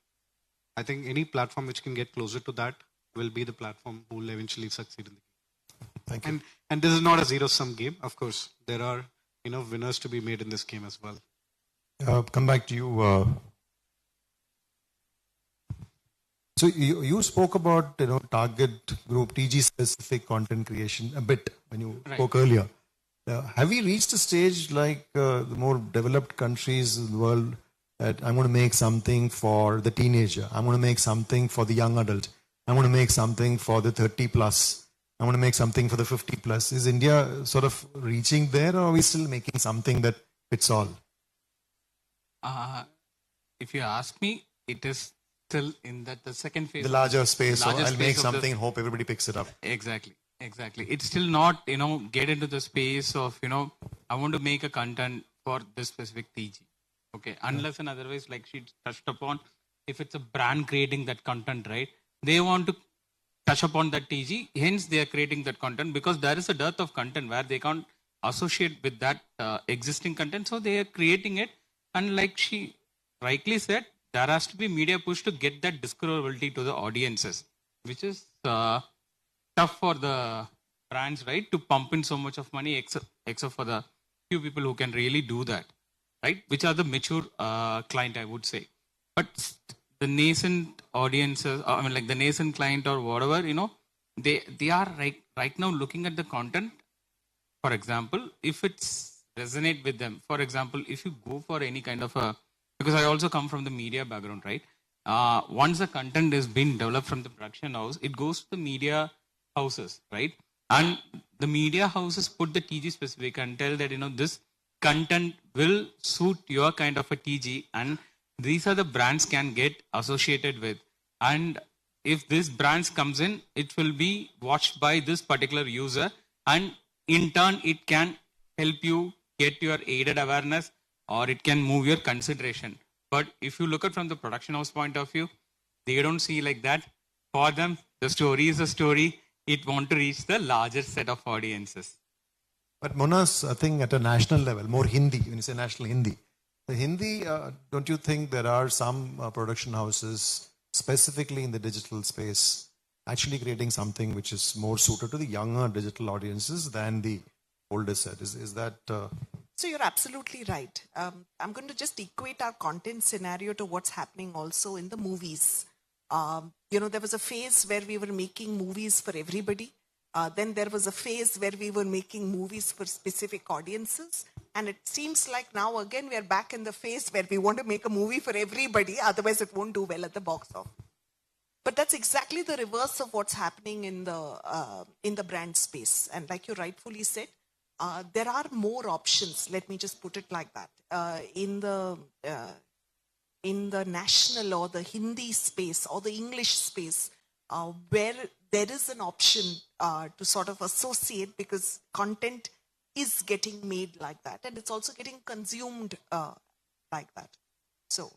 Speaker 17: I think any platform which can get closer to that will be the platform who will eventually succeed in the game.
Speaker 7: Thank you.
Speaker 17: And this is not a zero-sum game. Of course, there are enough winners to be made in this game as well.
Speaker 7: Come back to you. So you spoke about, you know, target group, TG specific content creation a bit when you spoke earlier. Have we reached a stage like the more developed countries in the world that I'm going to make something for the teenager, I'm going to make something for the young adult, I'm going to make something for the 30 plus, I'm going to make something for the 50 plus? Is India sort of reaching there, or are we still making something that fits all?
Speaker 16: If you ask me, it is still in the second phase.
Speaker 7: The larger space, so I'll make something and hope everybody picks it up.
Speaker 16: Exactly. It's still not, get into the space of, I want to make a content for this specific TG. Okay. Unless and otherwise, like she touched upon, if it's a brand creating that content, right? They want to touch upon that TG. Hence, they are creating that content because there is a dearth of content where they can't associate with that existing content. So they are creating it. And like she rightly said, there has to be media push to get that discoverability to the audiences, which is tough for the brands, right? To pump in so much of money, except for the few people who can really do that, right? Which are the mature client, I would say. But the nascent audiences, like the nascent client or whatever, they are right now looking at the content. For example, if it's resonate with them. For example, if you go for any kind of because I also come from the media background, right? Once the content is being developed from the production house, it goes to the media houses, right? And the media houses put the TG specific and tell that, this content will suit your kind of a TG, and these are the brands can get associated with. And if this brands comes in, it will be watched by this particular user, and in turn, it can help you get your aided awareness, or it can move your consideration. But if you look at from the production house point of view, they don't see like that. For them, the story is a story. It want to reach the larger set of audiences.
Speaker 7: But Monas, I think at a national level, more Hindi, when you say national Hindi, the Hindi, don't you think there are some production houses, specifically in the digital space, actually creating something which is more suited to the younger digital audiences than the older set? Is that...
Speaker 19: So you're absolutely right. I'm going to just equate our content scenario to what's happening also in the movies. There was a phase where we were making movies for everybody. Then there was a phase where we were making movies for specific audiences. And it seems like now again we are back in the phase where we want to make a movie for everybody, otherwise it won't do well at the box office. But that's exactly the reverse of what's happening in the brand space. And like you rightfully said, there are more options, let me just put it like that, in the national or the Hindi space or the English space, where there is an option to sort of associate, because content is getting made like that and it's also getting consumed like that. So,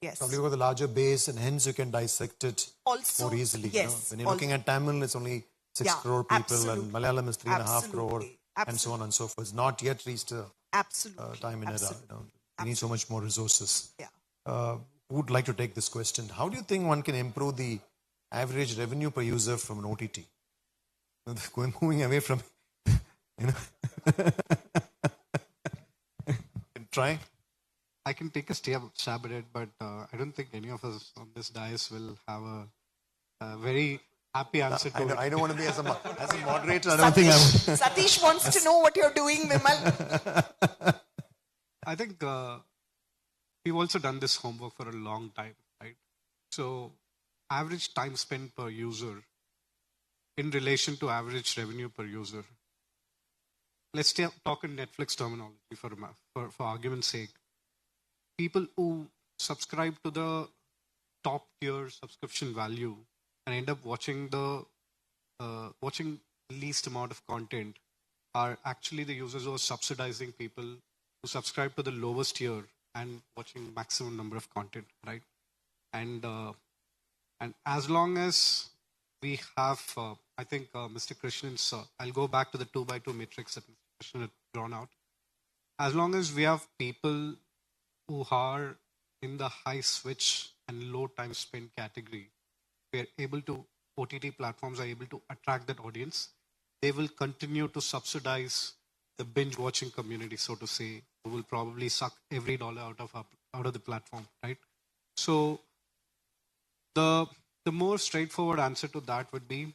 Speaker 19: yes.
Speaker 7: Probably with a larger base, and hence you can dissect it
Speaker 19: also,
Speaker 7: more easily.
Speaker 19: Yes.
Speaker 7: When you're looking at Tamil, it's only 6 crore people,
Speaker 19: absolutely.
Speaker 7: and Malayalam is 3.5
Speaker 19: Absolutely.
Speaker 7: crore, and so on and so forth. It's not yet reached a time in era. We need so much more resources. Who would like to take this question? How do you think one can improve the average revenue per user from an OTT? Moving away from, try.
Speaker 17: I can take a stab at it, but I don't think any of us on this dais will have a very happy answer to it.
Speaker 7: I don't want to be as a moderator. I don't think I'm...
Speaker 19: Satish wants to know what you're doing, Vimal.
Speaker 17: I think we've also done this homework for a long time, right? So average time spent per user in relation to average revenue per user. Let's talk in Netflix terminology for argument's sake. People who subscribe to the top tier subscription value and end up watching the least amount of content are actually the users who are subsidizing people who subscribe to the lowest tier and watching maximum number of content, right? And as long as we have, I think Mr. Krishnan's, I'll go back to the 2x2 matrix that Mr. Krishnan had drawn out. As long as we have people who are in the high switch and low time spent category, we are able to, OTT platforms are able to attract that audience. They will continue to subsidize the binge watching community, so to say, who will probably suck every dollar out of the platform, right? So the more straightforward answer to that would be,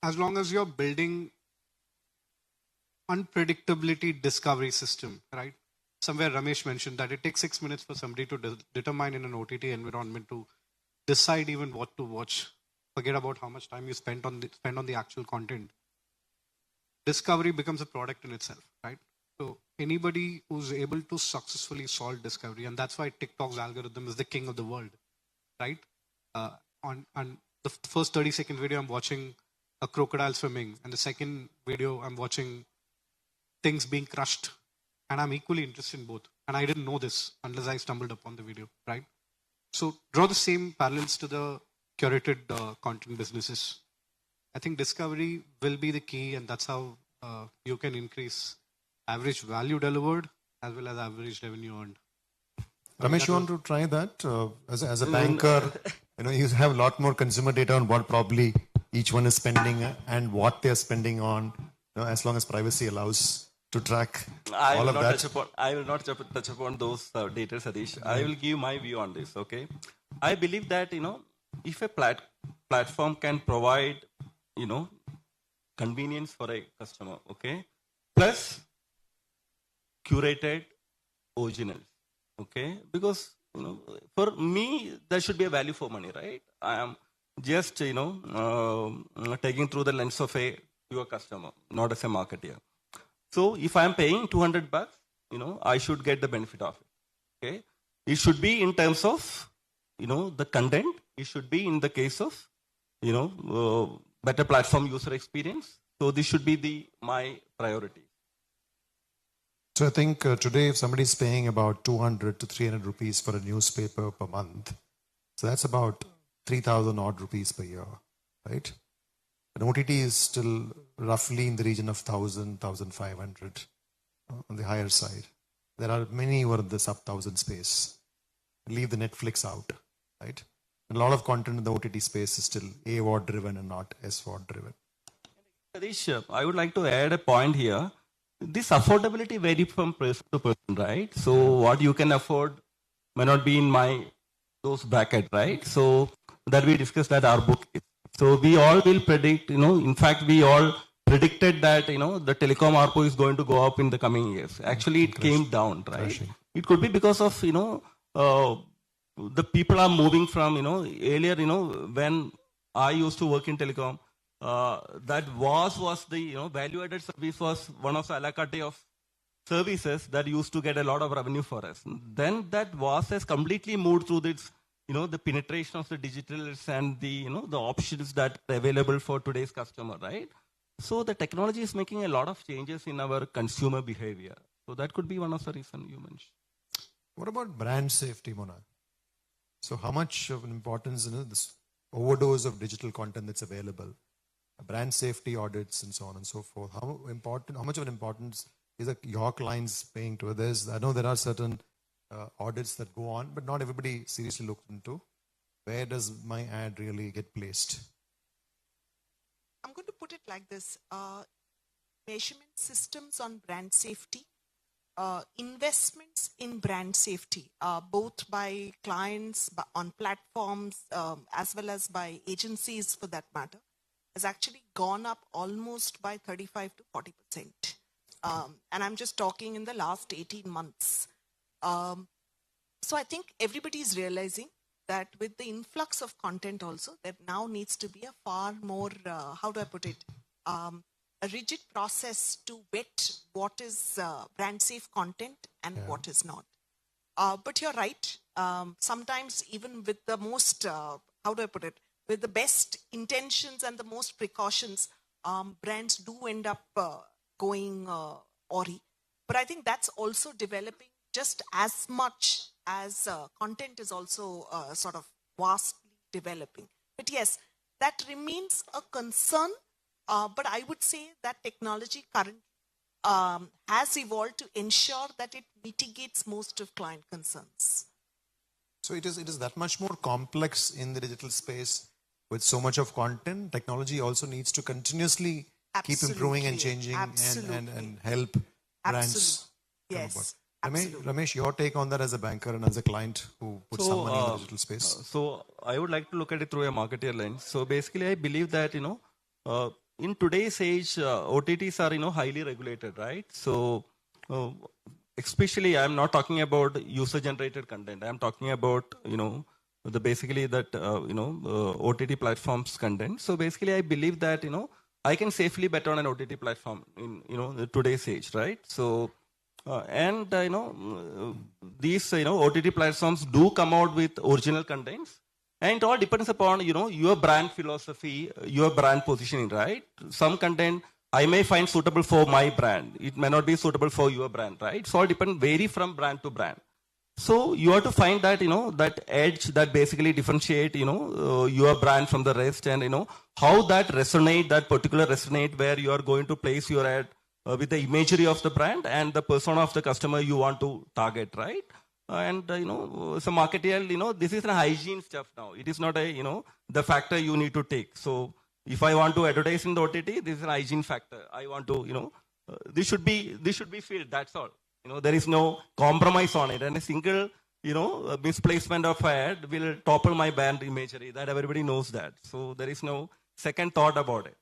Speaker 17: as long as you're building unpredictability discovery system, right? Somewhere Ramesh mentioned that it takes 6 minutes for somebody to determine in an OTT environment to decide even what to watch. Forget about how much time you spend on the actual content. Discovery becomes a product in itself, right? So anybody who's able to successfully solve discovery, and that's why TikTok's algorithm is the king of the world, right? On the first 30-second video, I'm watching a crocodile swimming, and the second video, I'm watching things being crushed. And I'm equally interested in both. And I didn't know this unless I stumbled upon the video, right? So draw the same parallels to the curated content businesses. I think discovery will be the key, and that's how you can increase average value delivered as well as average revenue earned.
Speaker 7: Ramesh, you want to try that? As a banker, you have a lot more consumer data on what probably each one is spending and what they're spending on, as long as privacy allows to track all of that.
Speaker 18: I will not touch upon those data, Satish. I will give my view on this, okay? I believe that, if a platform can provide, convenience for a customer, okay? Plus, curated originals, okay? Because, for me, there should be a value for money, right? I am just, taking through the lens of a your customer, not as a marketer. So if I'm paying $200, I should get the benefit of it. Okay, it should be in terms of, the content. It should be in the case of, better platform user experience. So this should be my priority.
Speaker 7: So I think today if somebody is paying about 200 to 300 rupees for a newspaper per month, so that's about 3,000 odd rupees per year, right? And OTT is still roughly in the region of 1,000, 1,500 on the higher side. There are many who are in the sub 1,000 space. Leave the Netflix out, right? And a lot of content in the OTT space is still AVOD driven and not SVOD driven.
Speaker 18: Sadish, I would like to add a point here. This affordability varies from person to person, right? So what you can afford may not be in those bracket, right? So that we discussed at our book. So we all will predict, in fact, we all predicted that, the telecom ARPU is going to go up in the coming years. Actually, it came down, right? It could be because of, the people are moving from, earlier, when I used to work in telecom, that was the, value-added service was one of the a la carte of services that used to get a lot of revenue for us. Then that has completely moved through this, the penetration of the digitals and the, the options that are available for today's customer, right? So the technology is making a lot of changes in our consumer behavior. So that could be one of the reasons you mentioned.
Speaker 7: What about brand safety, Mona? So how much of an importance, this overdose of digital content that's available, brand safety audits and so on and so forth, how much of an importance is your clients paying to others? I know there are certain audits that go on, but not everybody seriously looks into where does my ad really get placed?
Speaker 19: I'm going to put it like this. Measurement systems on brand safety, investments in brand safety, both by clients, on platforms, as well as by agencies for that matter, has actually gone up almost by 35 to 40%. And I'm just talking in the last 18 months. So I think everybody is realizing that with the influx of content also, there now needs to be a far more, how do I put it, a rigid process to vet what is brand safe content and what is not. But you're right. Sometimes even with the most, how do I put it, with the best intentions and the most precautions, brands do end up going awry. But I think that's also developing just as much as content is also sort of vastly developing. But yes, that remains a concern. But I would say that technology currently has evolved to ensure that it mitigates most of client concerns.
Speaker 7: So it is that much more complex in the digital space with so much of content. Technology also needs to continuously keep improving and changing and help brands.
Speaker 19: Yes.
Speaker 7: Ramesh, your take on that as a banker and as a client who puts some money in the digital space?
Speaker 18: So I would like to look at it through a marketer lens. So basically I believe that, in today's age, OTTs are, highly regulated, right? So especially I'm not talking about user-generated content. I'm talking about, basically that, OTT platforms content. So basically I believe that, I can safely bet on an OTT platform in, today's age, right? So, these, OTT platforms do come out with original contents. And it all depends upon, your brand philosophy, your brand positioning, right? Some content I may find suitable for my brand. It may not be suitable for your brand, right? So it all vary from brand to brand. So you have to find that, that edge that basically differentiate, your brand from the rest and, how that particular resonate where you are going to place your ad with the imagery of the brand and the persona of the customer you want to target, right? And, so marketing, this is a hygiene stuff now. It is not the factor you need to take. So if I want to advertise in the OTT, this is an hygiene factor. I want to, this should be filled. That's all. There is no compromise on it. And a single, misplacement of ad will topple my brand imagery. That everybody knows that. So there is no second thought about it.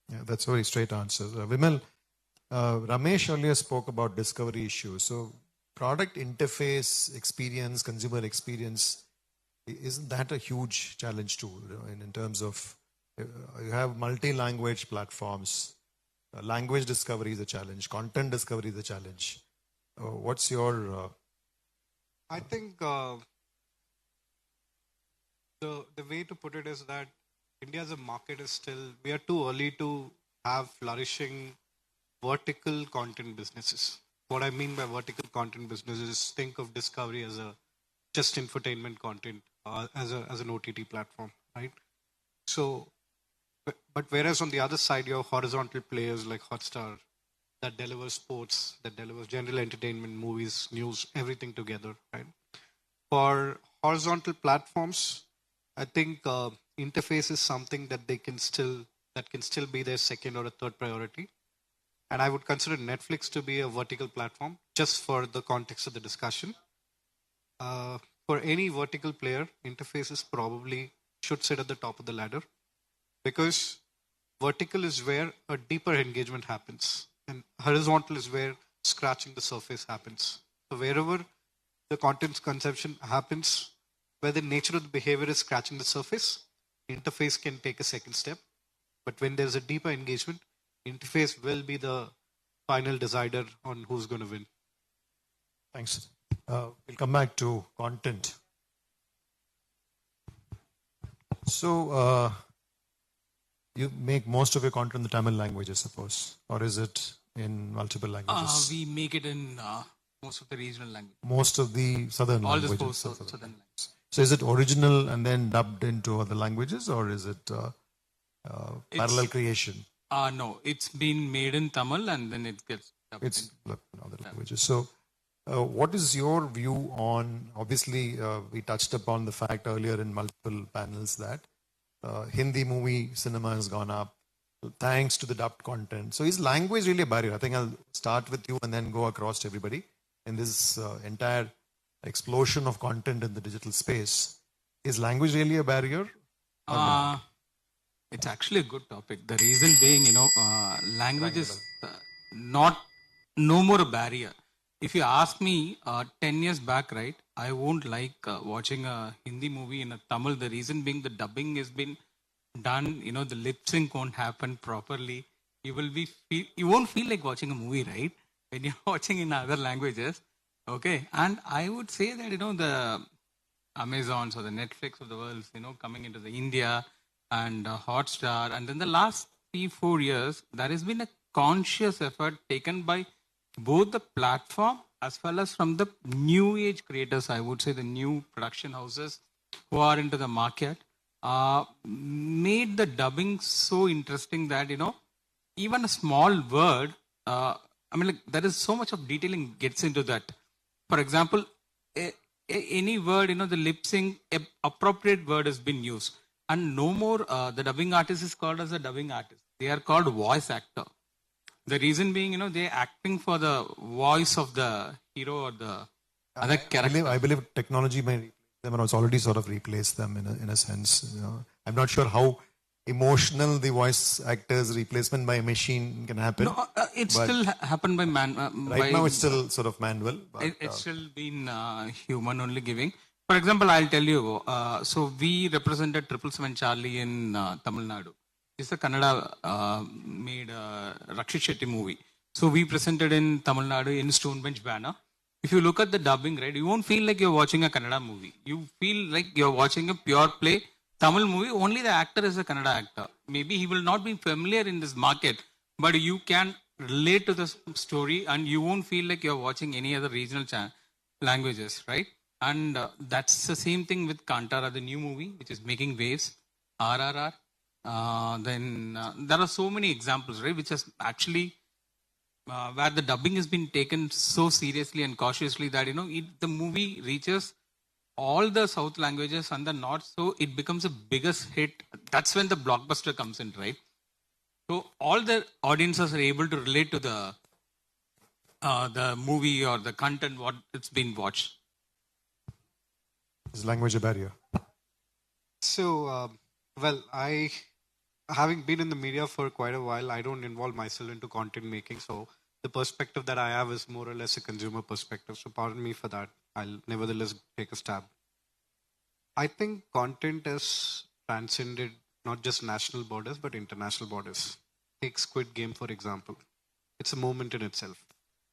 Speaker 7: Yeah, that's a very straight answer. Vimal, Ramesh earlier spoke about discovery issues. So product interface experience, consumer experience, isn't that a huge challenge too, in terms of you have multi-language platforms. language discovery is a challenge, content discovery is a challenge. What's your...
Speaker 17: I think the way to put it is that India as a market is still, we are too early to have flourishing vertical content businesses. What I mean by vertical content businesses is think of Discovery as a just infotainment content as an OTT platform, right? So, but whereas on the other side, you have horizontal players like Hotstar that delivers sports, that delivers general entertainment, movies, news, everything together, right? For horizontal platforms, I think interface is something that can still be their second or a third priority. And I would consider Netflix to be a vertical platform, just for the context of the discussion. For any vertical player, interfaces probably should sit at the top of the ladder, because vertical is where a deeper engagement happens, and horizontal is where scratching the surface happens. So wherever the content consumption happens, where the nature of the behavior is scratching the surface, interface can take a second step. But when there's a deeper engagement, interface will be the final decider on who's going to win.
Speaker 7: Thanks. We'll come back to content. So, you make most of your content in the Tamil language, I suppose, or is it in multiple languages?
Speaker 16: We make it in most of the regional languages.
Speaker 7: Most of the southern
Speaker 16: All
Speaker 7: languages.
Speaker 16: the southern languages.
Speaker 7: So is it original and then dubbed into other languages, or is it parallel creation?
Speaker 16: No, it's been made in Tamil and then it gets dubbed
Speaker 7: in other languages. So what is your view on, obviously we touched upon the fact earlier in multiple panels that Hindi movie cinema has gone up thanks to the dubbed content. So is language really a barrier? I think I'll start with you and then go across to everybody. In this entire explosion of content in the digital space, is language really a barrier?
Speaker 16: It's actually a good topic. The reason being, language is no more a barrier. If you ask me 10 years back, right, I won't like watching a Hindi movie in a Tamil. The reason being the dubbing has been done, the lip sync won't happen properly. You won't feel like watching a movie, right? When you're watching in other languages. Okay. And I would say that, the Amazons or the Netflix of the world, coming into the India and Hotstar. And then the last 3-4 years, there has been a conscious effort taken by both the platform as well as from the new age creators, I would say the new production houses who are into the market, made the dubbing so interesting that, even a small word, there is so much of detailing gets into that. For example, any word, the lip sync, appropriate word has been used. And no more, the dubbing artist is called as a dubbing artist. They are called voice actor. The reason being, they're acting for the voice of the hero or the other character.
Speaker 7: I believe technology may replace them, or it's already sort of replaced them in a sense. I'm not sure how emotional the voice actor's replacement by a machine can happen.
Speaker 16: No, it still happened by man.
Speaker 7: Right now, it's still sort of manual. But,
Speaker 16: it's still been human only giving. For example, I'll tell you. So we represented 777 Charlie in Tamil Nadu. It's a Kannada made Rakshit Shetty movie. So we presented in Tamil Nadu in Stonebench banner. If you look at the dubbing, right, you won't feel like you're watching a Kannada movie. You feel like you're watching a pure play Tamil movie. Only the actor is a Kannada actor. Maybe he will not be familiar in this market, but you can relate to the story and you won't feel like you're watching any other regional languages, right? And that's the same thing with Kantara, the new movie, which is making waves, RRR. Then there are so many examples, right, which has actually where the dubbing has been taken so seriously and cautiously that the movie reaches all the south languages and the north, so it becomes a biggest hit. That's when the blockbuster comes in, right? So all the audiences are able to relate to the movie or the content what it's been watched.
Speaker 7: Is language a barrier?
Speaker 17: So, having been in the media for quite a while, I don't involve myself into content making. So the perspective that I have is more or less a consumer perspective. So pardon me for that. I'll nevertheless take a stab. I think content has transcended not just national borders, but international borders. take Squid Game, for example. It's a moment in itself.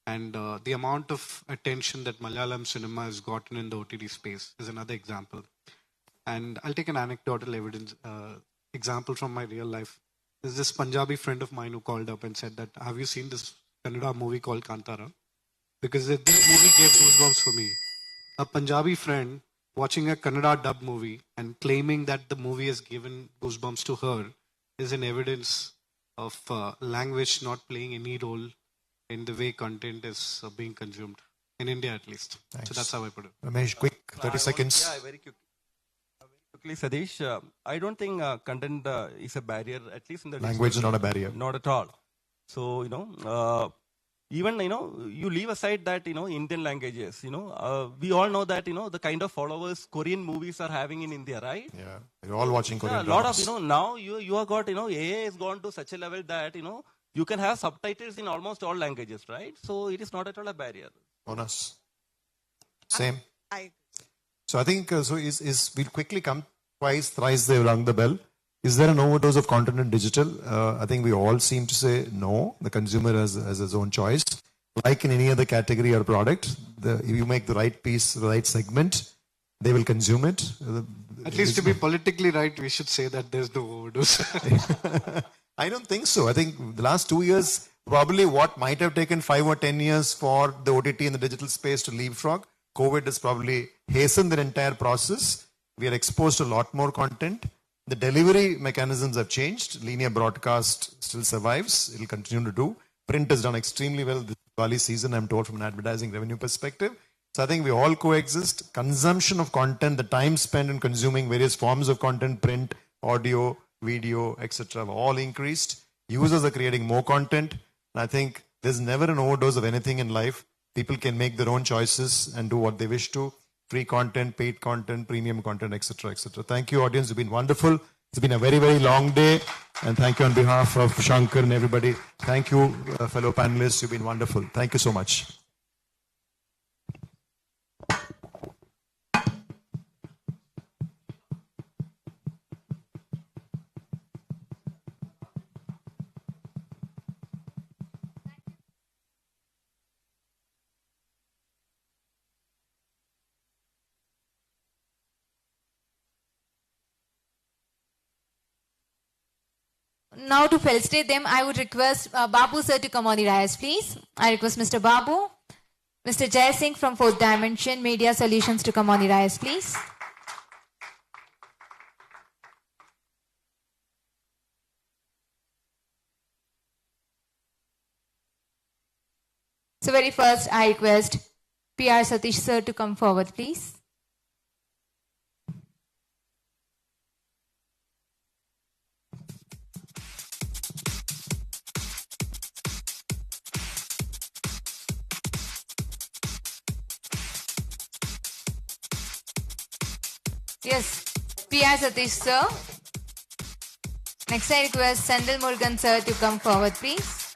Speaker 17: And the amount of attention that Malayalam cinema has gotten in the OTT space is another example. And I'll take an anecdotal example from my real life. There's this Punjabi friend of mine who called up and said that, have you seen this Kannada movie called Kantara? Because the movie gave goosebumps for me. A Punjabi friend watching a Kannada dub movie and claiming that the movie has given goosebumps to her is an evidence of language not playing any role in the way content is being consumed, in India at least.
Speaker 7: Thanks.
Speaker 17: So that's how I put it.
Speaker 7: Ramesh, quick, 30 seconds.
Speaker 18: Yeah, very quick. Quickly, Sadish, I don't think content is a barrier, at least in the
Speaker 7: Language is not a barrier.
Speaker 18: Not at all. So, even, you leave aside that, Indian languages, we all know that, the kind of followers Korean movies are having in India, right?
Speaker 7: Yeah, you're all watching Korean
Speaker 18: a lot of,
Speaker 7: dramas.
Speaker 18: now you have got, AI has gone to such a level that, you can have subtitles in almost all languages, right? So it is not at all a barrier.
Speaker 7: On us. Same.
Speaker 19: I
Speaker 7: So I think, we'll quickly come twice, thrice they rung the bell. Is there an overdose of content in digital? I think we all seem to say no. The consumer has his own choice. Like in any other category or product, if you make the right piece, the right segment, they will consume it.
Speaker 17: At least to be politically right, we should say that there's no overdose.
Speaker 7: I don't think so. I think the last 2 years, probably what might have taken 5 or 10 years for the OTT and the digital space to leapfrog, COVID has probably hastened the entire process. We are exposed to a lot more content. The delivery mechanisms have changed. Linear broadcast still survives. It will continue to do. Print has done extremely well this Diwali season, I'm told, from an advertising revenue perspective. So I think we all coexist. Consumption of content, the time spent in consuming various forms of content, print, audio, video, etc., have all increased. Users are creating more content. And I think there's never an overdose of anything in life. People can make their own choices and do what they wish to. Free content, paid content, premium content, etc., etc. Thank you, audience. You've been wonderful. It's been a very, very long day. And thank you on behalf of Shankar and everybody. Thank you, fellow panelists. You've been wonderful. Thank you so much.
Speaker 8: Now to felicitate them, I would request Babu sir to come on the dais, please. I request Mr. Babu, Mr. Jai Singh from 4th Dimension Media Solutions to come on the dais, please. So very first, I request PR Satish sir to come forward, please. Yes, PR Satish sir. Next I request Sendil Murugan sir to come forward, please.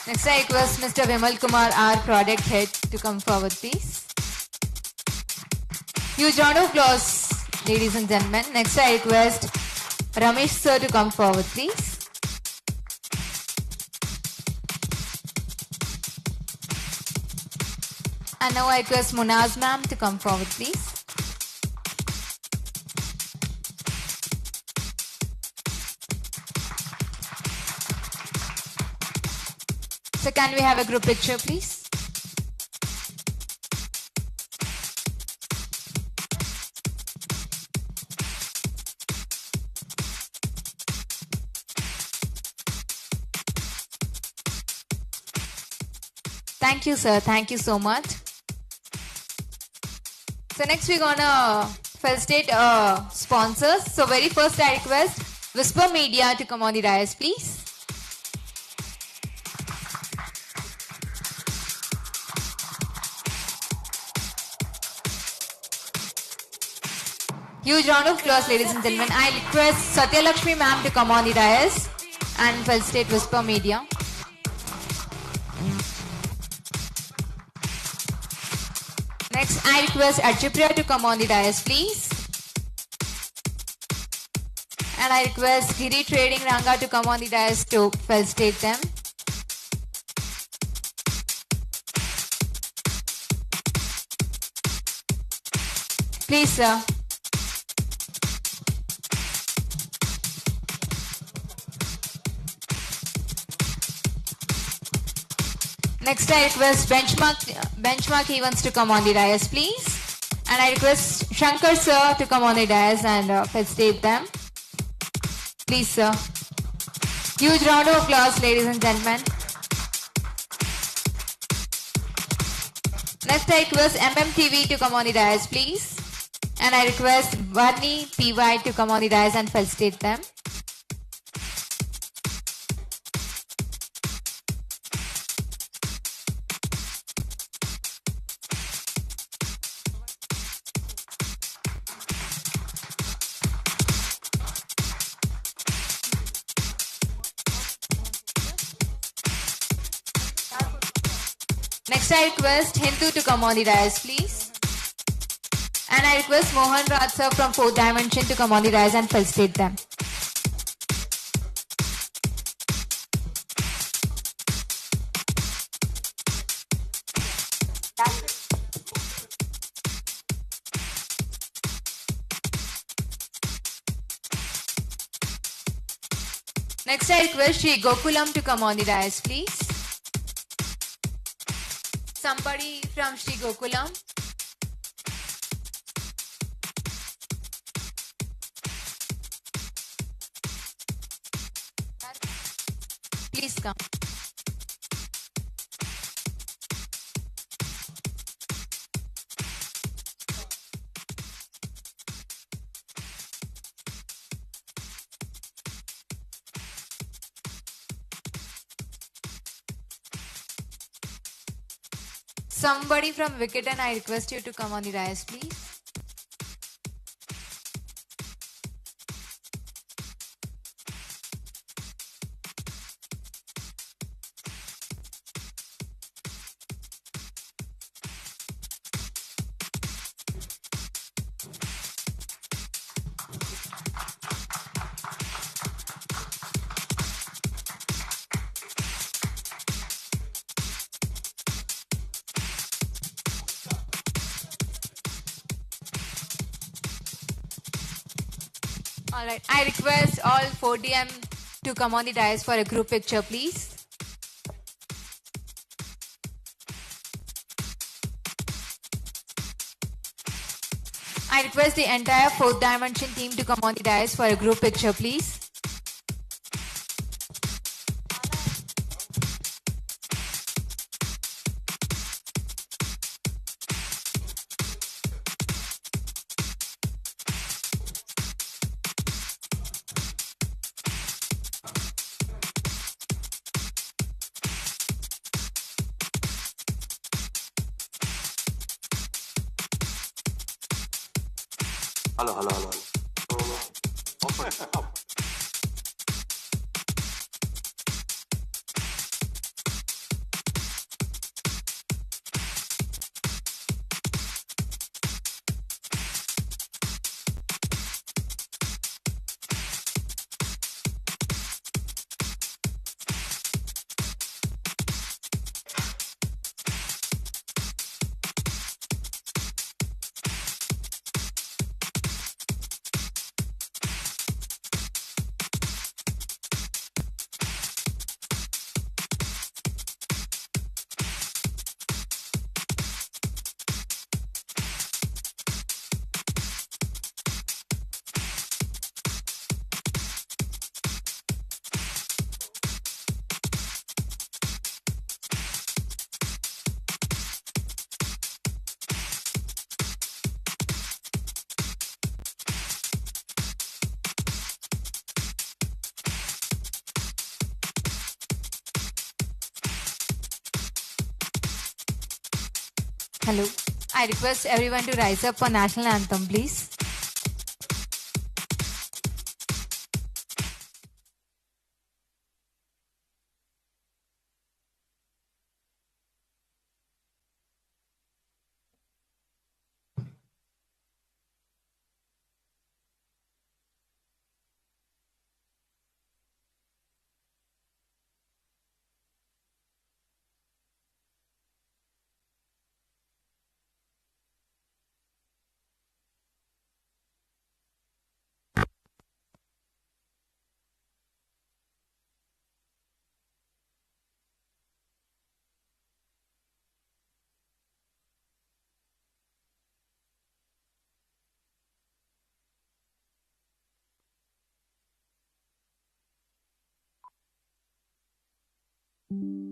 Speaker 8: Next I request Mr. Vimal Kumar, our product head, to come forward, please. Huge round of applause, ladies and gentlemen. Next I request Ramesh sir to come forward, please. And now I request Munaz ma'am to come forward, please. So can we have a group picture, please? Thank you, sir. Thank you so much. So next we're gonna felicitate sponsors. So very first I request Whisper Media to come on the dais, please. Huge round of applause, ladies and gentlemen. I request Satya Lakshmi ma'am to come on the dais and felicitate Whisper Media. Next, I request Archipriya to come on the dais, please. And I request Giri Trading Ranga to come on the dais to felicitate them. Please, sir. Next, I request Benchmark Events to come on the dais, please. And I request Shankar sir to come on the dais and felicitate them. Please, sir. Huge round of applause, ladies and gentlemen. Next, I request MMTV to come on the dais, please. And I request Barney PY to come on the dais and felicitate them. Next, I request Hindu to come on the dais, please. And I request Mohan Raj sir from 4th Dimension to come on the dais and felicitate them. Next, I request Shri Gokulam to come on the dais, please. Somebody from Shri Gokulam. Please come. Somebody from Wickeden, I request you to come on the dais, please. Alright, I request all 4DM to come on the dais for a group picture, please. I request the entire 4th Dimension team to come on the dais for a group picture, please.
Speaker 15: Hello.
Speaker 8: Hello. I request everyone to rise up for national anthem, please.
Speaker 20: you.